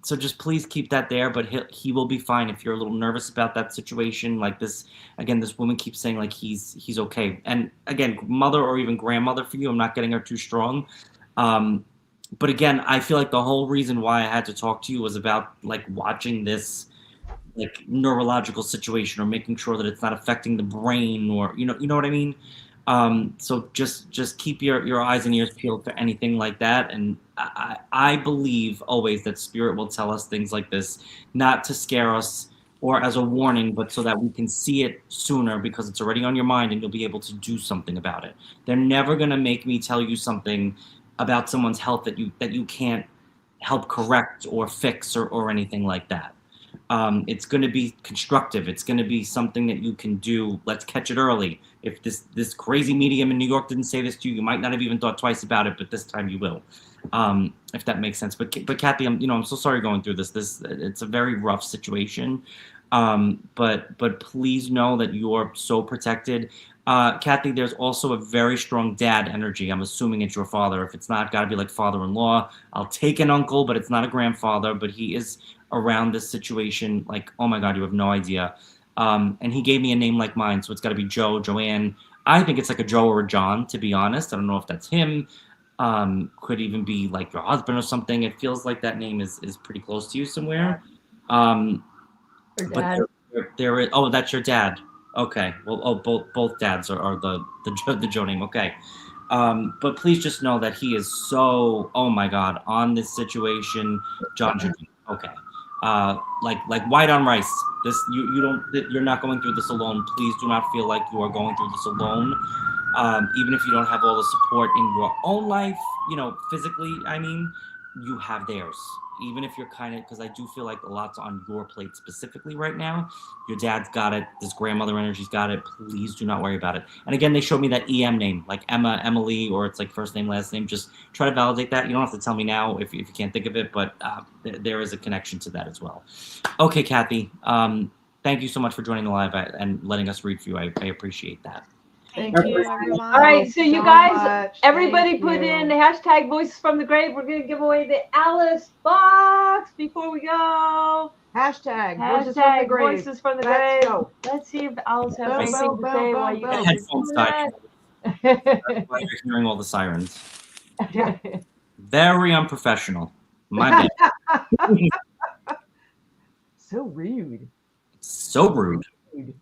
So just please keep that there, but he will be fine. If you're a little nervous about that situation, like this, again, this woman keeps saying like he's okay. And again, mother or even grandmother for you, I'm not getting her too strong. but again, I feel like the whole reason why I had to talk to you was about like watching this like neurological situation or making sure that it's not affecting the brain or you know what I mean. So just keep your eyes and ears peeled for anything like that. And I believe always that spirit will tell us things like this, not to scare us or as a warning, but so that we can see it sooner because it's already on your mind and you'll be able to do something about it. They're never gonna make me tell you something about someone's health that you can't help correct or fix or anything like that. It's going to be constructive. It's going to be something that you can do. Let's catch it early. If this crazy medium in New York didn't say this to you, you might not have even thought twice about it, but this time you will. If that makes sense. But Kathy, I'm so sorry going through this. It's a very rough situation. But please know that you're so protected. Kathy, there's also a very strong dad energy. I'm assuming it's your father. If it's not, got to be like father-in-law. I'll take an uncle, but it's not a grandfather. But he is around this situation. Like, oh my God, you have no idea. And he gave me a name like mine, so it's got to be Joe, Joanne. I think it's like a Joe or a John, to be honest. I don't know if that's him. Could even be like your husband or something. It feels like that name is pretty close to you somewhere. But there is. Oh, that's your dad. Okay. Well, both dads are the Joe name. Okay. But please just know that he is so, oh my God, on this situation, John. Okay. Like white on rice. You're not going through this alone. Please do not feel like you are going through this alone. Even if you don't have all the support in your own life, physically, I mean, you have theirs. Even if you're kind of, because I do feel like a lot's on your plate specifically right now. Your dad's got it. This grandmother energy's got it. Please do not worry about it. And again, they showed me that EM name, like Emma, Emily, or it's like first name, last name. Just try to validate that. You don't have to tell me now if you can't think of it, but there is a connection to that as well. Okay, Kathy. Thank you so much for joining the live and letting us read for you. I appreciate that. Thank you, everyone. All right, so you guys, much. everybody Thank put you. in the hashtag Voices from the Grave. We're going to give away the Alice box before we go. Hashtag Voices from the Hashtag Grave. Voices from the Let's Grave. go. Let's see if Alice has Boom, anything boom, to boom, say boom, while you boom. guys Headphones are died. doing That's why you're hearing all the sirens. that. Very unprofessional. My bad. So rude. So rude.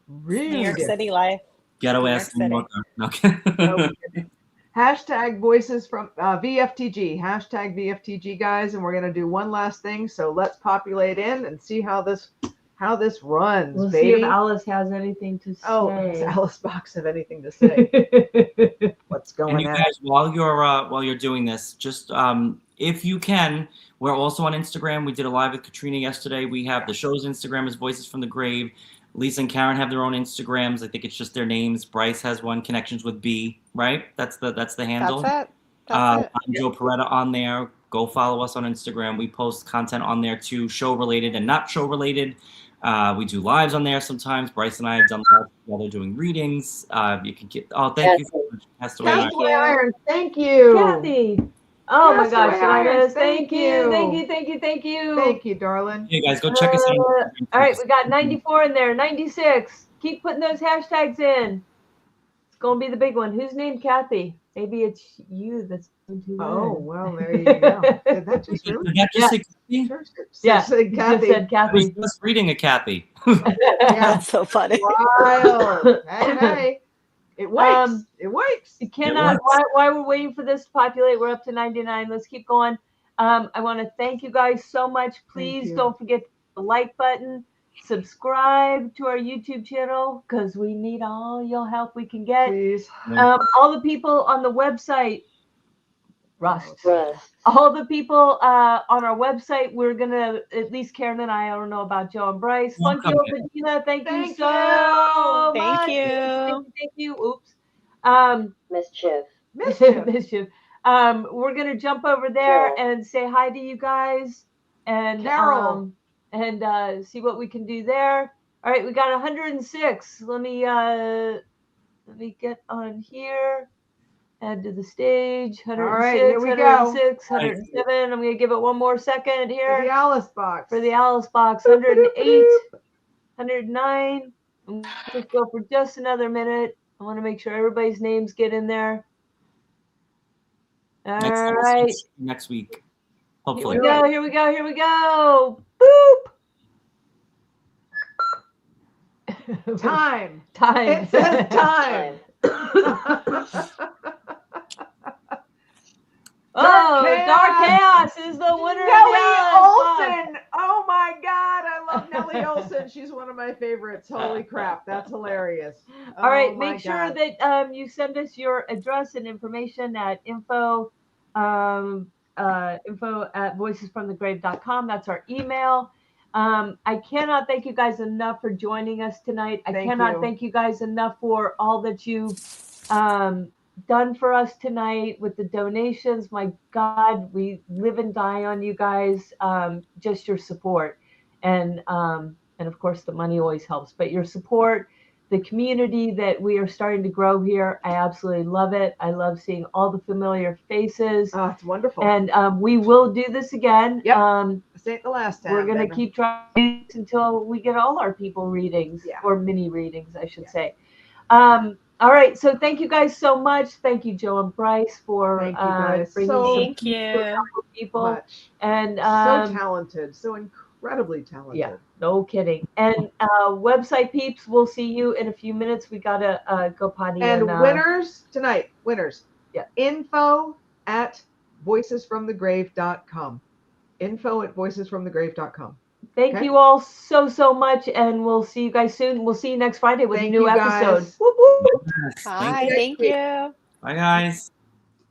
Rude. New York City life. Ghetto New ass York New City. Yorker. Okay. Hashtag Voices from VFTG. Hashtag VFTG, guys. And we're going to do one last thing. So let's populate in and see how this runs, We'll baby. see if Alice has anything to say. Oh, does Alice Box have anything to say? What's going And you on? guys, while you're doing this, just if you can, we're also on Instagram. We did a live with Katrina yesterday. We have the show's Instagram is Voices from the Grave. Lisa and Karen have their own Instagrams. I think it's just their names. Bryce has one, Connections with B, right? That's the handle. That's it. That's it. I'm Joe Peretta on there. Go follow us on Instagram. We post content on there too, show related and not show related. We do lives on there sometimes. Bryce and I have done lives together doing readings. You can get. Oh, thank you so much, Pastor Iron. Thank you, Iron. Thank you. Kathy. Oh my Pastor gosh, Irons, thank you. Thank you, darling. Hey guys, go check us out. All right, we got 94 in there, 96. Keep putting those hashtags in. It's going to be the big one. Who's named Kathy? Maybe it's you that's going to Oh, win. well, there you go. Did that just Did really? that just say Kathy? Sure, Yeah, said you just Kathy. said I was Kathy. just reading a Kathy. Yeah. That's so funny. Wild. Hey. It wakes. It wakes. You cannot, works. while we're waiting for this to populate, we're up to 99. Let's keep going. I want to thank you guys so much. Please you. don't forget the like button. Subscribe to our YouTube channel because we need all your help we can get. Please. All the people on the website, Rust. All the people on our website, we're going to, at least Karen and I don't know about Joe and Bryce. Welcome. Funky Old Medina, thank you Thank so you. much. Thank you. Oops. Mischief. Mischief. We're gonna jump over there and say hi to you guys and Carol. And see what we can do there. All right, we got 106. Let me get on here. Add to the stage. 106, All right, here we go. 106, 107. I'm gonna give it one more second For here the Alice box. for the Alice box. 108, 109. I'm gonna just go for just another minute. I want to make sure everybody's names get in there. All Next right. next week, Here hopefully. we go. Here we go. Here we go. Boop. Time. Time. It says time. Oh, Dark Chaos is the winner of the Nellie Island Club. Olson. Oh my God, I love Nellie Olson. She's one of my favorites. Holy crap, that's hilarious. All right, Oh my make sure God. that you send us your address and information at info at voicesfromthegrave.com. That's our email. I cannot thank you guys enough for joining us tonight. I cannot thank you guys enough for all that you've done for us tonight with the donations. My God, we live and die on you guys. Just your support, and of course the money always helps, but your support, the community that we are starting to grow here, I absolutely love it. I love seeing all the familiar faces. Oh, it's wonderful. And we will do this again. Yep. This ain't the last time. We're going to keep trying until we get all our people readings, or mini readings, I should say. All right. So thank you guys so much. Thank you, Joe and Bryce, for bringing some peace to a couple people. Much. And so talented, so incredibly talented. Yeah, no kidding. And website peeps, we'll see you in a few minutes. We gotta go potty. And winners tonight, winners. Yeah. Info at voicesfromthegrave.com. Info at voicesfromthegrave.com. Thank you all so much, and we'll see you guys soon. We'll see you next Friday with a new episode. Guys. Whoop, whoop. Bye. Thank you. Bye, guys.